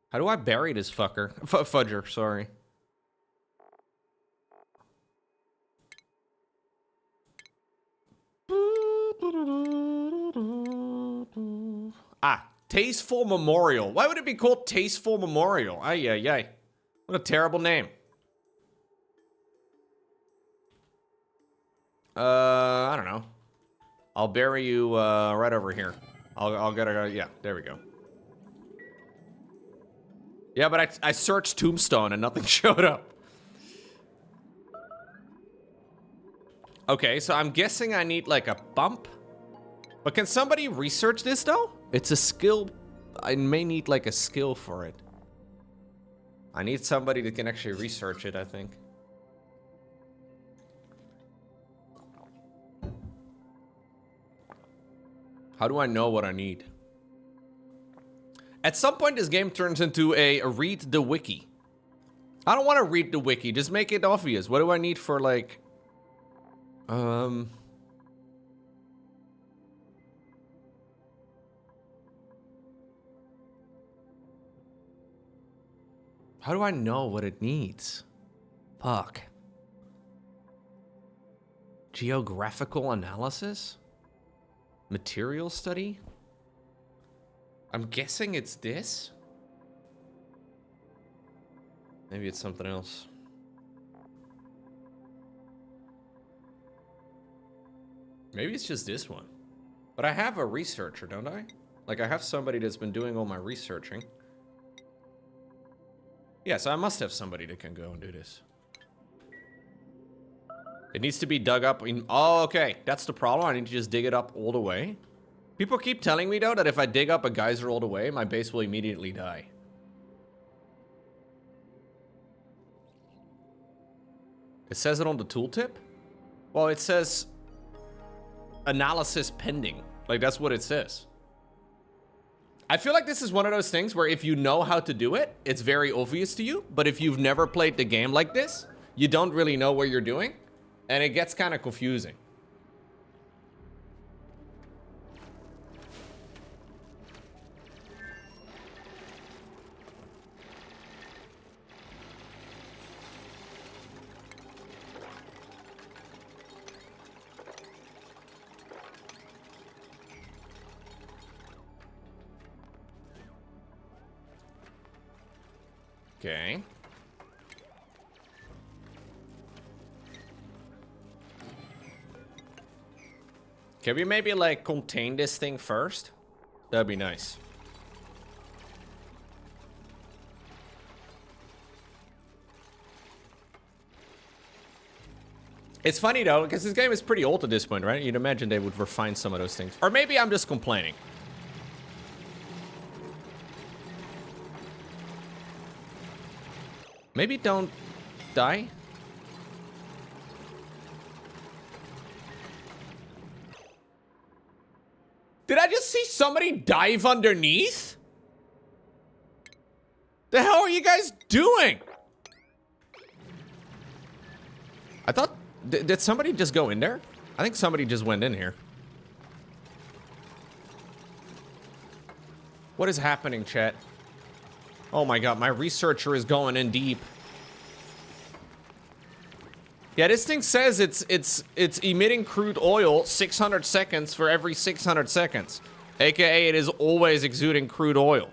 How do I bury this fucker? Fudger, sorry. Ah, Tasteful Memorial. Why would it be called Tasteful Memorial? Ay, ay, ay. What a terrible name. I don't know. I'll bury you, right over here. I'll get a, yeah, there we go. Yeah, but I searched Tombstone and nothing showed up. Okay, so I'm guessing I need like a bump. But can somebody research this though? It's a skill. I may need like a skill for it. I need somebody that can actually research it, I think. How do I know what I need? At some point, this game turns into a read the wiki. I don't want to read the wiki. Just make it obvious. What do I need for, like... How do I know what it needs? Fuck. Geographical analysis? Material study? I'm guessing it's this? Maybe it's something else. Maybe it's just this one. But I have a researcher, don't I? Like, I have somebody that's been doing all my researching. Yeah, so I must have somebody that can go and do this. It needs to be dug up in... Oh, okay. That's the problem. I need to just dig it up all the way. People keep telling me, though, that if I dig up a geyser all the way, my base will immediately die. It says it on the tooltip? Well, it says... analysis pending. Like, that's what it says. I feel like this is one of those things where if you know how to do it, it's very obvious to you. But if you've never played the game like this, you don't really know what you're doing. And it gets kind of confusing. Okay. Can we maybe, like, contain this thing first? That'd be nice. It's funny, though, because this game is pretty old at this point, right? You'd imagine they would refine some of those things. Or maybe I'm just complaining. Maybe don't die. Did I just see somebody dive underneath? The hell are you guys doing? I thought... Did somebody just go in there? I think somebody just went in here. What is happening, chat? Oh my god, my researcher is going in deep. Yeah, this thing says it's emitting crude oil 600 seconds for every 600 seconds. AKA it is always exuding crude oil.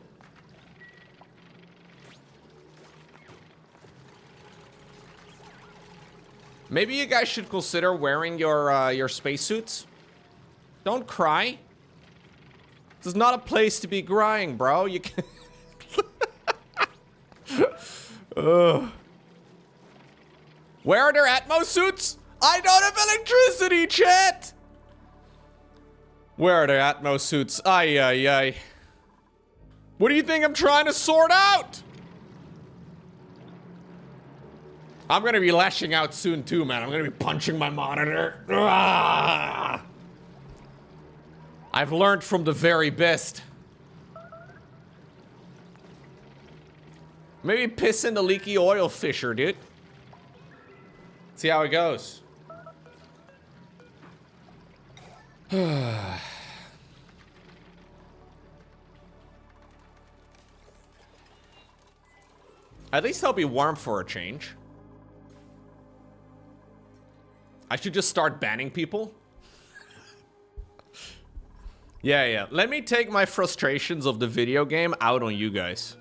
Maybe you guys should consider wearing your spacesuits. Don't cry. This is not a place to be crying, bro. You can Where are their Atmos suits? I don't have electricity, chat! Where are their Atmos suits? Ay, ay, ay. What do you think I'm trying to sort out? I'm gonna be lashing out soon too, man. I'm gonna be punching my monitor. Ah! I've learned from the very best. Maybe piss in the leaky oil fisher, dude. See how it goes. At least I'll be warm for a change. I should just start banning people. Yeah. Let me take my frustrations of the video game out on you guys.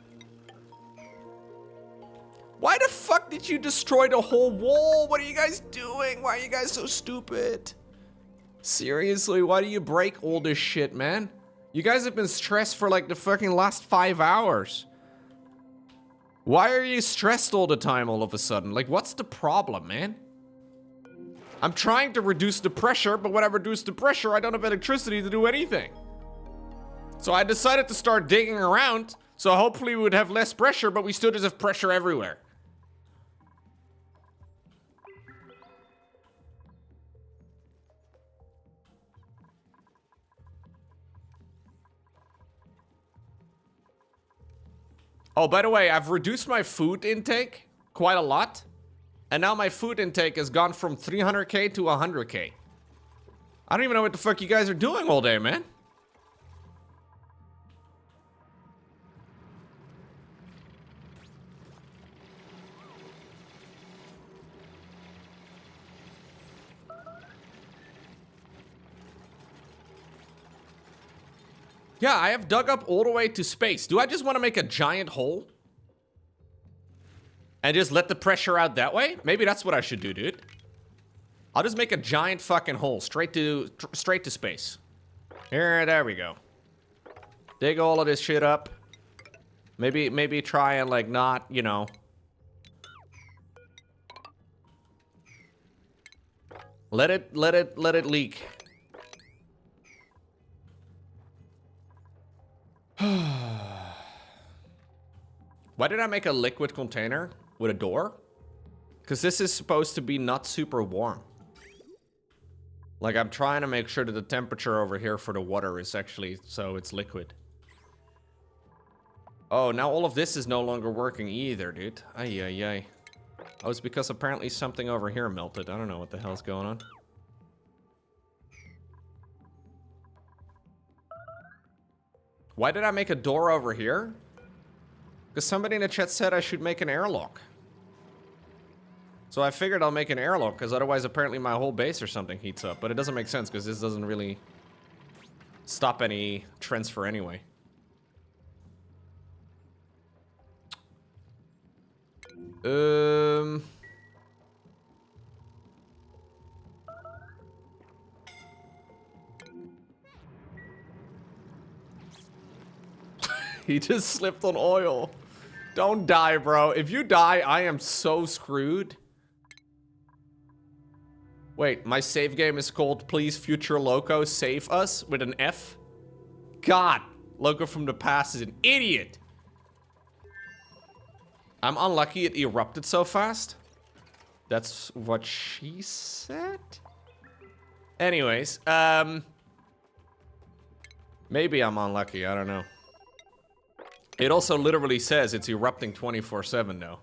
Why the fuck did you destroy the whole wall? What are you guys doing? Why are you guys so stupid? Seriously, why do you break all this shit, man? You guys have been stressed for like the fucking last 5 hours. Why are you stressed all the time all of a sudden? Like, what's the problem, man? I'm trying to reduce the pressure, but when I reduce the pressure, I don't have electricity to do anything. So I decided to start digging around, so hopefully we would have less pressure, but we still just have pressure everywhere. Oh, by the way, I've reduced my food intake quite a lot. And now my food intake has gone from 300k to 100k. I don't even know what the fuck you guys are doing all day, man. Yeah, I have dug up all the way to space. Do I just want to make a giant hole? And just let the pressure out that way? Maybe that's what I should do, dude. I'll just make a giant fucking hole straight to space. There we go. Dig all of this shit up. Maybe try and like not, you know. Let it leak. Why did I make a liquid container with a door? Because this is supposed to be not super warm. Like, I'm trying to make sure that the temperature over here for the water is actually so it's liquid. Oh, now all of this is no longer working either, dude. Ay, ay, ay. Oh, it's because apparently something over here melted. I don't know what the hell's going on. Why did I make a door over here? Because somebody in the chat said I should make an airlock. So I figured I'll make an airlock, because otherwise apparently my whole base or something heats up. But it doesn't make sense, because this doesn't really stop any transfer anyway. He just slipped on oil. Don't die, bro. If you die, I am so screwed. Wait, my save game is called Please Future Loco Save Us with an F? God, Loco from the past is an idiot. I'm unlucky it erupted so fast. That's what she said? Anyways, maybe I'm unlucky, I don't know. It also literally says it's erupting 24/7 though.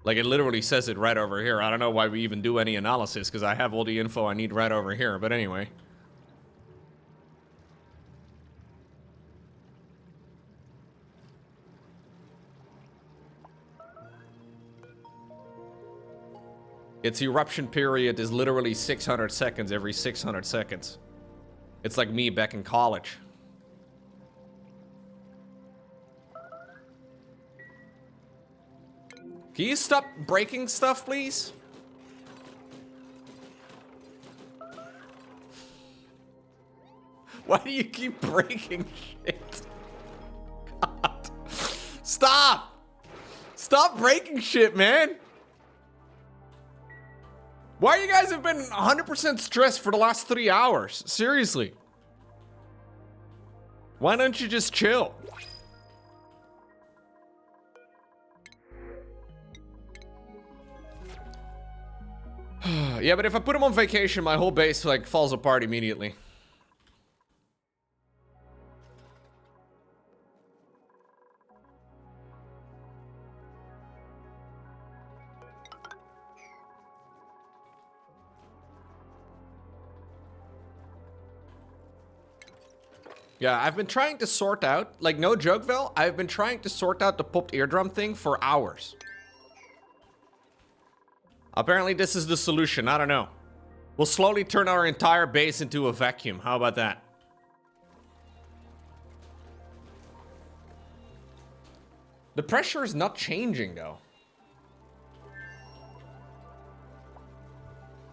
Like, it literally says it right over here. I don't know why we even do any analysis, because I have all the info I need right over here, but anyway. Its eruption period is literally 600 seconds every 600 seconds. It's like me back in college. Can you stop breaking stuff, please? Why do you keep breaking shit? God. Stop! Stop breaking shit, man! Why you guys have been 100% stressed for the last 3 hours? Seriously. Why don't you just chill? Yeah, but if I put him on vacation, my whole base like falls apart immediately. Yeah, I've been trying to sort out, like no joke, Vel, I've been trying to sort out the popped eardrum thing for hours. Apparently this is the solution, I don't know. We'll slowly turn our entire base into a vacuum, how about that? The pressure is not changing though.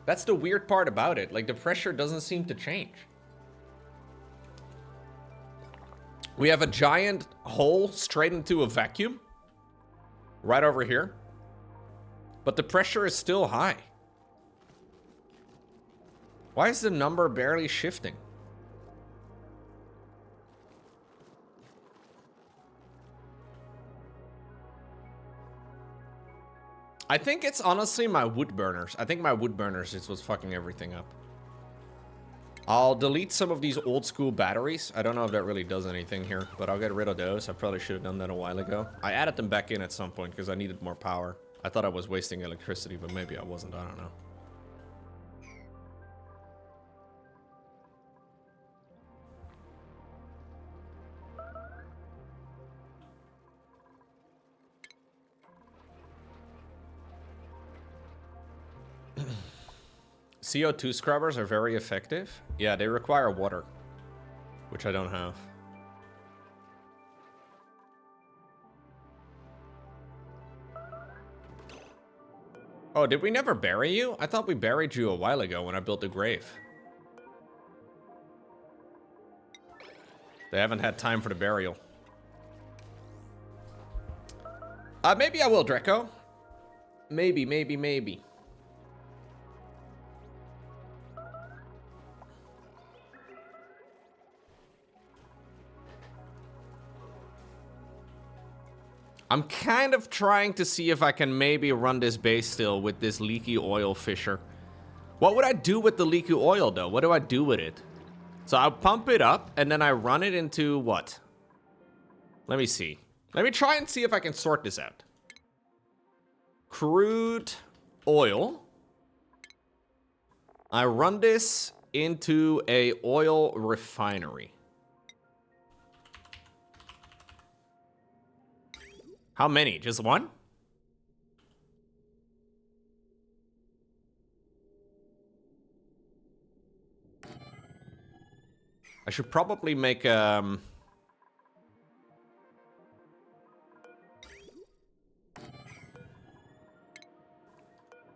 That's the weird part about it, like the pressure doesn't seem to change. We have a giant hole straight into a vacuum. Right over here. But the pressure is still high. Why is the number barely shifting? I think it's honestly my wood burners. I think my wood burners is what's fucking everything up. I'll delete some of these old school batteries. I don't know if that really does anything here, but I'll get rid of those. I probably should have done that a while ago. I added them back in at some point because I needed more power. I thought I was wasting electricity, but maybe I wasn't. I don't know. CO2 scrubbers are very effective. Yeah, they require water, which I don't have. Oh, did we never bury you? I thought we buried you a while ago when I built the grave. They haven't had time for the burial. Maybe I will, Draco. Maybe, maybe, maybe. I'm kind of trying to see if I can maybe run this base still with this leaky oil fisher. What would I do with the leaky oil, though? What do I do with it? So I'll pump it up, and then I run it into what? Let me see. Let me try and see if I can sort this out. Crude oil. I run this into a oil refinery. How many? Just one? I should probably make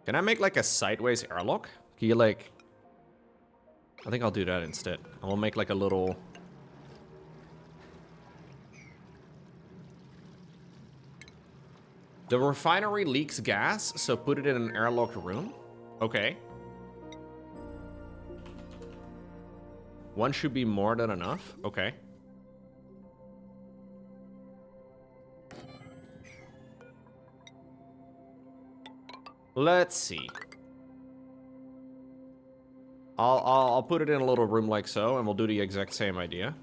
Can I make like a sideways airlock? Can you like... I think I'll do that instead. I will make like a little... The refinery leaks gas, so put it in an airlocked room. Okay. One should be more than enough. Okay. Let's see. I'll put it in a little room like so, and we'll do the exact same idea.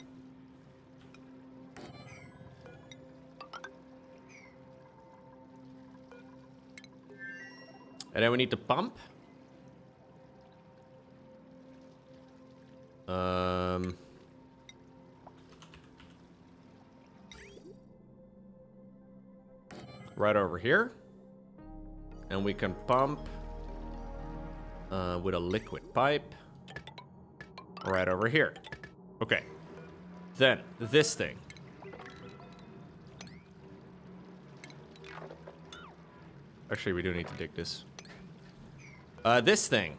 And then we need to pump. Right over here. And we can pump with a liquid pipe right over here. Okay. Then, this thing. Actually, we do need to dig this. This thing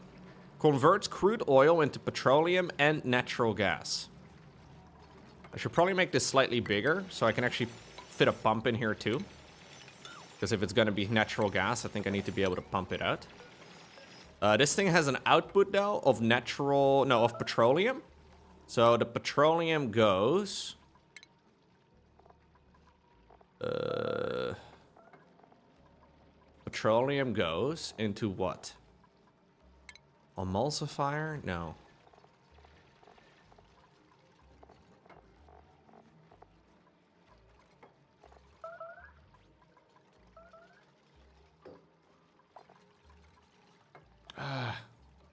converts crude oil into petroleum and natural gas. I should probably make this slightly bigger so I can actually fit a pump in here too. Because if it's going to be natural gas, I think I need to be able to pump it out. This thing has an output though of of petroleum. So the petroleum goes... petroleum goes into what? Emulsifier? No.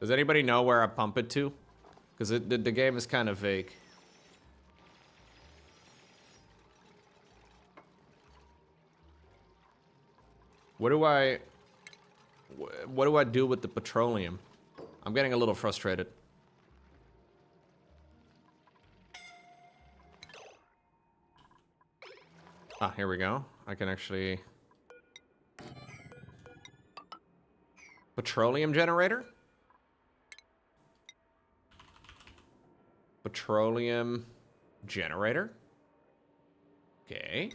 Does anybody know where I pump it to? Because the game is kind of vague. What do I do with the petroleum? I'm getting a little frustrated. Ah, here we go. I can actually... Petroleum generator? Petroleum generator? Okay.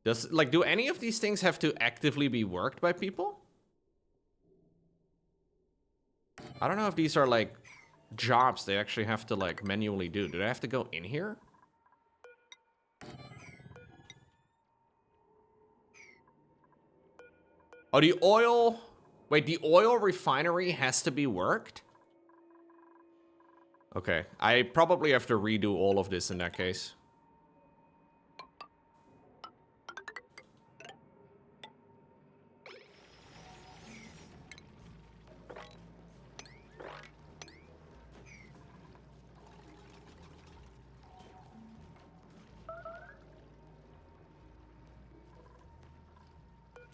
Do any of these things have to actively be worked by people? I don't know if these are like jobs they actually have to like manually do. Do they have to go in here? Oh, the oil... Wait, the oil refinery has to be worked? Okay, I probably have to redo all of this in that case.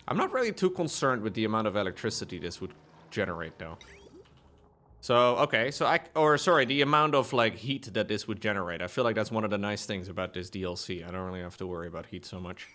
I'm not really too concerned with the amount of electricity this would generate, though. So, okay, sorry, the amount of, like, heat that this would generate. I feel like that's one of the nice things about this DLC. I don't really have to worry about heat so much.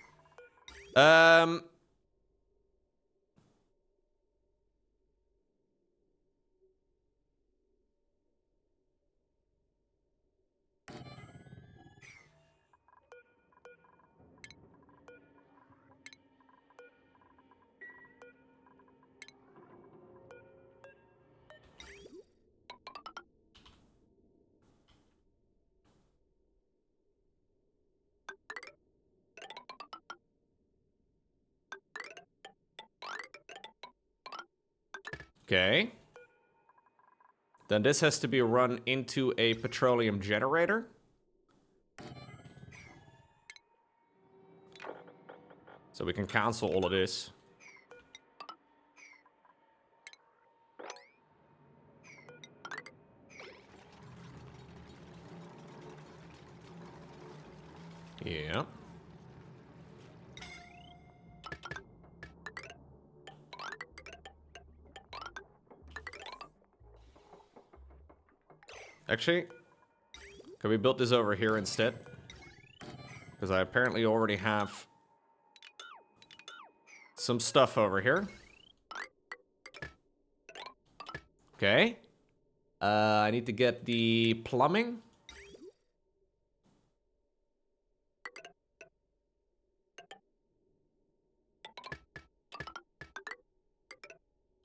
Okay. Then this has to be run into a petroleum generator. So we can cancel all of this. Yeah. Actually, can we build this over here instead? Because I apparently already have some stuff over here. Okay. I need to get the plumbing.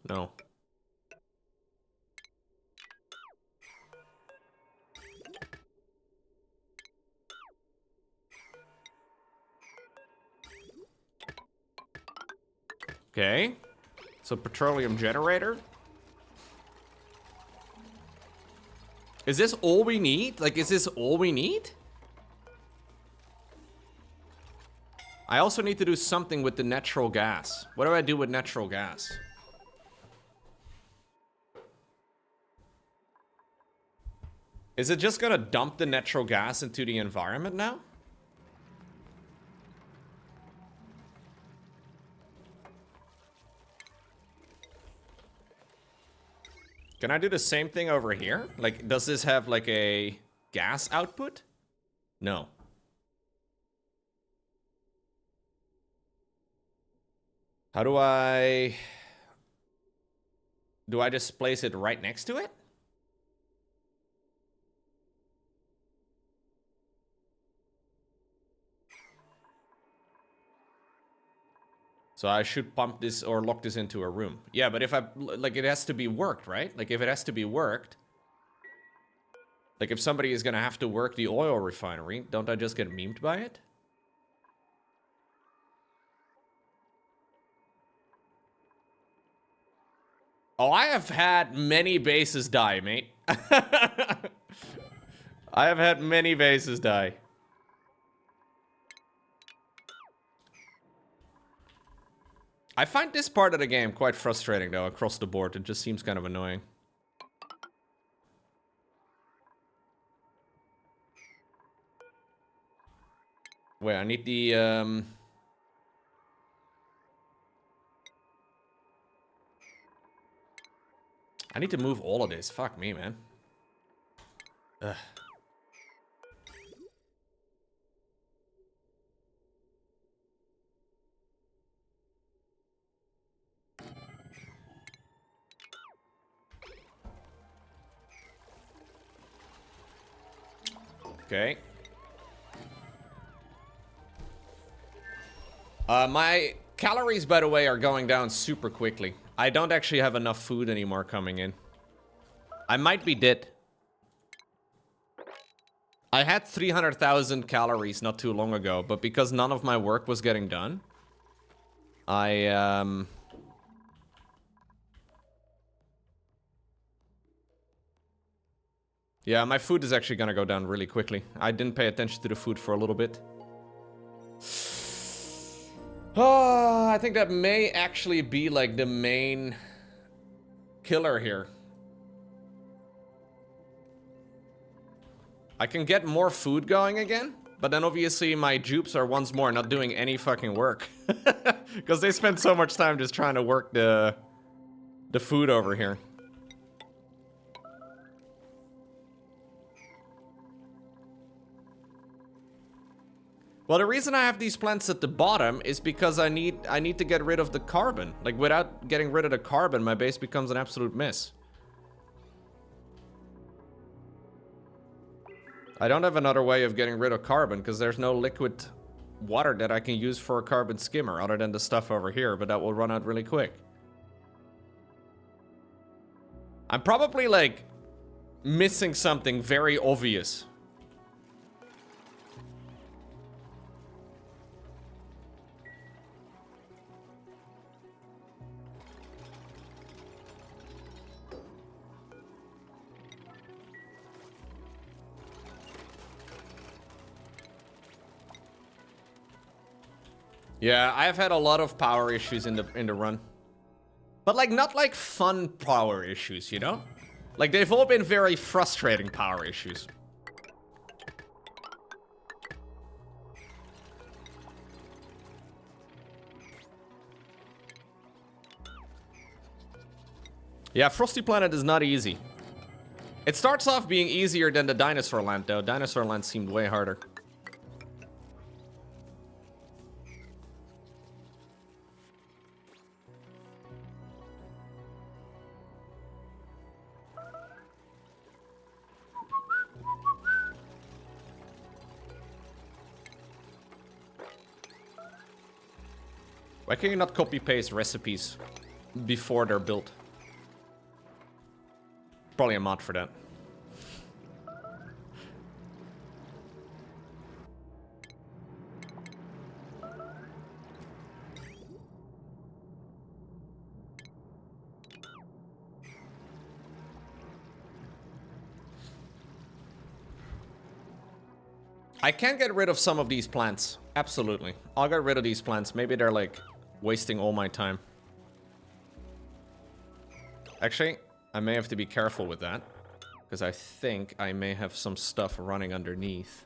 No. Okay. So petroleum generator. Is this all we need? Like, is this all we need? I also need to do something with the natural gas. What do I do with natural gas? Is it just gonna dump the natural gas into the environment now? Can I do the same thing over here? Like, does this have like a gas output? No. How do I... Do I just place it right next to it? So I should pump this or lock this into a room. Yeah, but if I... Like, it has to be worked, right? Like, if it has to be worked... Like, if somebody is gonna have to work the oil refinery, don't I just get memed by it? Oh, I have had many bases die, mate. I have had many bases die. I find this part of the game quite frustrating, though, across the board. It just seems kind of annoying. Wait, I need the, I need to move all of this. Fuck me, man. Ugh. Okay. My calories, by the way, are going down super quickly. I don't actually have enough food anymore coming in. I might be dead. I had 300,000 calories not too long ago, but because none of my work was getting done, yeah, my food is actually gonna go down really quickly. I didn't pay attention to the food for a little bit. Oh, I think that may actually be like the main killer here. I can get more food going again, but then obviously my dupes are once more not doing any fucking work. Because they spend so much time just trying to work the food over here. Well, the reason I have these plants at the bottom is because I need to get rid of the carbon. Like, without getting rid of the carbon, my base becomes an absolute mess. I don't have another way of getting rid of carbon because there's no liquid water that I can use for a carbon skimmer other than the stuff over here, but that will run out really quick. I'm probably, like, missing something very obvious. Yeah, I have had a lot of power issues in the run. But like not like fun power issues, you know? Like they've all been very frustrating power issues. Yeah, Frosty Planet is not easy. It starts off being easier than the Dinosaur Land though. Dinosaur Land seemed way harder. Why can you not copy-paste recipes before they're built? Probably a mod for that. I can get rid of some of these plants. Absolutely. I'll get rid of these plants. Maybe they're like wasting all my time. Actually, I may have to be careful with that. Because I think I may have some stuff running underneath.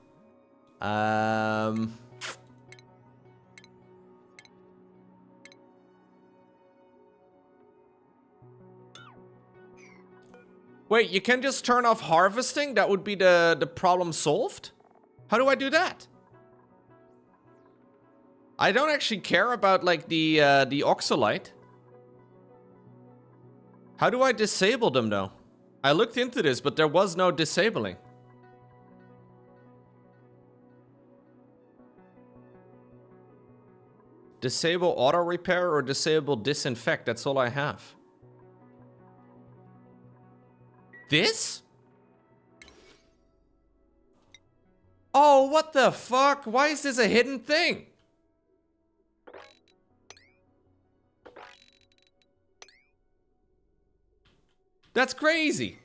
Wait, you can just turn off harvesting? That would be the problem solved? How do I do that? I don't actually care about, like, the oxalite. How do I disable them, though? I looked into this, but there was no disabling. Disable auto repair or disable disinfect. That's all I have. This? Oh, what the fuck? Why is this a hidden thing? That's crazy.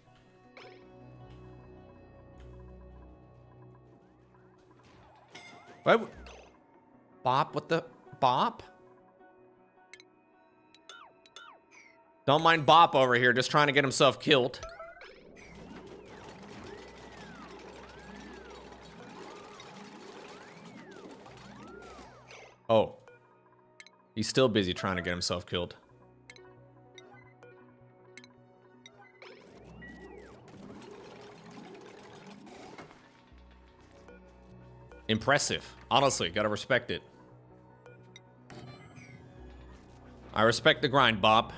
Why? Bop? What the? Bop? Don't mind Bop over here, just trying to get himself killed. Oh. He's still busy trying to get himself killed. Impressive. Honestly, gotta respect it. I respect the grind, Bob.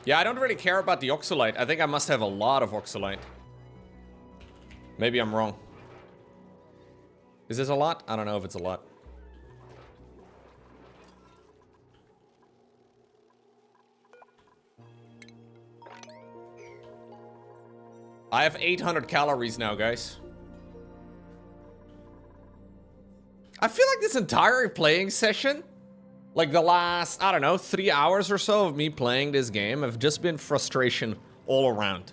Yeah, I don't really care about the oxalite. I think I must have a lot of oxalite. Maybe I'm wrong. Is this a lot? I don't know if it's a lot. I have 800 calories now, guys. I feel like this entire playing session, like the last, I don't know, 3 hours or so of me playing this game have just been frustration all around.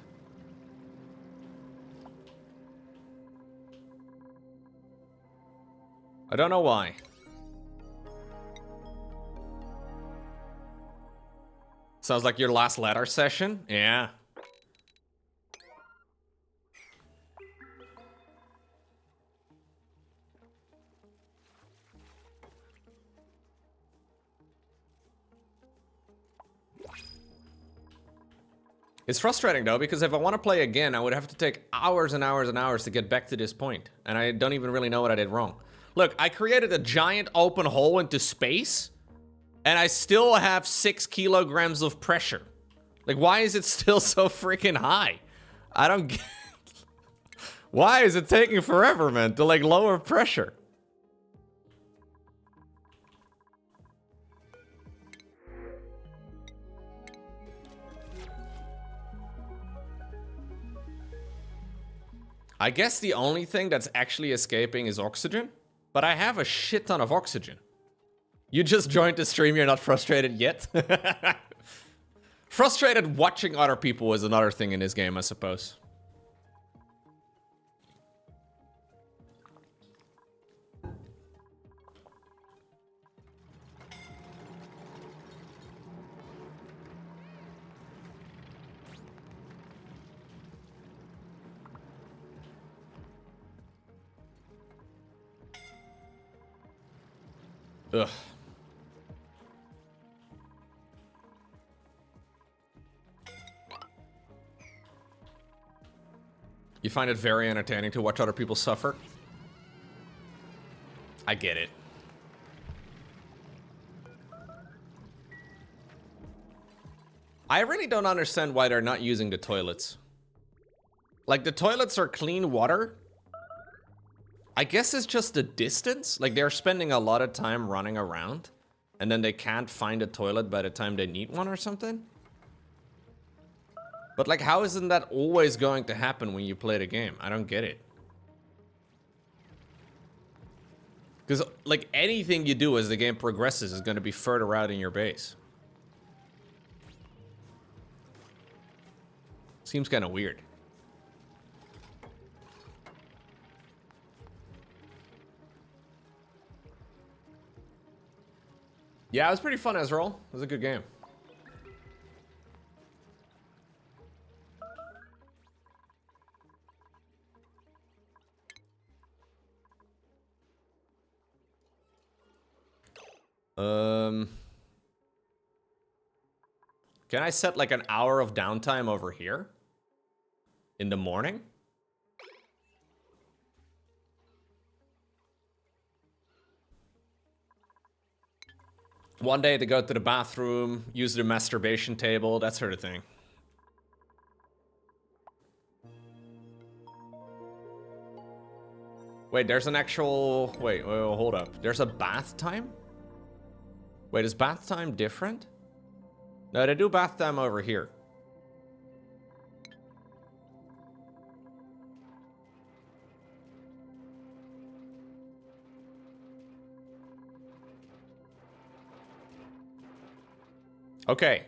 I don't know why. Sounds like your last ladder session? Yeah. It's frustrating though, because if I want to play again, I would have to take hours and hours and hours to get back to this point. And I don't even really know what I did wrong. Look, I created a giant open hole into space, and I still have 6 kilograms of pressure. Like, why is it still so freaking high? I don't get... Why is it taking forever, man, to like lower pressure? I guess the only thing that's actually escaping is oxygen, but I have a shit ton of oxygen. You just joined the stream, you're not frustrated yet? Frustrated watching other people is another thing in this game, I suppose. Ugh. You find it very entertaining to watch other people suffer? I get it. I really don't understand why they're not using the toilets. Like, the toilets are clean water. I guess it's just the distance. Like, they're spending a lot of time running around, and then they can't find a toilet by the time they need one or something. But, like, how isn't that always going to happen when you play the game? I don't get it. Because, like, anything you do as the game progresses is going to be further out in your base. Seems kind of weird. Yeah, it was pretty fun as roll. It was a good game. Can I set like an hour of downtime over here? In the morning? One day to go to the bathroom, use the masturbation table, that sort of thing. Wait, there's an actual... Wait, hold up. There's a bath time? Wait, is bath time different? No, they do bath time over here. Okay.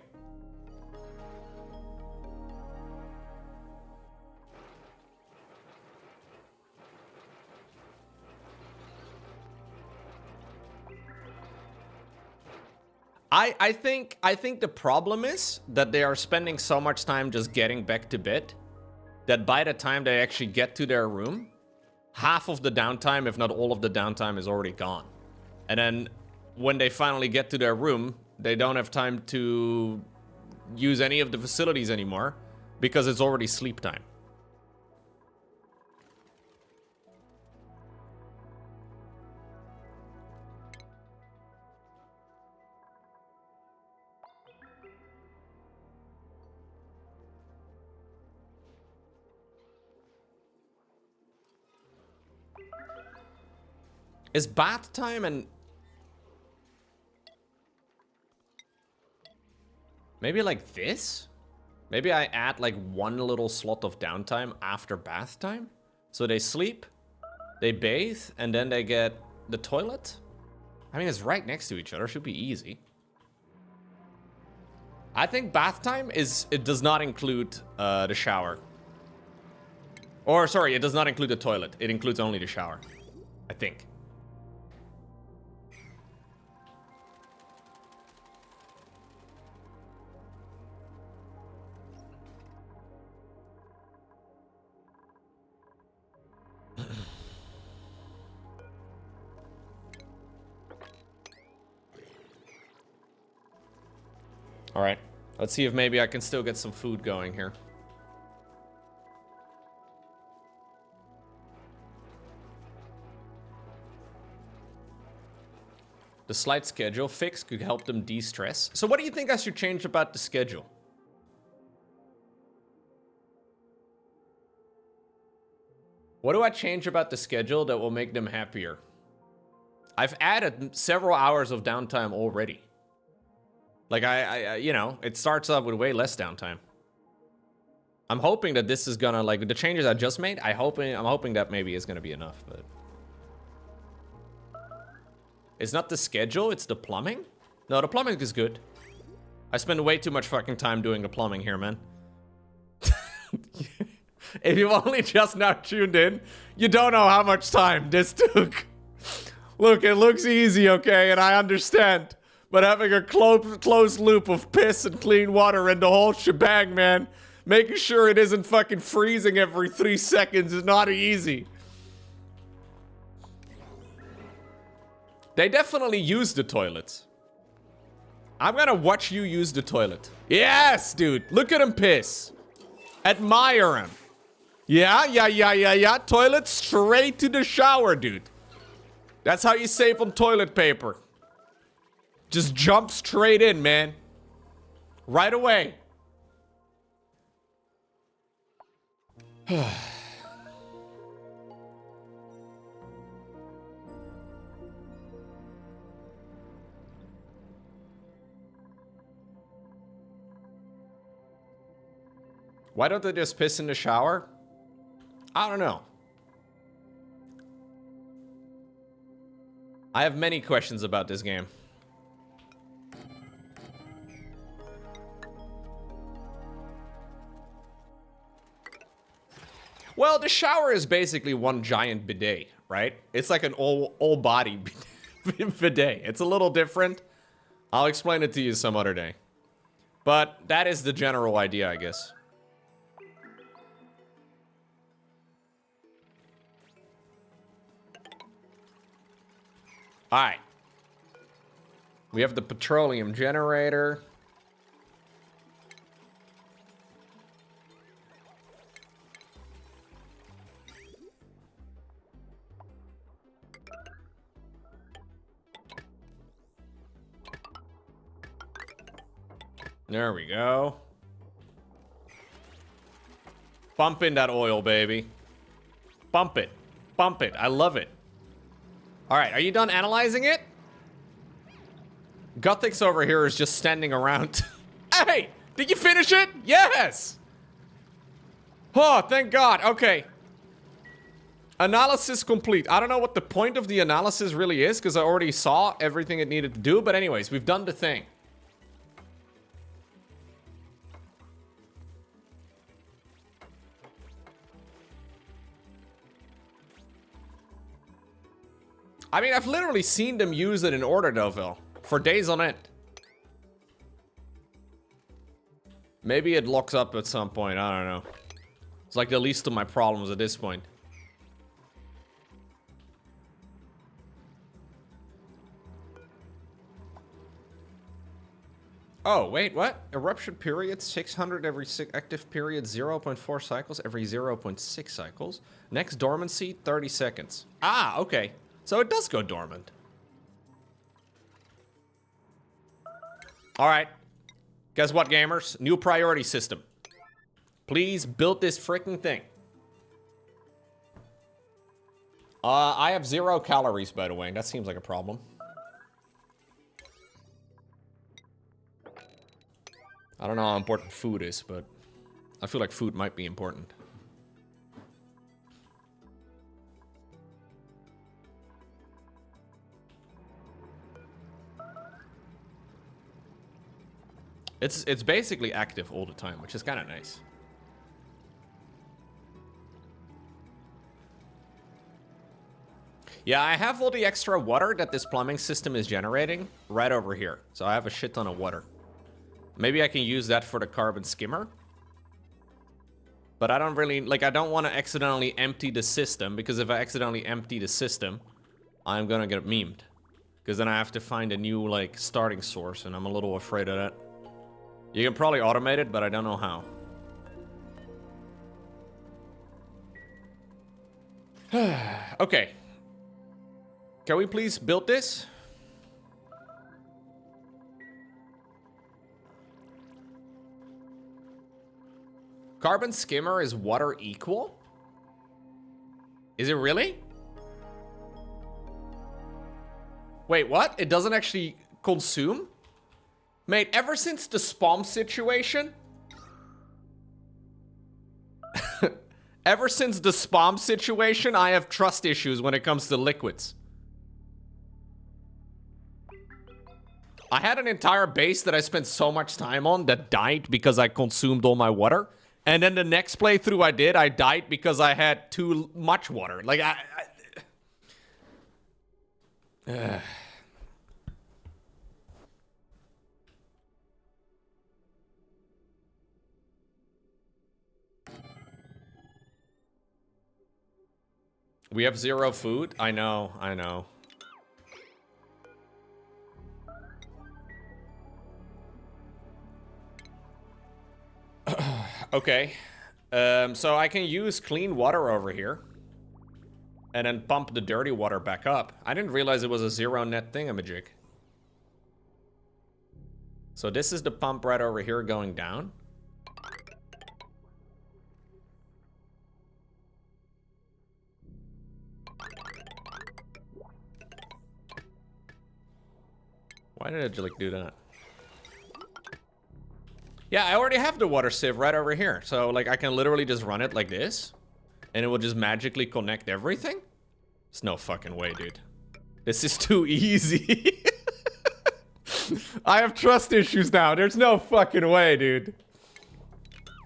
I think the problem is that they are spending so much time just getting back to bed that by the time they actually get to their room, half of the downtime, if not all of the downtime, is already gone. And then when they finally get to their room, they don't have time to use any of the facilities anymore because it's already sleep time. Is bath time and... Maybe like this? Maybe I add like one little slot of downtime after bath time? So they sleep, they bathe, and then they get the toilet? I mean, it's right next to each other, should be easy. I think bath time is... It does not include the shower. Or, sorry, it does not include the toilet. It includes only the shower. I think. All right, let's see if maybe I can still get some food going here. The slight schedule fix could help them de-stress. So what do you think I should change about the schedule? What do I change about the schedule that will make them happier? I've added several hours of downtime already. Like, you know, it starts off with way less downtime. I'm hoping that this is gonna, like, the changes I just made, I'm hoping that maybe is gonna be enough, but... It's not the schedule, it's the plumbing? No, the plumbing is good. I spend way too much fucking time doing the plumbing here, man. If you've only just now tuned in, you don't know how much time this took. Look, it looks easy, okay, and I understand. But having a closed loop of piss and clean water and the whole shebang, man, making sure it isn't fucking freezing every 3 seconds is not easy. They definitely use the toilets. I'm gonna watch you use the toilet. Yes, dude. Look at him piss. Admire him. Yeah. Toilet straight to the shower, dude. That's how you save on toilet paper. Just jump straight in, man. Right away. Why don't they just piss in the shower? I don't know. I have many questions about this game. Well, the shower is basically one giant bidet, right? It's like an all body bidet. It's a little different. I'll explain it to you some other day. But that is the general idea, I guess. All right. We have the petroleum generator. There we go. Bump in that oil, baby. Bump it. Bump it. I love it. All right, are you done analyzing it? Guthix over here is just standing around. Hey, did you finish it? Yes. Oh, thank God. Okay. Analysis complete. I don't know what the point of the analysis really is because I already saw everything it needed to do. But anyways, we've done the thing. I mean, I've literally seen them use it in Order-Doville for days on end. Maybe it locks up at some point. I don't know. It's like the least of my problems at this point. Oh, wait, what? Eruption period, 600 every active period, 0.4 cycles every 0.6 cycles. Next dormancy, 30 seconds. Ah, okay. So it does go dormant. All right. Guess what, gamers? New priority system. Please build this freaking thing. I have 0 calories, by the way. That seems like a problem. I don't know how important food is, but I feel like food might be important. It's basically active all the time, which is kind of nice. Yeah, I have all the extra water that this plumbing system is generating right over here. So I have a shit ton of water. Maybe I can use that for the carbon skimmer. But I don't really, like, I don't want to accidentally empty the system, because if I accidentally empty the system, I'm gonna get memed. Because then I have to find a new, like, starting source, and I'm a little afraid of that. You can probably automate it, but I don't know how. Okay. Can we please build this? Carbon skimmer is water equal? Is it really? Wait, what? It doesn't actually consume? Mate, ever since the spam situation... Ever since the spam situation, I have trust issues when it comes to liquids. I had an entire base that I spent so much time on that died because I consumed all my water. And then the next playthrough I died because I had too much water. Like, We have 0 food? I know, I know. Okay. So I can use clean water over here. And then pump the dirty water back up. I didn't realize it was a 0 net thingamajig. So this is the pump right over here going down. Why did it like do that? Yeah, I already have the water sieve right over here. So like I can literally just run it like this. And it will just magically connect everything? There's no fucking way, dude. This is too easy. I have trust issues now. There's no fucking way, dude.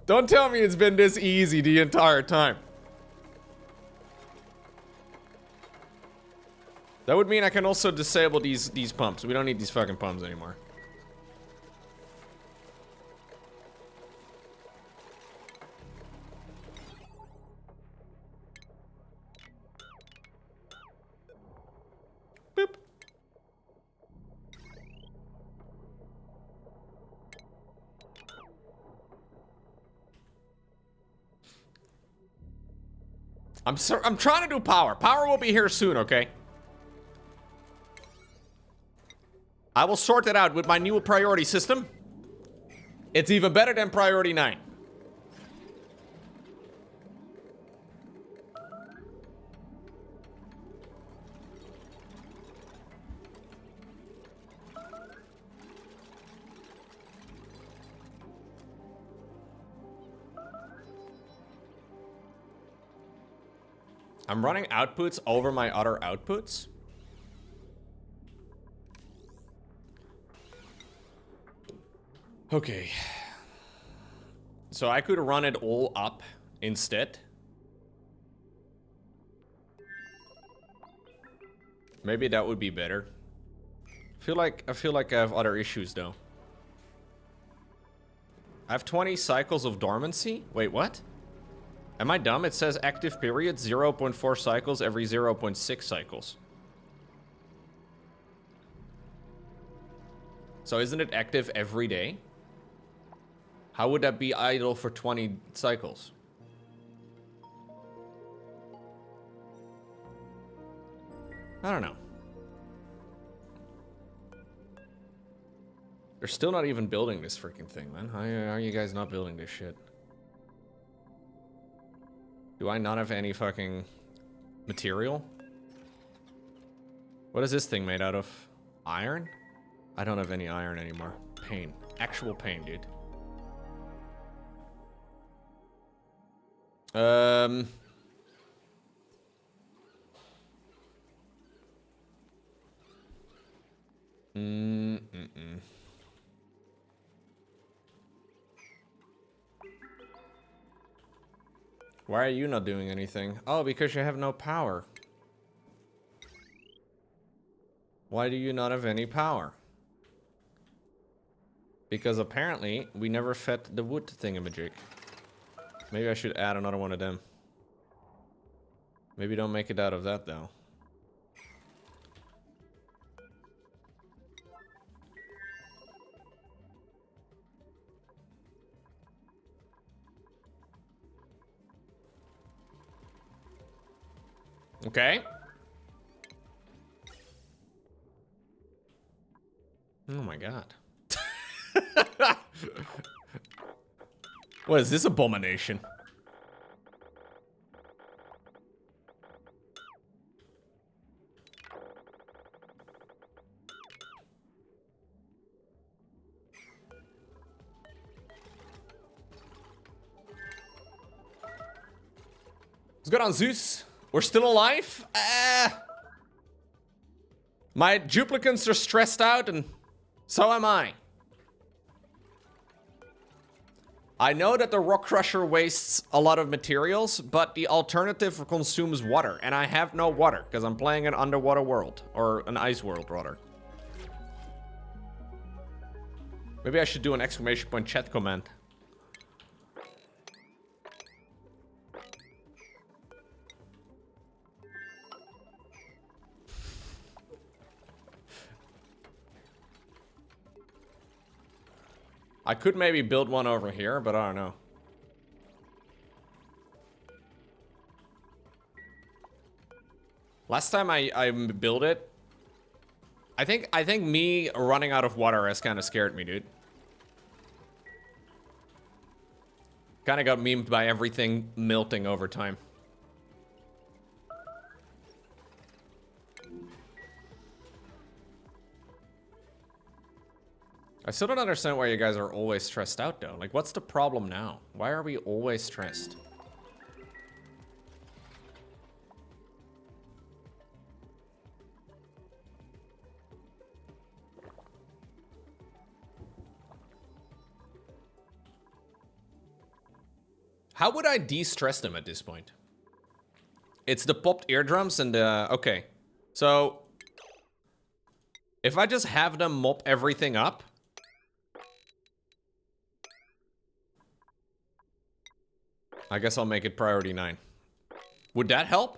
Don't tell me it's been this easy the entire time. That would mean I can also disable these pumps. We don't need these fucking pumps anymore. Boop. I'm trying to do power. Power will be here soon, okay? I will sort it out with my new priority system. It's even better than priority 9. I'm running outputs over my other outputs. Okay. So I could run it all up instead. Maybe that would be better. I feel like I have other issues though. I have 20 cycles of dormancy? Wait, what? Am I dumb? It says active period 0.4 cycles every 0.6 cycles. So isn't it active every day? How would that be idle for 20 cycles? I don't know. They're still not even building this freaking thing, man. How are you guys not building this shit? Do I not have any fucking material? What is this thing made out of? Iron? I don't have any iron anymore. Pain. Actual pain, dude. Why are you not doing anything? Oh, because you have no power. Why do you not have any power? Because apparently we never fed the wood thingamajig. Maybe I should add another one of them. Maybe don't make it out of that though. Okay. Oh my god. What is this abomination? What's good on Zeus? We're still alive? My duplicants are stressed out and so am I. I know that the rock crusher wastes a lot of materials, but the alternative consumes water, and I have no water because I'm playing an underwater world, or an ice world rather. Maybe I should do an exclamation point chat command. I could maybe build one over here, but I don't know. Last time I built it, I think me running out of water has kind of scared me, dude. Kind of got memed by everything melting over time. I still don't understand why you guys are always stressed out, though. Like, what's the problem now? Why are we always stressed? How would I de-stress them at this point? It's the popped eardrums and the... Okay. So... if I just have them mop everything up... I guess I'll make it priority 9. Would that help?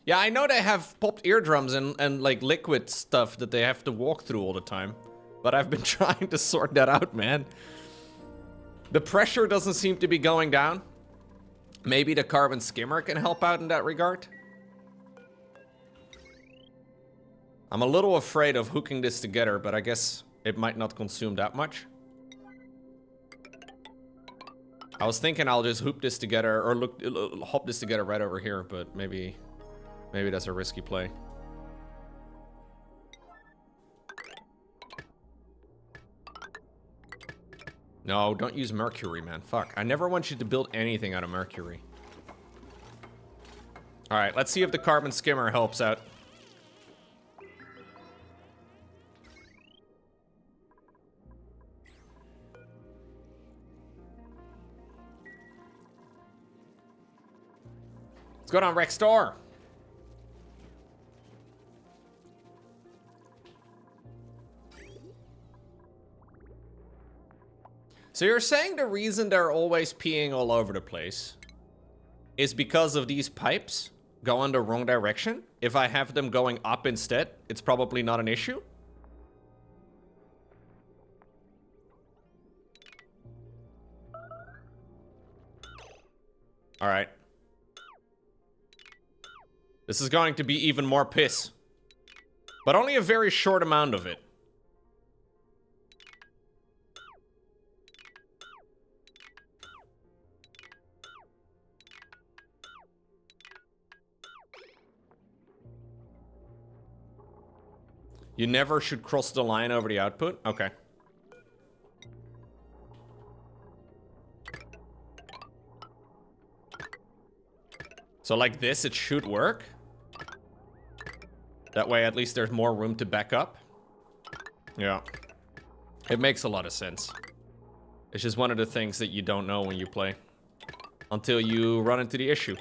Yeah, I know they have popped eardrums and like liquid stuff that they have to walk through all the time. But I've been trying to sort that out, man. The pressure doesn't seem to be going down. Maybe the carbon skimmer can help out in that regard. I'm a little afraid of hooking this together, but I guess it might not consume that much. I was thinking I'll just hoop this together, or hop this together right over here, but maybe that's a risky play. No, don't use mercury, man. Fuck. I never want you to build anything out of mercury. All right, let's see if the carbon skimmer helps out. What's going on, Rex Store? So you're saying the reason they're always peeing all over the place is because of these pipes going the wrong direction? If I have them going up instead, it's probably not an issue? All right. This is going to be even more piss. But only a very short amount of it. You never should cross the line over the output? Okay. So like this, it should work. That way, at least there's more room to back up. Yeah. It makes a lot of sense. It's just one of the things that you don't know when you play. Until you run into the issue.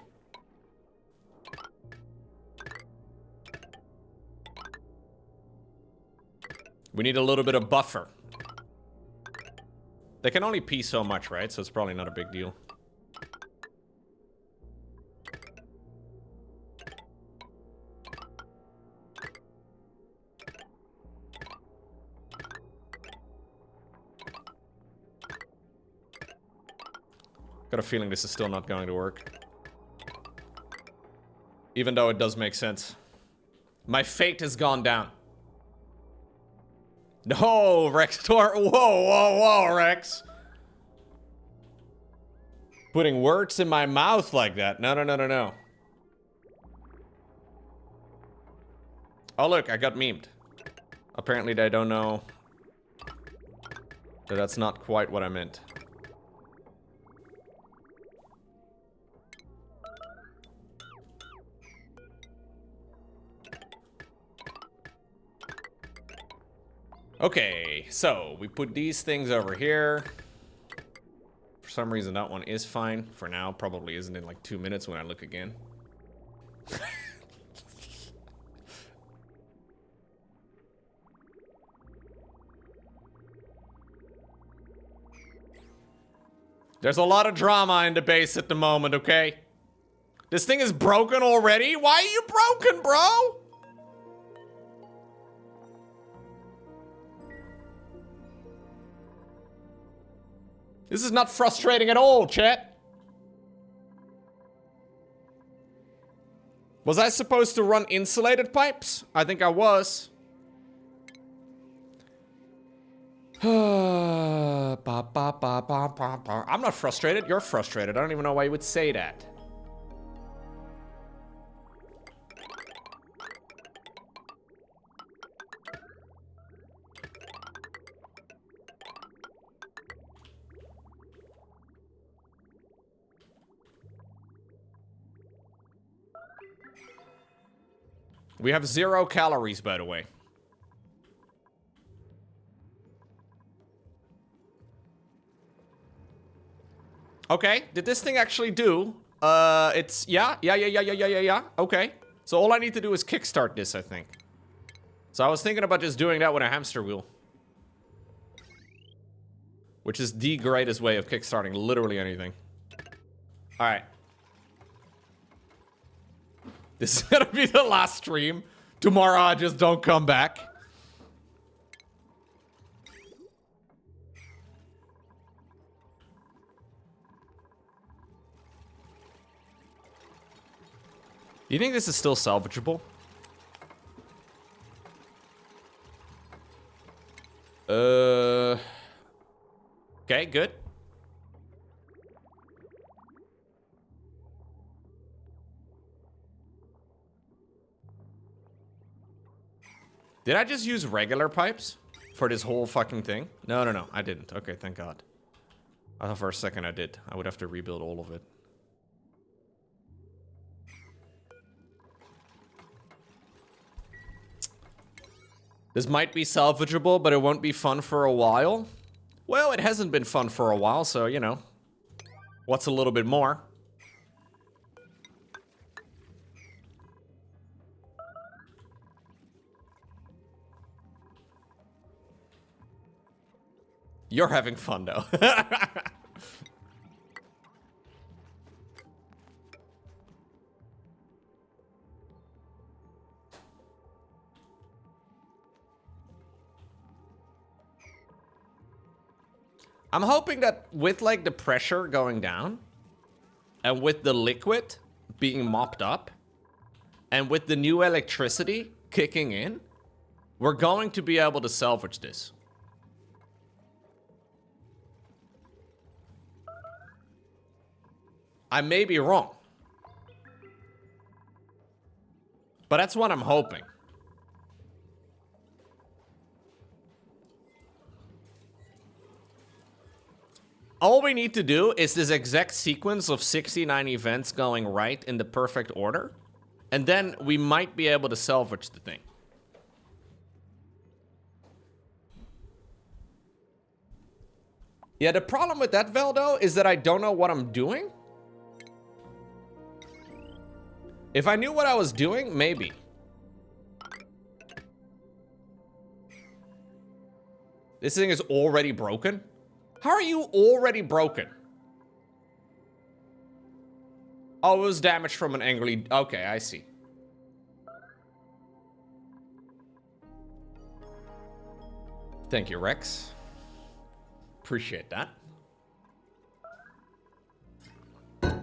We need a little bit of buffer. They can only pee so much, right? So it's probably not a big deal. Got a feeling this is still not going to work. Even though it does make sense. My fate has gone down. No, Rex Tor. Whoa, whoa, whoa, Rex. Putting words in my mouth like that. No, no, no, no, no. Oh, look, I got memed. Apparently they don't know that that's not quite what I meant. Okay, so we put these things over here. For some reason, that one is fine. For now, probably isn't in like 2 minutes when I look again. There's a lot of drama in the base at the moment, okay? This thing is broken already? Why are you broken, bro? This is not frustrating at all, chat. Was I supposed to run insulated pipes? I think I was. I'm not frustrated. You're frustrated. I don't even know why you would say that. We have 0 calories, by the way. Okay, did this thing actually do? It's, yeah. Okay. So all I need to do is kickstart this, I think. So I was thinking about just doing that with a hamster wheel. Which is the greatest way of kickstarting literally anything. All right. This is gonna be the last stream. Tomorrow I just don't come back. You think this is still salvageable? Okay, good. Did I just use regular pipes for this whole fucking thing? No, no, no, I didn't. Okay, thank God. I thought for a second I did. I would have to rebuild all of it. This might be salvageable, but it won't be fun for a while. Well, it hasn't been fun for a while, so, you know. What's a little bit more? You're having fun, though. I'm hoping that with, like, the pressure going down, and with the liquid being mopped up, and with the new electricity kicking in, we're going to be able to salvage this. I may be wrong. But that's what I'm hoping. All we need to do is this exact sequence of 69 events going right in the perfect order. And then we might be able to salvage the thing. Yeah, the problem with that, Veldo, is that I don't know what I'm doing. If I knew what I was doing, maybe. This thing is already broken? How are you already broken? Oh, it was damaged from an angry... Okay, I see. Thank you, Rex. Appreciate that.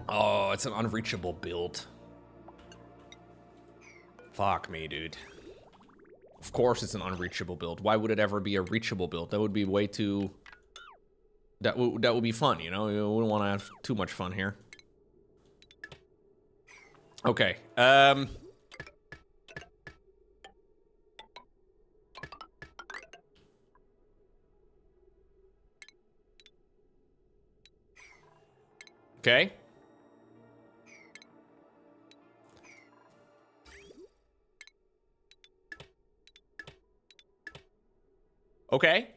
Oh, it's an unreachable build. Fuck me, dude. Of course it's an unreachable build. Why would it ever be a reachable build? That would be way too... That would be fun, you know? You wouldn't want to have too much fun here. Okay, Okay. Okay.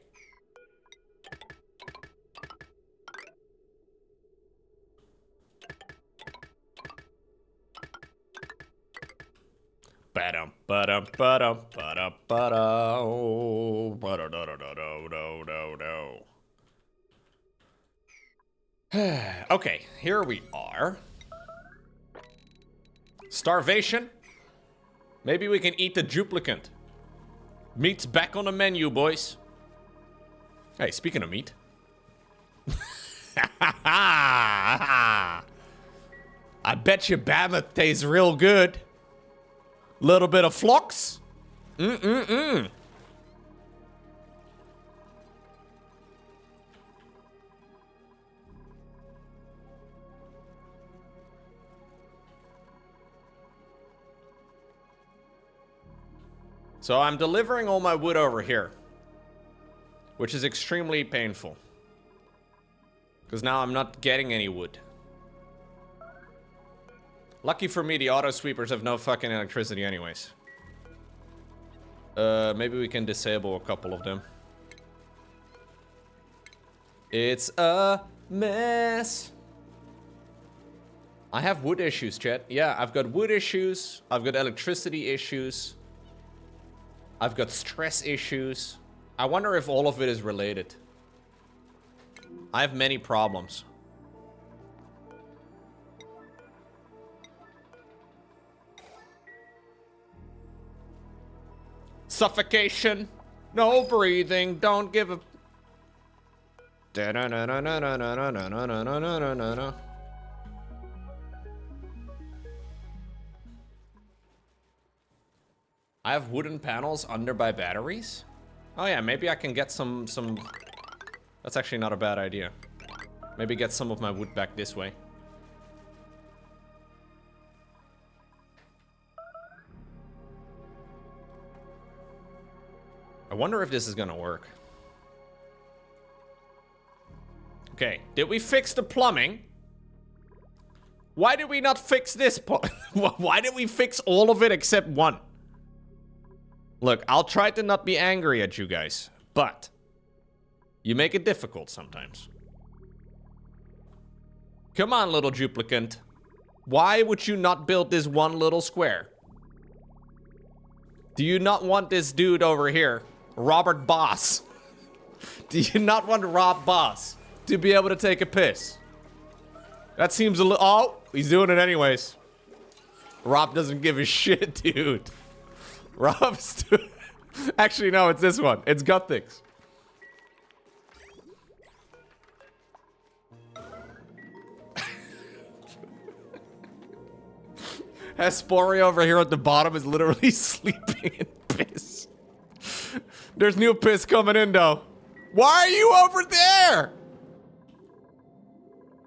Ba-dum, ba-dum, ba-dum, ba-dum, ba-dum, ba-da-da-da-da-da-da-da-da. Okay, here we are. Starvation. Maybe we can eat the duplicant. Meat's back on the menu, boys. Hey, speaking of meat. I bet you Mammoth tastes real good. Little bit of flux. So I'm delivering all my wood over here, which is extremely painful. Because now I'm not getting any wood. Lucky for me, the auto sweepers have no fucking electricity anyways. Maybe we can disable a couple of them. It's a mess. I have wood issues, chat. Yeah, I've got wood issues. I've got electricity issues. I've got stress issues. I wonder if all of it is related. I have many problems. Suffocation. No breathing. Don't give a... I have wooden panels under by batteries? Oh yeah, maybe I can get some... That's actually not a bad idea. Maybe get some of my wood back this way. I wonder if this is gonna work. Okay, did we fix the plumbing? Why did we not fix this? Why did we fix all of it except one? Look, I'll try to not be angry at you guys, but you make it difficult sometimes. Come on, little duplicant. Why would you not build this one little square? Do you not want this dude over here, Robert Boss? Do you not want Rob Boss to be able to take a piss? That seems a little... Oh, he's doing it anyways. Rob doesn't give a shit, dude. Rob's doing... Actually, no, it's this one. It's Guthix. Hespori over here at the bottom is literally sleeping in piss. There's new piss coming in, though. Why are you over there?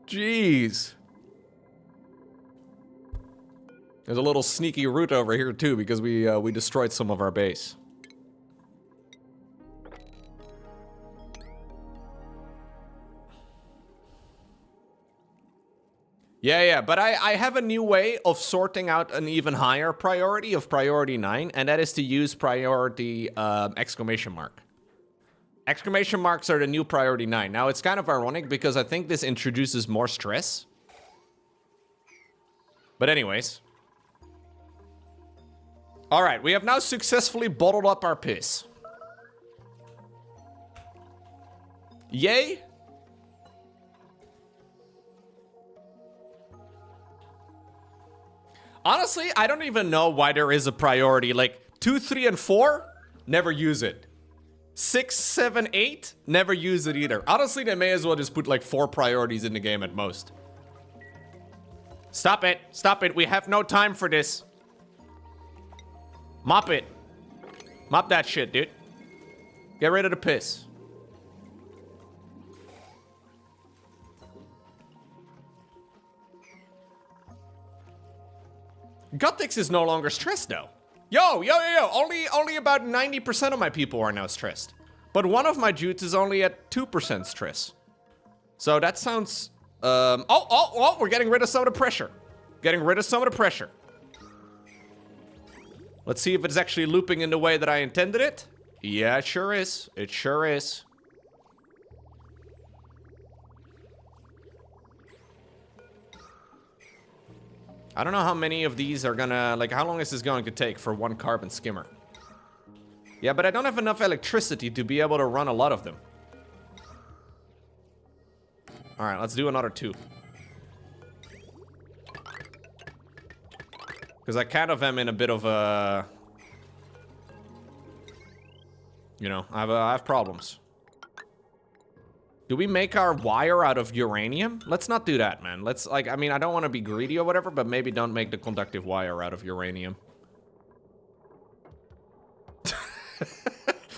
Jeez. There's a little sneaky route over here too because we destroyed some of our base. Yeah, but I have a new way of sorting out an even higher priority of priority 9, and that is to use priority exclamation mark. Exclamation marks are the new priority 9. Now, it's kind of ironic because I think this introduces more stress. But anyways. Alright, we have now successfully bottled up our piss. Yay! Honestly, I don't even know why there is a priority. Like, 2, 3, and 4, never use it. 6, 7, 8, never use it either. Honestly, they may as well just put like 4 priorities in the game at most. Stop it. Stop it. We have no time for this. Mop it. Mop that shit, dude. Get rid of the piss. Guthix is no longer stressed though. Yo. Only about 90% of my people are now stressed. But one of my dudes is only at 2% stress. So that sounds... Oh, we're getting rid of some of the pressure. Getting rid of some of the pressure. Let's see if it's actually looping in the way that I intended it. Yeah, it sure is. It sure is. I don't know how many of these are gonna... Like, how long is this going to take for one carbon skimmer? Yeah, but I don't have enough electricity to be able to run a lot of them. Alright, let's do another 2. Because I kind of am in a bit of a... You know, I have problems. Do we make our wire out of uranium? Let's not do that, man. Let's, like, I mean, I don't want to be greedy or whatever, but maybe don't make the conductive wire out of uranium.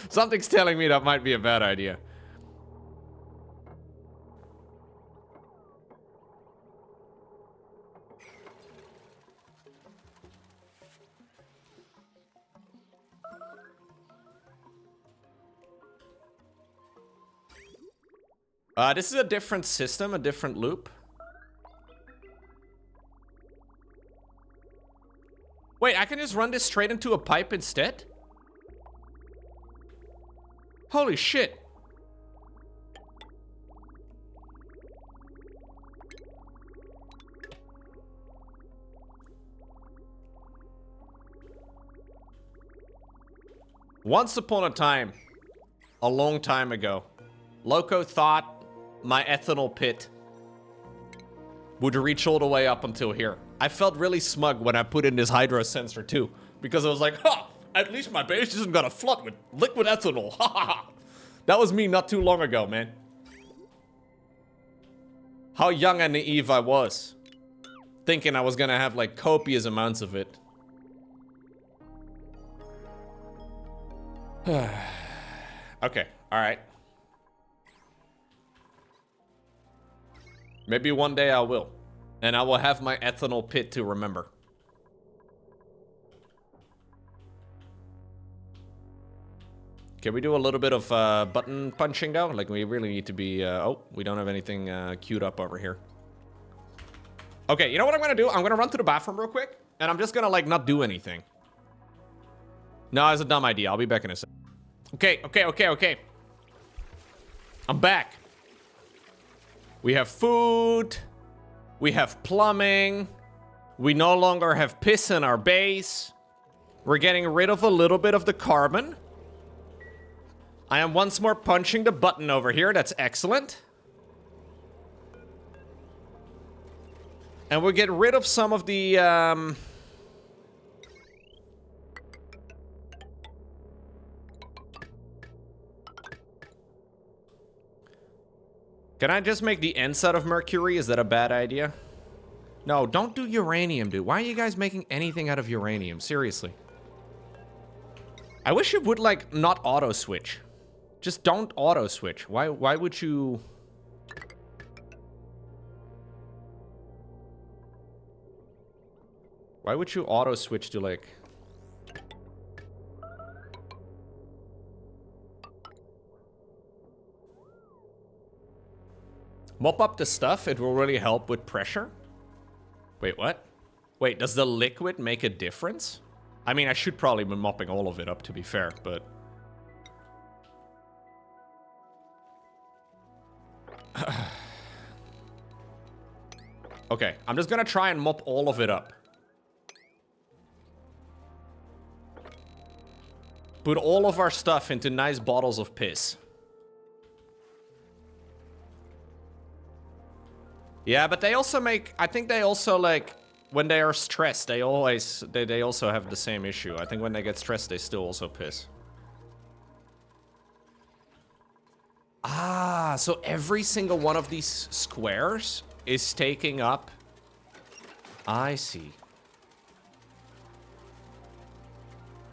Something's telling me that might be a bad idea. This is a different system, a different loop. Wait, I can just run this straight into a pipe instead? Holy shit. Once upon a time, a long time ago, Loco thought my ethanol pit would reach all the way up until here. I felt really smug when I put in this hydro sensor too, because I was like, ha! At least my base isn't gonna flood with liquid ethanol. Ha ha ha! That was me not too long ago, man. How young and naive I was. Thinking I was gonna have like copious amounts of it. Okay, alright. Maybe one day I will. And I will have my ethanol pit to remember. Can we do a little bit of button punching though? Like we really need to be, oh, we don't have anything queued up over here. Okay, you know what I'm gonna do? I'm gonna run to the bathroom real quick. And I'm just gonna like not do anything. No, it's a dumb idea. I'll be back in a sec. Okay. I'm back. We have food. We have plumbing. We no longer have piss in our base. We're getting rid of a little bit of the carbon. I am once more punching the button over here. That's excellent. And we'll get rid of some of the... Can I just make the inside of mercury? Is that a bad idea? No, don't do uranium, dude. Why are you guys making anything out of uranium? Seriously. I wish it would, like, not auto-switch. Just don't auto-switch. Why would you... Why would you auto-switch to, like... Mop up the stuff, it will really help with pressure. Wait, what? Wait, does the liquid make a difference? I mean, I should probably be mopping all of it up, to be fair, but... Okay, I'm just gonna try and mop all of it up. Put all of our stuff into nice bottles of piss. Yeah, but they also make... I think they also, like... When they are stressed, they always... They also have the same issue. I think when they get stressed, they still also piss. Ah, so every single one of these squares is taking up... I see.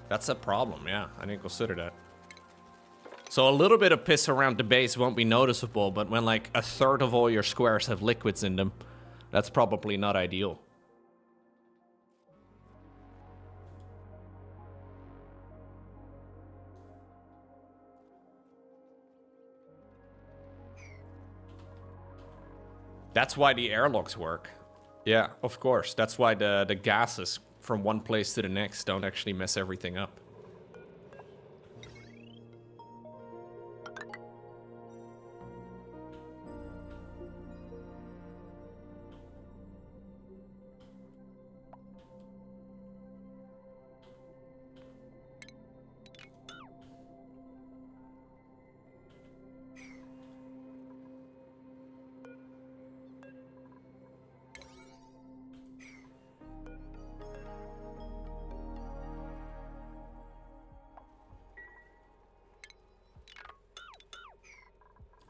That's a problem, yeah. I didn't consider that. So a little bit of piss around the base won't be noticeable, but when like a third of all your squares have liquids in them, that's probably not ideal. That's why the airlocks work. Yeah, of course. That's why the gases from one place to the next don't actually mess everything up.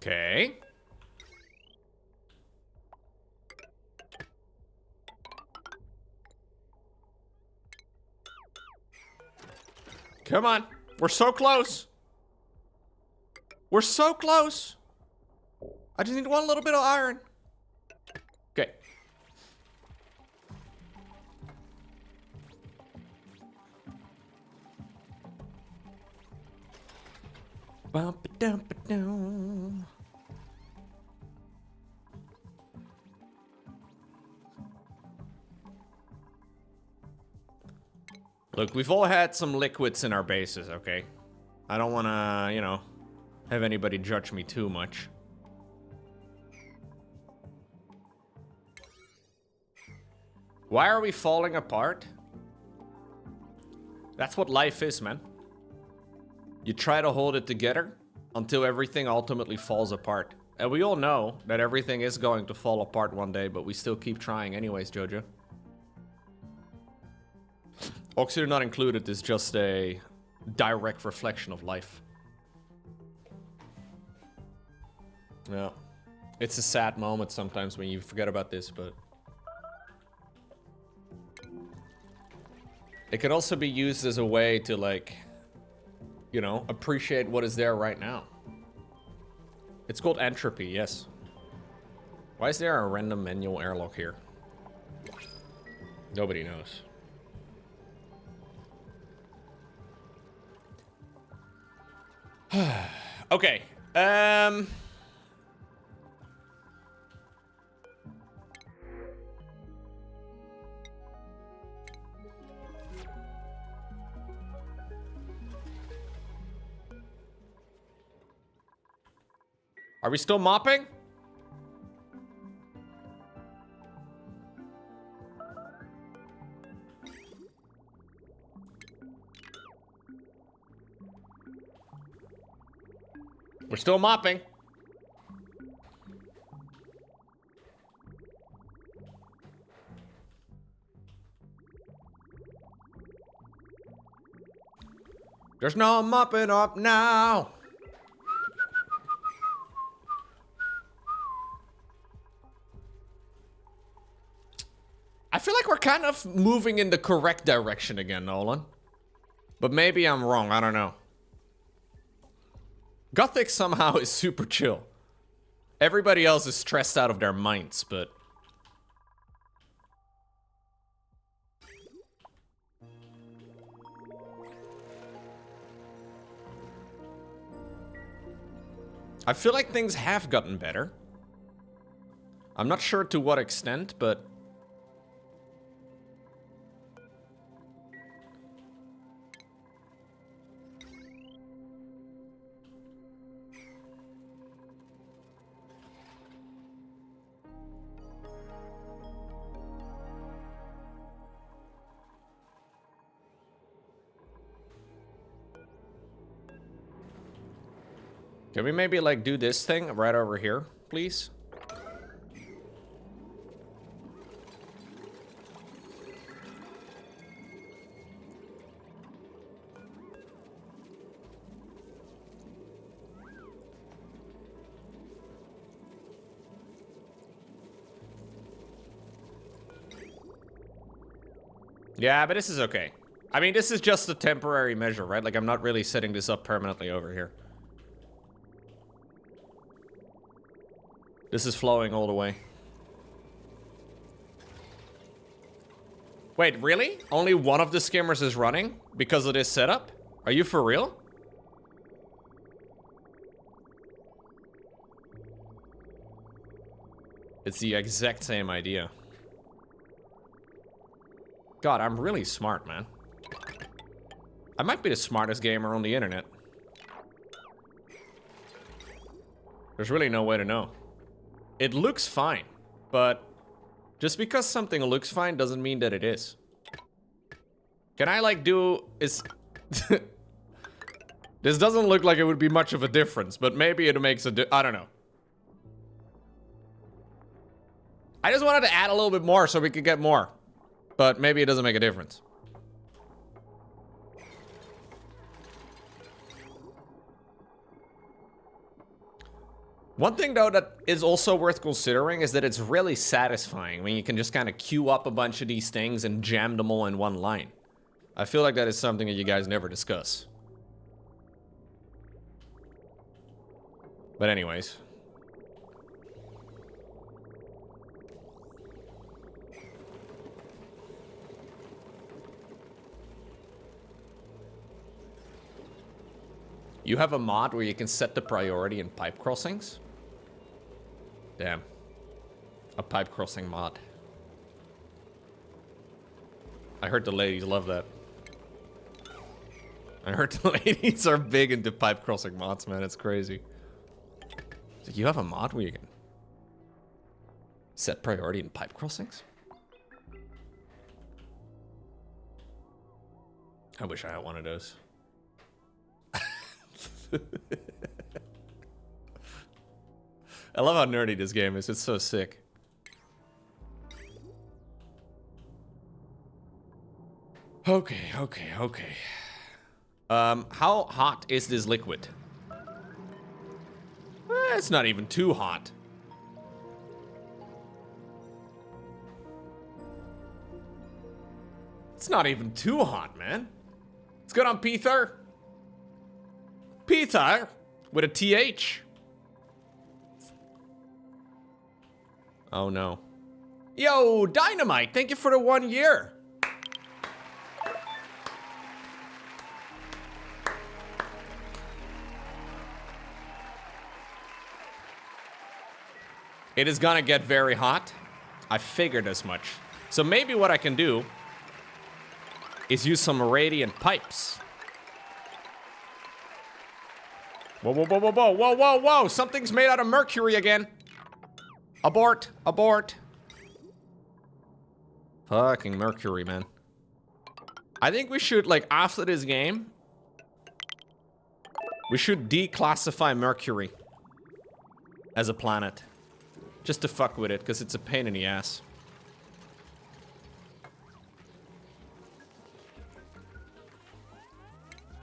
Okay. Come on. We're so close. We're so close. I just need one little bit of iron. Okay. Bump-a-dump-a-dum. Look, we've all had some liquids in our bases, okay? I don't want to, you know, have anybody judge me too much. Why are we falling apart? That's what life is, man. You try to hold it together until everything ultimately falls apart. And we all know that everything is going to fall apart one day, but we still keep trying anyways, Jojo. Oxygen not included is just a direct reflection of life. Yeah. It's a sad moment sometimes when you forget about this, but... It could also be used as a way to, like... you know, appreciate what is there right now. It's called entropy, yes. Why is there a random manual airlock here? Nobody knows. Okay. Are we still mopping? We're still mopping. There's no mopping up now. I feel like we're kind of moving in the correct direction again, Nolan. But maybe I'm wrong, I don't know. Gothic somehow is super chill. Everybody else is stressed out of their minds, but... I feel like things have gotten better. I'm not sure to what extent, but... Can we maybe, like, do this thing right over here, please? Yeah, but this is okay. I mean, this is just a temporary measure, right? Like, I'm not really setting this up permanently over here. This is flowing all the way. Wait, really? Only one of the skimmers is running because of this setup? Are you for real? It's the exact same idea. God, I'm really smart, man. I might be the smartest gamer on the internet. There's really no way to know. It looks fine, but just because something looks fine doesn't mean that it is. Can I, like, do... This doesn't look like it would be much of a difference, but maybe it makes I don't know. I just wanted to add a little bit more so we could get more. But maybe it doesn't make a difference. One thing, though, that is also worth considering is that it's really satisfying when you can just kind of queue up a bunch of these things and jam them all in one line. I feel like that is something that you guys never discuss. But anyways. You have a mod where you can set the priority in pipe crossings? Damn. A pipe crossing mod. I heard the ladies love that. I heard the ladies are big into pipe crossing mods, man. It's crazy. So you have a mod where you can set priority in pipe crossings? I wish I had one of those. I love how nerdy this game is. It's so sick. Okay. How hot is this liquid? It's not even too hot. It's not even too hot, man. It's good on P30. Peter with a TH. Oh no. Yo, Dynamite, thank you for the 1 year. It is gonna get very hot. I figured as much. So maybe what I can do is use some radiant pipes. Whoa, whoa, whoa, whoa, whoa, whoa, whoa, whoa! Something's made out of mercury again. Abort, abort. Fucking mercury, man. I think we should, like, after this game, we should declassify Mercury as a planet. Just to fuck with it, because it's a pain in the ass.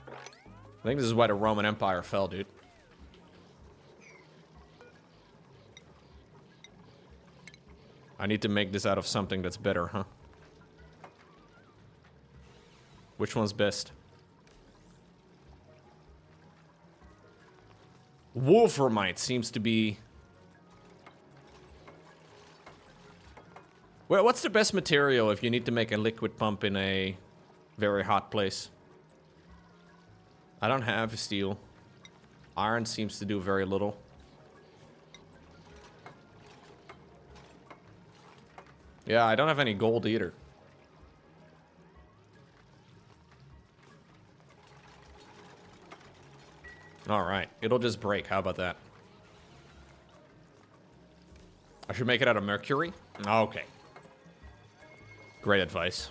I think this is why the Roman Empire fell, dude. I need to make this out of something that's better, huh? Which one's best? Wolframite seems to be... Well, what's the best material if you need to make a liquid pump in a very hot place? I don't have steel. Iron seems to do very little. Yeah, I don't have any gold either. Alright, it'll just break. How about that? I should make it out of mercury? Okay. Great advice.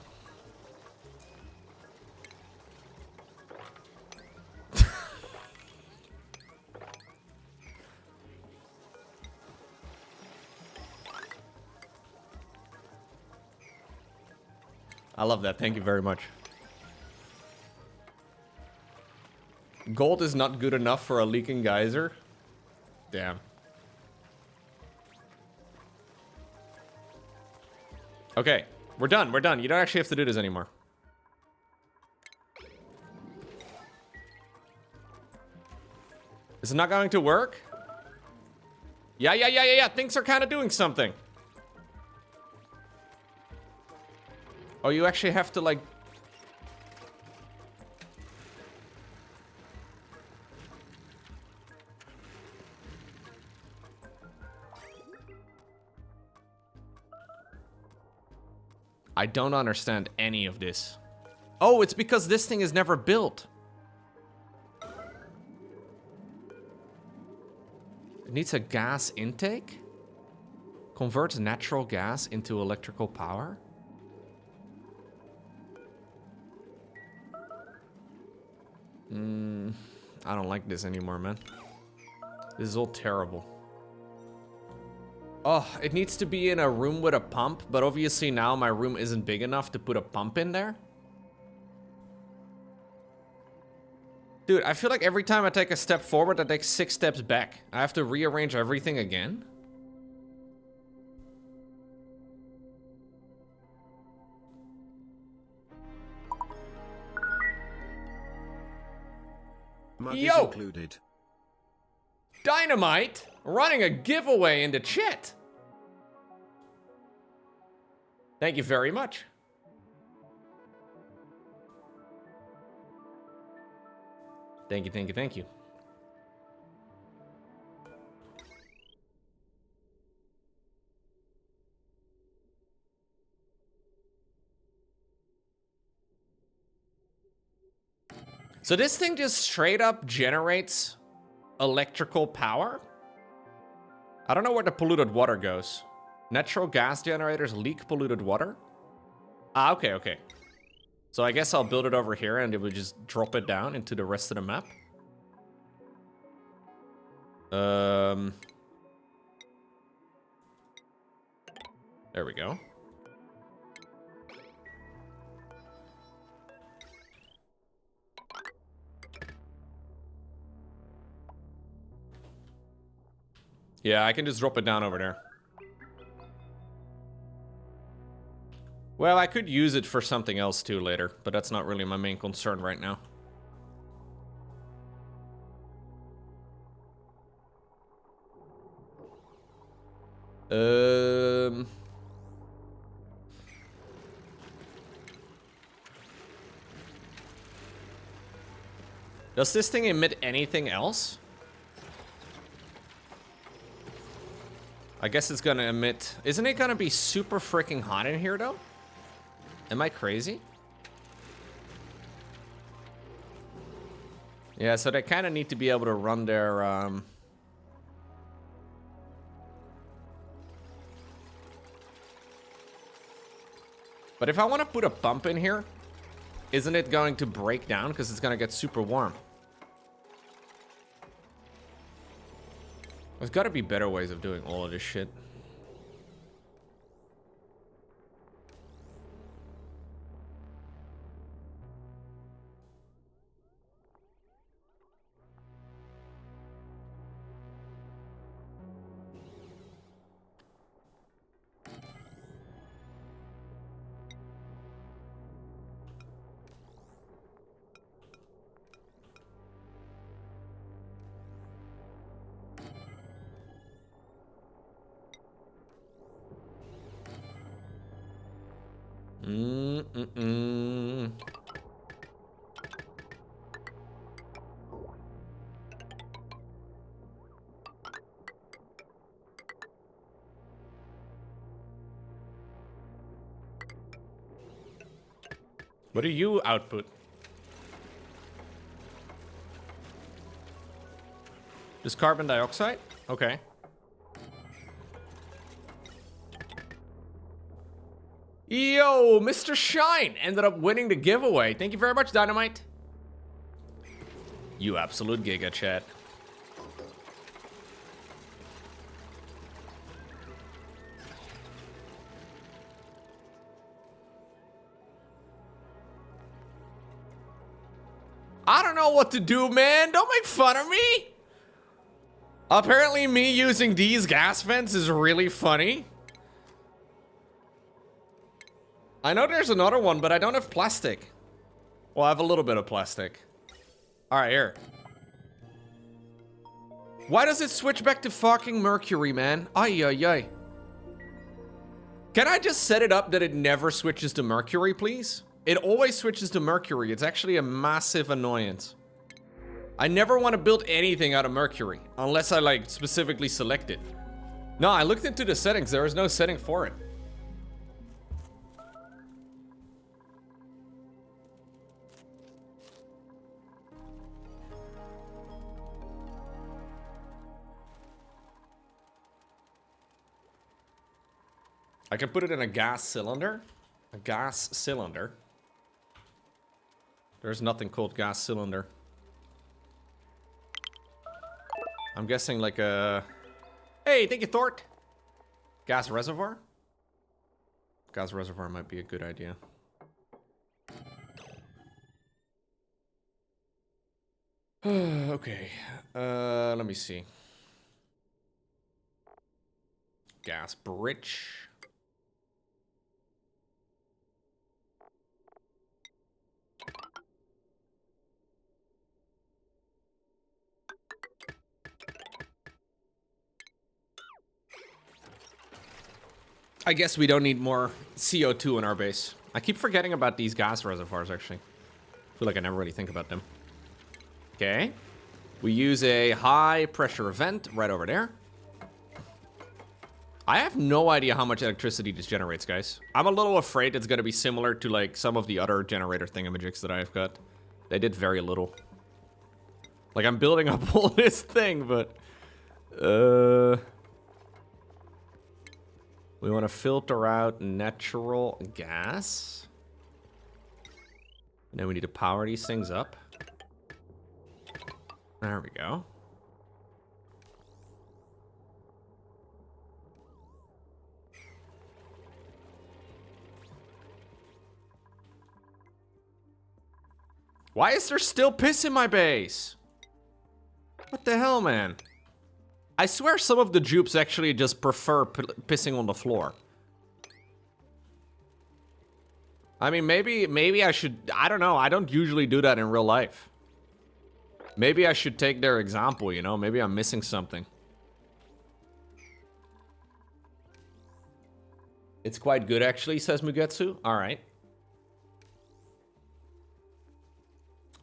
I love that. Thank you very much. Gold is not good enough for a leaking geyser? Damn. Okay, we're done. We're done. You don't actually have to do this anymore. Is it not going to work? Yeah. Things are kind of doing something. Oh, you actually have to, like... I don't understand any of this. Oh, it's because this thing is never built. It needs a gas intake? Converts natural gas into electrical power? I don't like this anymore, man. This is all terrible. Oh, it needs to be in a room with a pump, but obviously now my room isn't big enough to put a pump in there. Dude, I feel like every time I take a step forward, I take 6 steps back. I have to rearrange everything again. Mug Yo! is included. Dynamite running a giveaway in the chat. Thank you very much. Thank you. So this thing just straight up generates electrical power? I don't know where the polluted water goes. Natural gas generators leak polluted water? Ah, okay. So I guess I'll build it over here and it would just drop it down into the rest of the map. There we go. Yeah, I can just drop it down over there. Well, I could use it for something else too later, but that's not really my main concern right now. Um... Does this thing emit anything else? I guess it's gonna emit... Isn't it gonna be super freaking hot in here, though? Am I crazy? Yeah, so they kind of need to be able to run their... But if I want to put a pump in here, isn't it going to break down because it's going to get super warm? There's got to be better ways of doing all of this shit. What do you output? Just carbon dioxide? Okay. Yo, Mr. Shine ended up winning the giveaway. Thank you very much, Dynamite. You absolute giga, chat. I don't know what to do, man. Don't make fun of me. Apparently, me using these gas vents is really funny. I know there's another one, but I don't have plastic. Well, I have a little bit of plastic. All right, here. Why does it switch back to fucking mercury, man? Ay, ay, ay. Can I just set it up that it never switches to mercury, please? It always switches to mercury. It's actually a massive annoyance. I never want to build anything out of mercury unless I like specifically select it. No, I looked into the settings. There is no setting for it. I can put it in a gas cylinder. A gas cylinder. There's nothing called gas cylinder. I'm guessing like a... Hey, thank you, Thort. Gas reservoir? Gas reservoir might be a good idea. Okay. Let me see. Gas bridge. I guess we don't need more CO2 in our base. I keep forgetting about these gas reservoirs, actually. I feel like I never really think about them. Okay. We use a high pressure vent right over there. I have no idea how much electricity this generates, guys. I'm a little afraid it's going to be similar to like some of the other generator thingamajigs that I've got. They did very little. Like, I'm building up all this thing, but... We want to filter out natural gas. And then we need to power these things up. There we go. Why is there still piss in my base? What the hell, man? I swear some of the dupes actually just prefer pissing on the floor. I mean, maybe I should... I don't know. I don't usually do that in real life. Maybe I should take their example, you know? Maybe I'm missing something. It's quite good, actually, says Mugetsu. All right.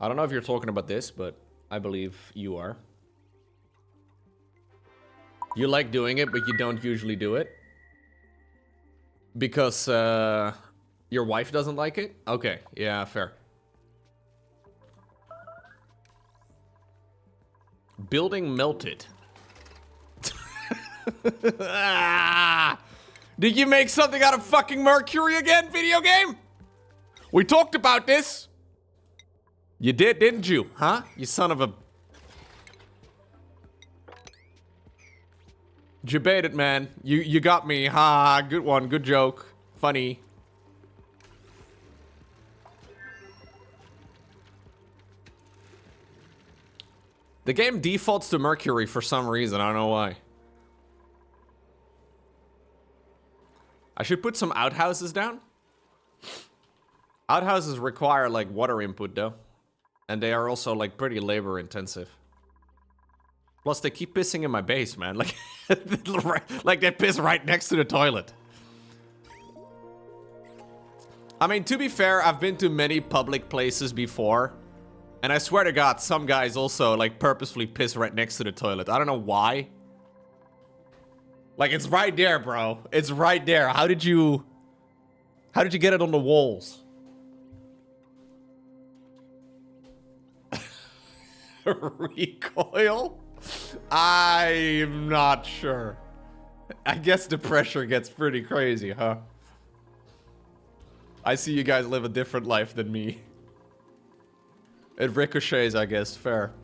I don't know if you're talking about this, but I believe you are. You like doing it, but you don't usually do it? Because your wife doesn't like it? Okay, yeah, fair. Building melted. Ah! Did you make something out of fucking mercury again, video game? We talked about this. You did, didn't you? Huh? You son of a... You baited, man. You got me. Ha, good one. Good joke. Funny. The game defaults to mercury for some reason. I don't know why. I should put some outhouses down. Outhouses require, like, water input, though. And they are also, like, pretty labor intensive. Plus, they keep pissing in my base, man. Like, like they piss right next to the toilet. I mean, to be fair, I've been to many public places before. And I swear to God, some guys also, like, purposefully piss right next to the toilet. I don't know why. Like, it's right there, bro. It's right there. How did you get it on the walls? Recoil? I'm not sure. I guess the pressure gets pretty crazy, huh? I see you guys live a different life than me. It ricochets, I guess. Fair.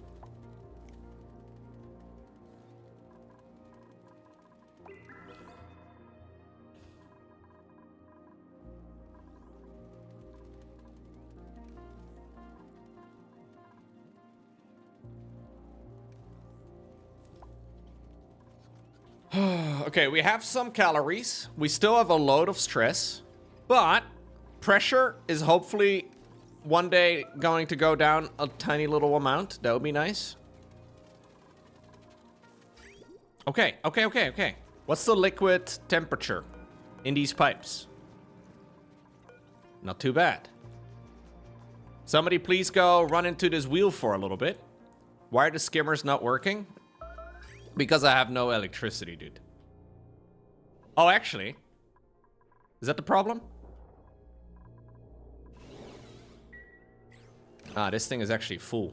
Okay, we have some calories. We still have a load of stress. But pressure is hopefully one day going to go down a tiny little amount. That would be nice. Okay. What's the liquid temperature in these pipes? Not too bad. Somebody please go run into this wheel for a little bit. Why are the skimmers not working? Because I have no electricity, dude. Oh, actually. Is that the problem? Ah, this thing is actually full.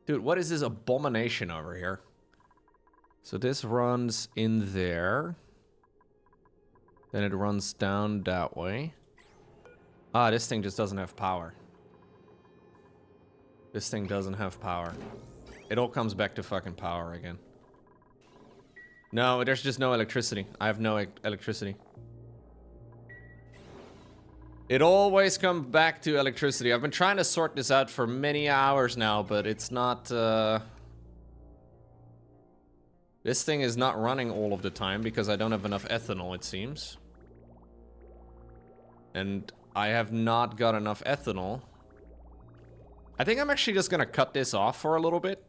Dude, what is this abomination over here? So this runs in there. Then it runs down that way. Ah, this thing just doesn't have power. This thing doesn't have power. It all comes back to fucking power again. No, there's just no electricity. I have no electricity. It always comes back to electricity. I've been trying to sort this out for many hours now, but it's not... This thing is not running all of the time because I don't have enough ethanol, it seems. And I have not got enough ethanol. I think I'm actually just gonna cut this off for a little bit.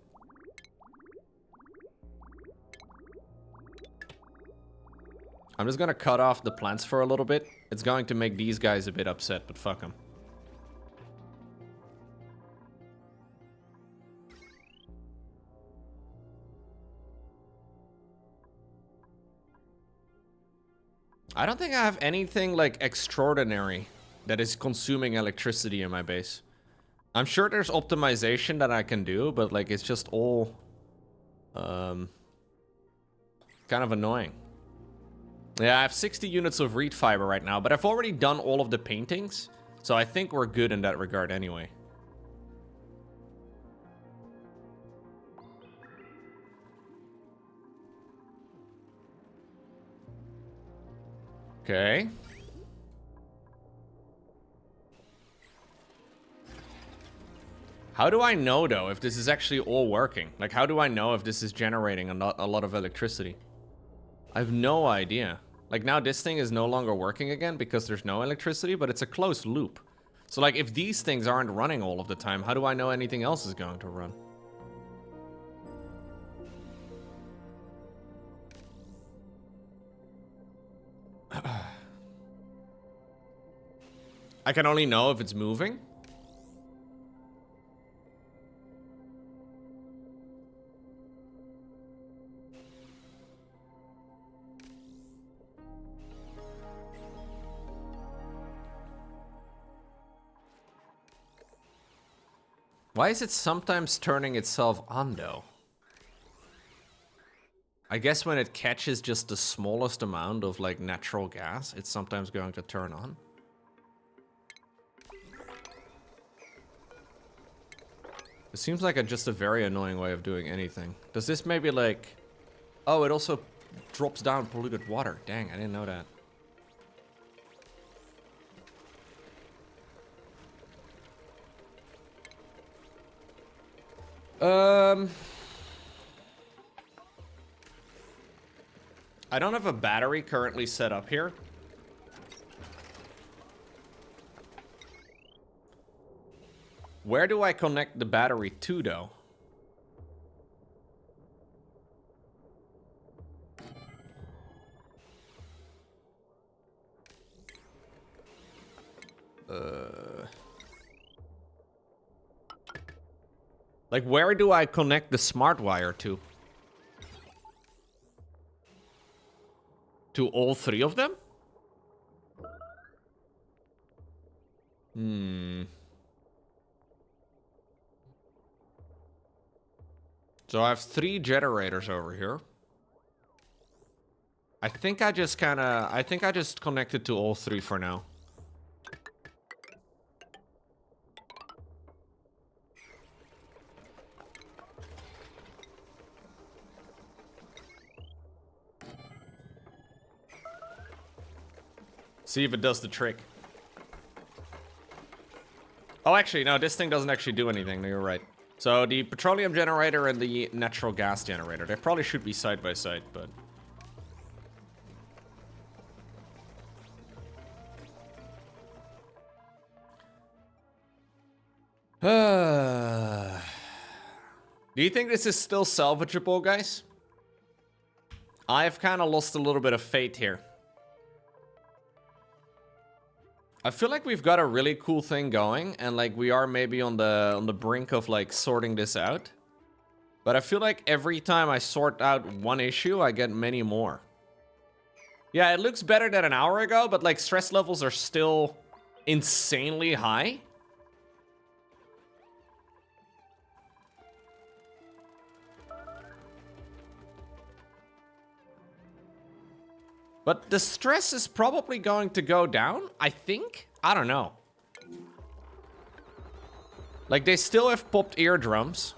I'm just gonna cut off the plants for a little bit. It's going to make these guys a bit upset, but fuck them. I don't think I have anything like extraordinary that is consuming electricity in my base. I'm sure there's optimization that I can do, but like it's just all kind of annoying. Yeah, I have 60 units of reed fiber right now, but I've already done all of the paintings, so I think we're good in that regard anyway. Okay. How do I know, though, if this is actually all working? Like, how do I know if this is generating a lot of electricity? I have no idea. Like, now this thing is no longer working again because there's no electricity, but it's a closed loop. So like if these things aren't running all of the time, how do I know anything else is going to run? I can only know if it's moving. Why is it sometimes turning itself on though? I guess when it catches just the smallest amount of like natural gas, it's sometimes going to turn on. It seems like just a very annoying way of doing anything. Does this maybe like... Oh, it also drops down polluted water. Dang, I didn't know that. I don't have a battery currently set up here. Where do I connect the battery to, though? Like, where do I connect the smart wire to? To all three of them? So I have 3 generators over here. I think I just connected to all 3 for now. See if it does the trick. Oh, actually, no, this thing doesn't actually do anything. No, you're right. So the petroleum generator and the natural gas generator, they probably should be side by side, but... Do you think this is still salvageable, guys? I've kind of lost a little bit of faith here. I feel like we've got a really cool thing going, and like we are maybe on the brink of like sorting this out. But I feel like every time I sort out one issue, I get many more. Yeah, it looks better than an hour ago, but like stress levels are still insanely high. But the stress is probably going to go down, I think? I don't know. Like, they still have popped eardrums.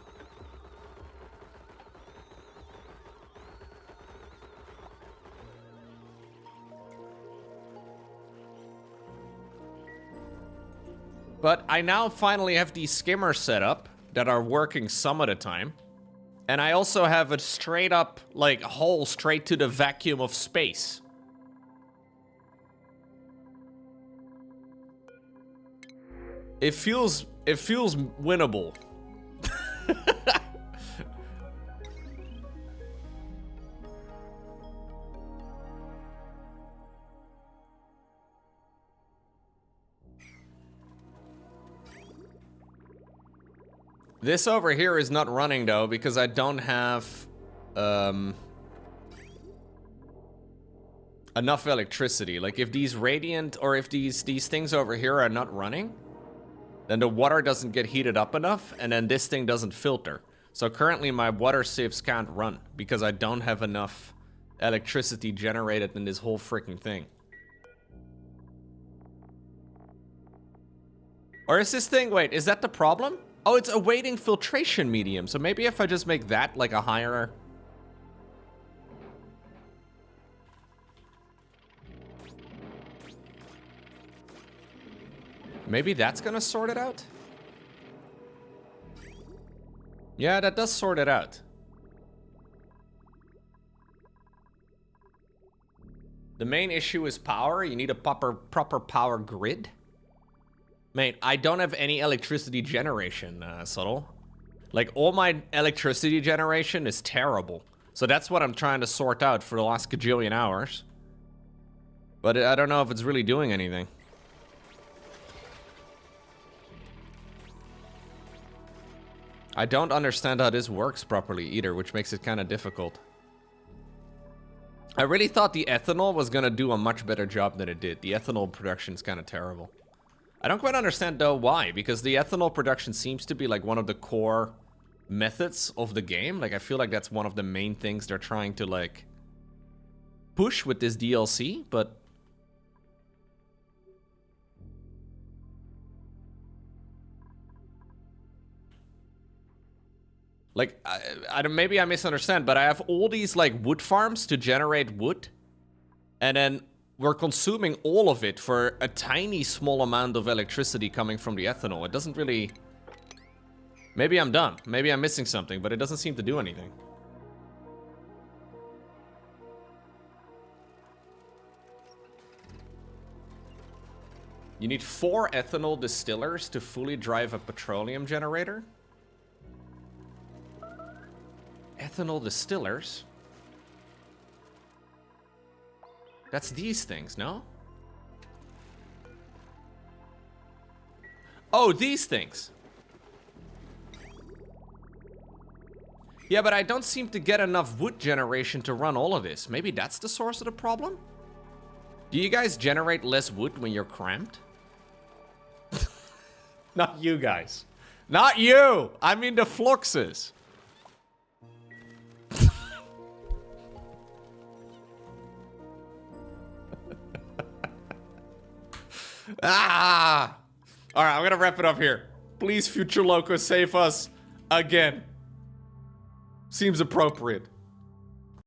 But I now finally have these skimmers set up that are working some of the time. And I also have a straight up, like, hole straight to the vacuum of space. It feels winnable. This over here is not running though because I don't have enough electricity. Like if these radiant or if these things over here are not running, then the water doesn't get heated up enough, and then this thing doesn't filter. So currently my water sieves can't run because I don't have enough electricity generated in this whole freaking thing. Or is this thing, wait, is that the problem? Oh, it's awaiting filtration medium. So maybe if I just make that like a higher... Maybe that's gonna sort it out? Yeah, that does sort it out. The main issue is power. You need a proper power grid. Mate, I don't have any electricity generation, Subtle. Like, all my electricity generation is terrible. So that's what I'm trying to sort out for the last gajillion hours. But I don't know if it's really doing anything. I don't understand how this works properly either, which makes it kind of difficult. I really thought the ethanol was gonna do a much better job than it did. The ethanol production is kind of terrible. I don't quite understand though why, because the ethanol production seems to be like one of the core methods of the game. Like, I feel like that's one of the main things they're trying to like push with this DLC, but like, I don't, maybe I misunderstand, but I have all these like wood farms to generate wood, and then we're consuming all of it for a tiny small amount of electricity coming from the ethanol. It doesn't really... Maybe I'm dumb. Maybe I'm missing something, but it doesn't seem to do anything. You need 4 ethanol distillers to fully drive a petroleum generator? Ethanol distillers? That's these things, no? Oh, these things. Yeah, but I don't seem to get enough wood generation to run all of this. Maybe that's the source of the problem? Do you guys generate less wood when you're cramped? Not you guys. Not you! I mean the fluxes. Ah! Alright, I'm gonna wrap it up here. Please, Future Loco, save us again. Seems appropriate.